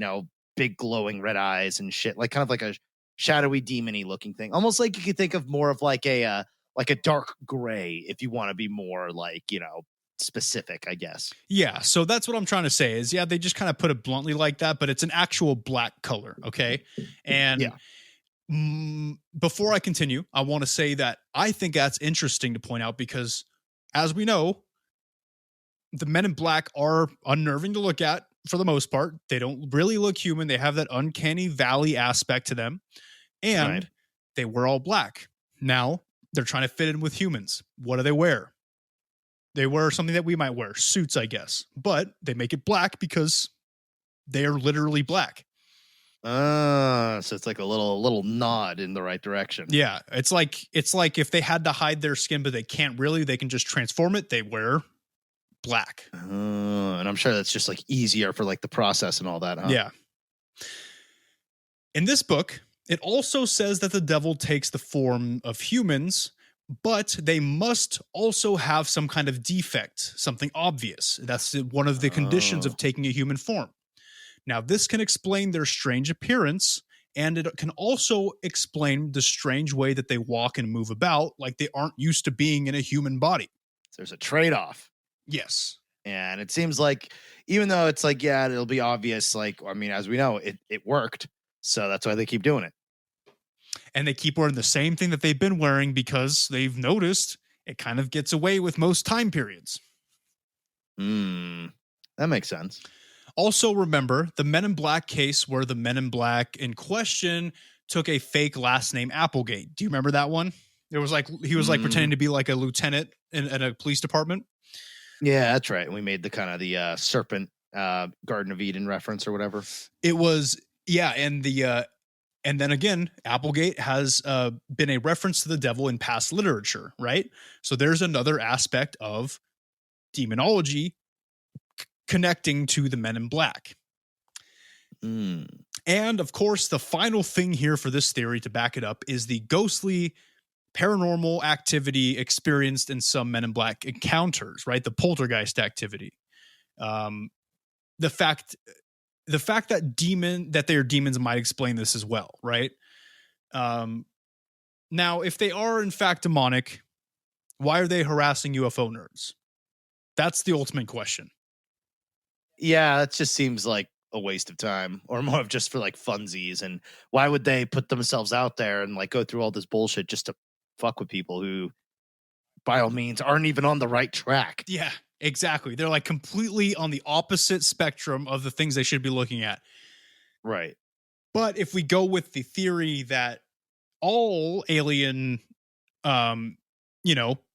big glowing red eyes and shit, like kind of like a shadowy demony looking thing, almost like you could think of more of like a dark gray, if you want to be more like, specific, I guess. Yeah, so that's what I'm trying to say is, yeah, they just kind of put it bluntly like that, but it's an actual black color, okay? And before I continue, I want to say that I think that's interesting to point out because, as we know, the Men in Black are unnerving to look at for the most part. They don't really look human. They have that uncanny valley aspect to them. And they wear all black. Now, they're trying to fit in with humans. What do they wear? They wear something that we might wear, suits, I guess, but they make it black because they are literally black. So it's like a little nod in the right direction. Yeah, it's like if they had to hide their skin, but they can't really, they can just transform it. They wear black. And I'm sure that's just like easier for like the process and all that, huh? Yeah. In this book, it also says that the devil takes the form of humans, but they must also have some kind of defect, something obvious. That's one of the conditions of taking a human form. Now, this can explain their strange appearance, and it can also explain the strange way that they walk and move about, like they aren't used to being in a human body. So there's a trade-off. Yes. And it seems like, even though it's like, yeah, it'll be obvious, like, I mean, as we know, it worked. So that's why they keep doing it. And they keep wearing the same thing that they've been wearing because they've noticed it kind of gets away with most time periods. That makes sense. Also, remember the Men in Black case where the Men in Black in question took a fake last name Applegate. Do you remember that one? It was like he was like pretending to be like a lieutenant in a police department. Yeah, that's right. We made the kind of the serpent Garden of Eden reference or whatever. It was, yeah, and then again, Applegate has been a reference to the devil in past literature, right? So there's another aspect of demonology connecting to the Men in Black. And of course, the final thing here for this theory to back it up is the ghostly paranormal activity experienced in some Men in Black encounters, right? The poltergeist activity. The fact that they are demons might explain this as well, right? Now, if they are in fact demonic, why are they harassing UFO nerds? That's the ultimate question. Yeah, that just seems like a waste of time, or more of just for like funsies. And why would they put themselves out there and like go through all this bullshit just to fuck with people who, by all means, aren't even on the right track? Yeah, exactly. They're like completely on the opposite spectrum of the things they should be looking at. Right. But if we go with the theory that all alien,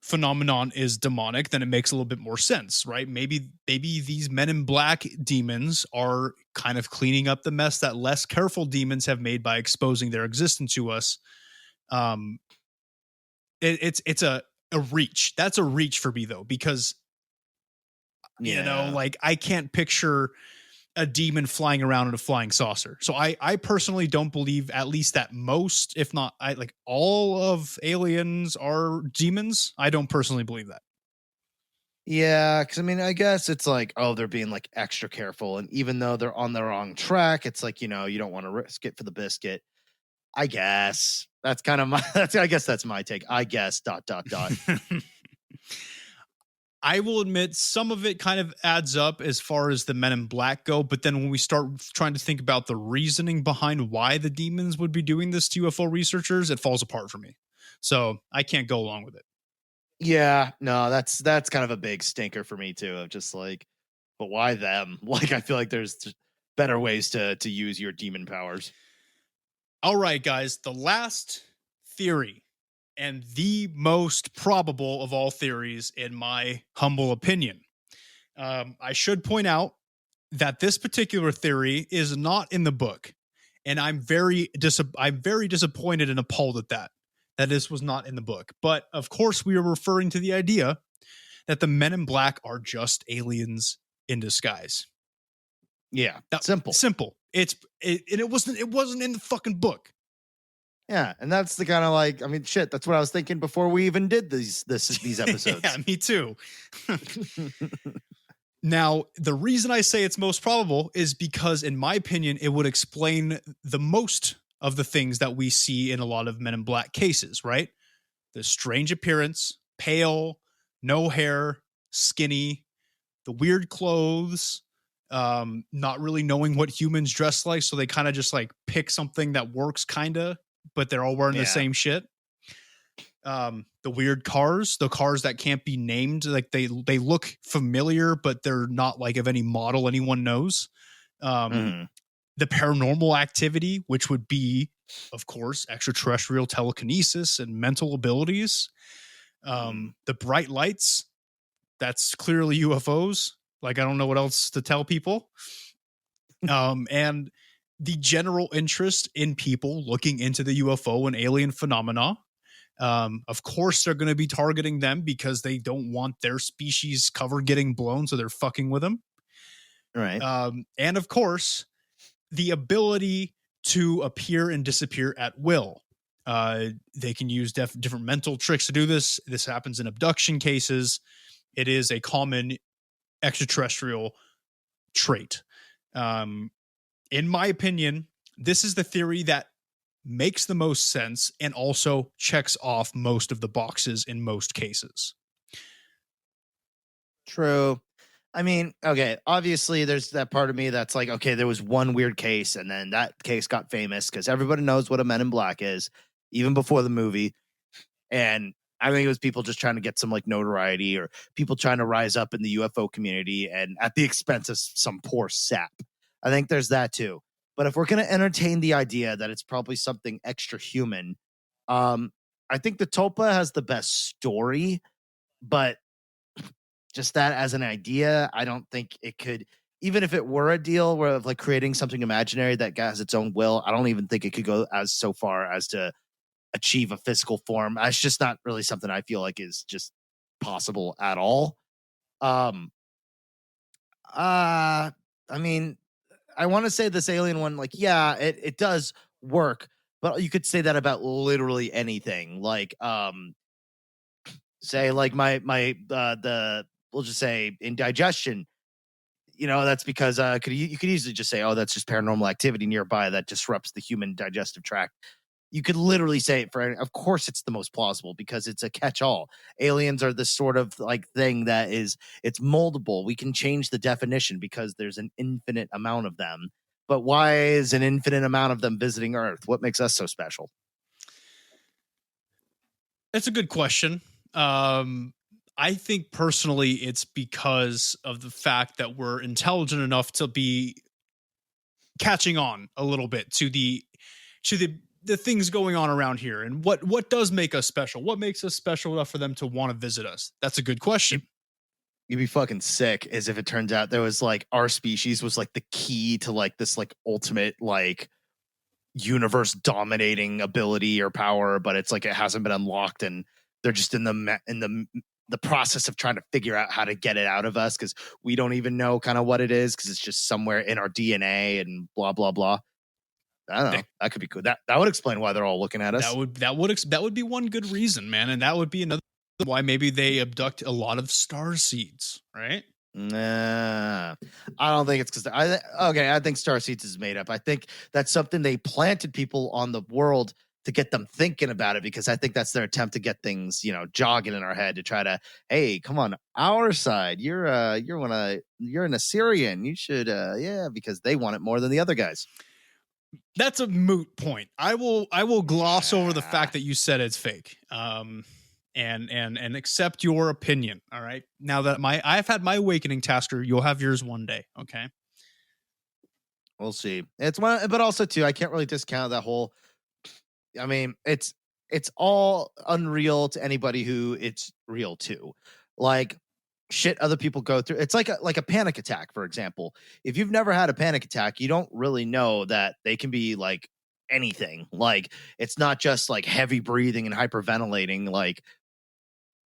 phenomenon is demonic, then it makes a little bit more sense, right? Maybe these Men in Black demons are kind of cleaning up the mess that less careful demons have made by exposing their existence to us. It's a reach. That's a reach for me though, because like I can't picture a demon flying around in a flying saucer. So I personally don't believe, at least that most, if not all of aliens are demons. I don't personally believe that. Yeah, because I mean, I guess it's like, oh, they're being like extra careful, and even though they're on the wrong track, it's like, you don't want to risk it for the biscuit. I guess that's kind of I guess that's my take. I guess ... I will admit some of it kind of adds up as far as the Men in Black go, but then when we start trying to think about the reasoning behind why the demons would be doing this to UFO researchers, it falls apart for me. So I can't go along with it. Yeah, no, that's kind of a big stinker for me too. Of just like, but why them? Like, I feel like there's better ways to use your demon powers. All right, guys, the last theory, and the most probable of all theories, in my humble opinion. I should point out that this particular theory is not in the book, and I'm very disappointed and appalled at that this was not in the book. But of course, we are referring to the idea that the Men in Black are just aliens in disguise. Yeah, simple. It wasn't in the fucking book. Yeah, and that's the kind of like, I mean, shit, that's what I was thinking before we even did these episodes. Yeah, me too. Now, the reason I say it's most probable is because, in my opinion, it would explain the most of the things that we see in a lot of Men in Black cases, right? The strange appearance, pale, no hair, skinny, the weird clothes, not really knowing what humans dress like, so they kind of just like pick something that works kind of, but they're all wearing the same shit. The weird cars, the cars that can't be named, like they look familiar, but they're not like of any model anyone knows. The paranormal activity, which would be, of course, extraterrestrial telekinesis and mental abilities. The bright lights, that's clearly UFOs. Like, I don't know what else to tell people. And the general interest in people looking into the UFO and alien phenomena. Of course, they're going to be targeting them because they don't want their species cover getting blown, so they're fucking with them. Right. And of course, the ability to appear and disappear at will. They can use different mental tricks to do this. This happens in abduction cases. It is a common extraterrestrial trait. In my opinion, this is the theory that makes the most sense and also checks off most of the boxes in most cases. True. I mean, okay, obviously there's that part of me that's like, okay, there was one weird case and then that case got famous because everybody knows what a Men in Black is, even before the movie. And I think it was people just trying to get some like notoriety or people trying to rise up in the UFO community and at the expense of some poor sap. I think there's that too. But if we're going to entertain the idea that it's probably something extra human, I think the Tulpa has the best story, but just that as an idea, I don't think it could, even if it were a deal where of like creating something imaginary that has its own will, I don't even think it could go as so far as to achieve a physical form. It's just not really something I feel like is just possible at all. I mean, I want to say this alien one, like, yeah, it does work, but you could say that about literally anything. Like, say like we'll just say indigestion, that's because you could easily just say, oh, that's just paranormal activity nearby that disrupts the human digestive tract. You could literally say it for, of course it's the most plausible because it's a catch-all. Aliens are this sort of like thing that it's moldable. We can change the definition because there's an infinite amount of them. But why is an infinite amount of them visiting Earth? What makes us so special? That's a good question. I think personally it's because of the fact that we're intelligent enough to be catching on a little bit to the things going on around here. And what does make us special? What makes us special enough for them to want to visit us? That's a good question. You'd be fucking sick as if it turns out there was like our species was like the key to like this like ultimate like universe dominating ability or power, but it's like it hasn't been unlocked and they're just in the process of trying to figure out how to get it out of us because we don't even know kind of what it is because it's just somewhere in our DNA and blah blah blah. I don't know. That could be cool. That would explain why they're all looking at us. That would be one good reason, man, and that would be another why maybe they abduct a lot of star seeds, right? Nah, I don't think it's because I think star seeds is made up. I think that's something they planted people on the world to get them thinking about it because I think that's their attempt to get things, jogging in our head to try to, hey, come on, our side. You're an Assyrian. You should, because they want it more than the other guys. That's a moot point. I will gloss over the fact that you said it's fake. And accept your opinion. All right. Now that I've had my awakening, Tasker, you'll have yours one day. Okay. We'll see. It's one, but also too, I can't really discount that whole. I mean, it's all unreal to anybody who it's real to. Like shit other people go through. It's like a panic attack, for example. If you've never had a panic attack, you don't really know that they can be like anything. Like it's not just like heavy breathing and hyperventilating. Like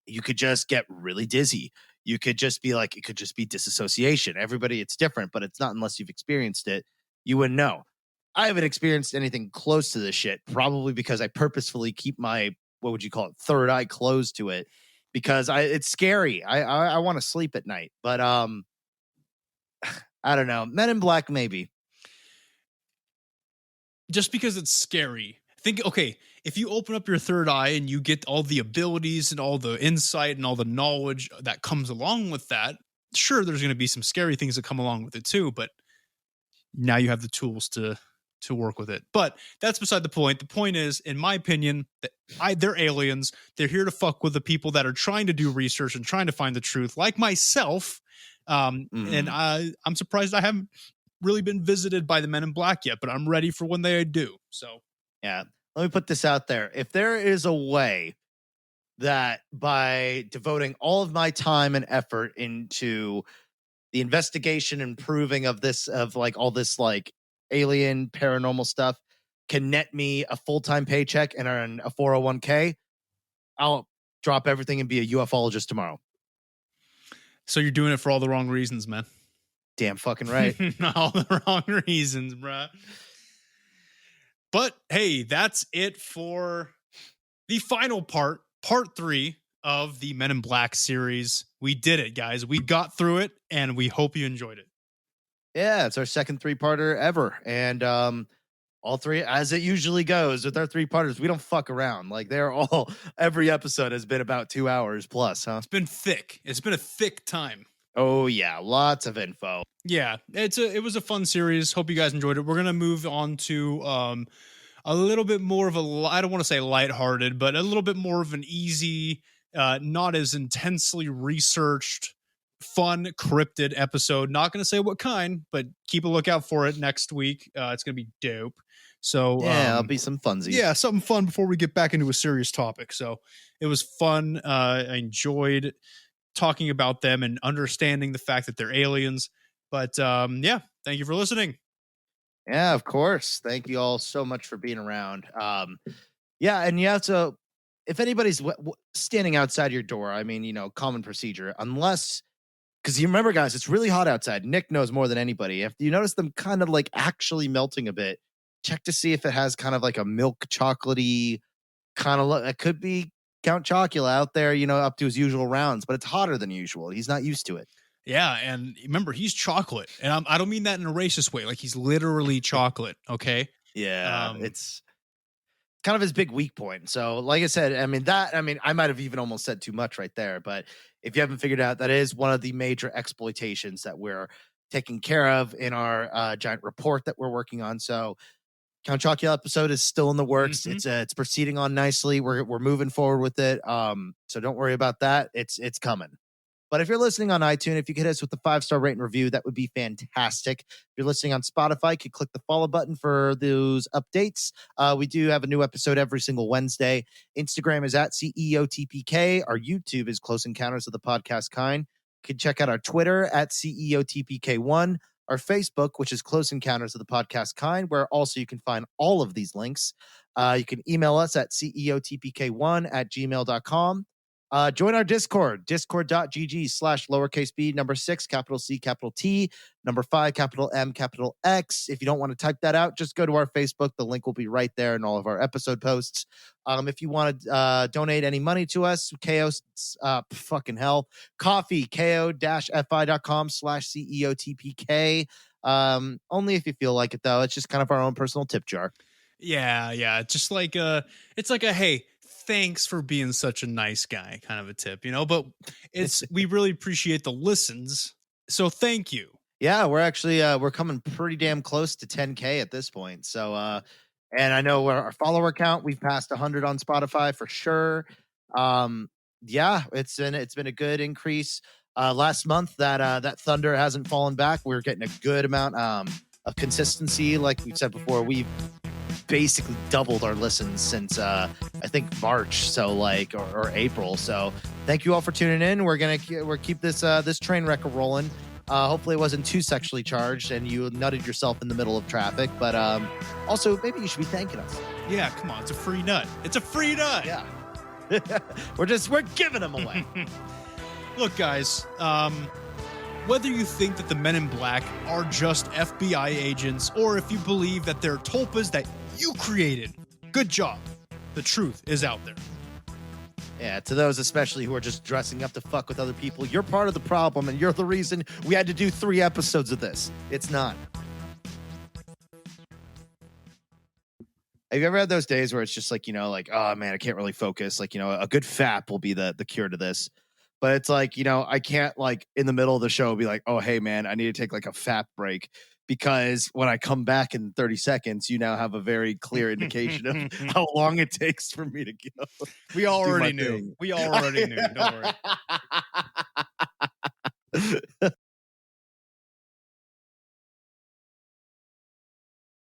you could just get really dizzy. You could just be like, it could just be disassociation. Everybody, it's different, but it's not unless you've experienced it. You wouldn't know. I haven't experienced anything close to this shit, probably because I purposefully keep my, what would you call it, third eye closed to it because it's scary. I want to sleep at night, but I don't know. Men in Black, maybe. Just because it's scary. Think, okay, if you open up your third eye and you get all the abilities and all the insight and all the knowledge that comes along with that, sure, there's going to be some scary things that come along with it too, but now you have the tools to work with it. But that's beside the point. The point is, in my opinion, that they're aliens. They're here to fuck with the people that are trying to do research and trying to find the truth, like myself. And I'm surprised I haven't really been visited by the Men in Black yet, but I'm ready for when they do. So, yeah. Let me put this out there. If there is a way that by devoting all of my time and effort into the investigation and proving of this, of like all this like alien paranormal stuff, can net me a full-time paycheck and earn a 401k, I'll drop everything and be a ufologist tomorrow. So you're doing it for all the wrong reasons, man. Damn fucking right. All the wrong reasons, bruh. But hey, that's it for the final part 3 of the Men in Black series. We did it, guys. We got through it, and we hope you enjoyed it. Yeah, it's our second 3-parter ever. And all three, as it usually goes with our 3-parters, we don't fuck around. Like they're all, every episode has been about 2 hours plus, huh? It's been thick. It's been a thick time. Oh yeah, lots of info. Yeah, it was a fun series. Hope you guys enjoyed it. We're gonna move on to a little bit more of I don't want to say lighthearted, but a little bit more of an easy, not as intensely researched, fun cryptid episode. Not going to say what kind, but keep a lookout for it next week. It's going to be dope. So yeah, it'll be some funsies. Yeah, something fun before we get back into a serious topic. So it was fun. I enjoyed talking about them and understanding the fact that they're aliens. But yeah, thank you for listening. Yeah, of course. Thank you all so much for being around. Yeah, and you have to, if anybody's standing outside your door, I mean, common procedure, unless, because you remember, guys, it's really hot outside. Nick knows more than anybody. If you notice them kind of like actually melting a bit, check to see if it has kind of like a milk chocolatey kind of look. It could be Count Chocula out there, up to his usual rounds, but it's hotter than usual. He's not used to it. Yeah, and remember, he's chocolate, and I don't mean that in a racist way. Like, he's literally chocolate, okay? Yeah, it's kind of his big weak point. So, like I said, I might have even almost said too much right there, but if you haven't figured out, that is one of the major exploitations that we're taking care of in our giant report that we're working on. So, Count Chocula episode is still in the works. Mm-hmm. It's proceeding on nicely. We're moving forward with it. So don't worry about that. It's coming. But if you're listening on iTunes, if you could hit us with the 5-star rate and review, that would be fantastic. If you're listening on Spotify, you could click the follow button for those updates. We do have a new episode every single Wednesday. Instagram is at CEOTPK. Our YouTube is Close Encounters of the Podcast Kind. You can check out our Twitter at CEOTPK1. Our Facebook, which is Close Encounters of the Podcast Kind, where also you can find all of these links. You can email us at ceotpk1@gmail.com. Join our Discord, discord.gg/lowercase b, number 6, capital C, capital T, number 5, capital M, capital X. If you don't want to type that out, just go to our Facebook. The link will be right there in all of our episode posts. If you want to donate any money to us, fucking hell, coffee, ko-fi.com/CEOTPK. Only if you feel like it, though. It's just kind of our own personal tip jar. Yeah. Just like it's like a, hey, thanks for being such a nice guy kind of a tip, but we really appreciate the listens. So thank you. Yeah, we're actually, we're coming pretty damn close to 10K at this point. So, and I know our follower count, we've passed 100 on Spotify for sure. Yeah, it's been a good increase. Last month that thunder hasn't fallen back. We're getting a good amount of consistency. Like we said before, we've basically doubled our listens since I think March, so like or April. So thank you all for tuning in. We're keep this train wreck rolling. Hopefully it wasn't too sexually charged and you nutted yourself in the middle of traffic, but also maybe you should be thanking us. Yeah, come on, it's a free nut. Yeah. we're giving them away. Look, guys, whether you think that the Men in Black are just FBI agents or if you believe that they're tulpas that you created, good job. The truth is out there. Yeah, to those especially who are just dressing up to fuck with other people, you're part of the problem and you're the reason we had to do 3 episodes of this. It's not. Have you ever had those days where it's just like, oh man, I can't really focus. Like, a good FAP will be the cure to this. But it's like, I can't like in the middle of the show be like, oh, hey, man, I need to take like a FAP break. Because when I come back in 30 seconds, you now have a very clear indication of how long it takes for me to go. We already knew. We already knew. Don't worry.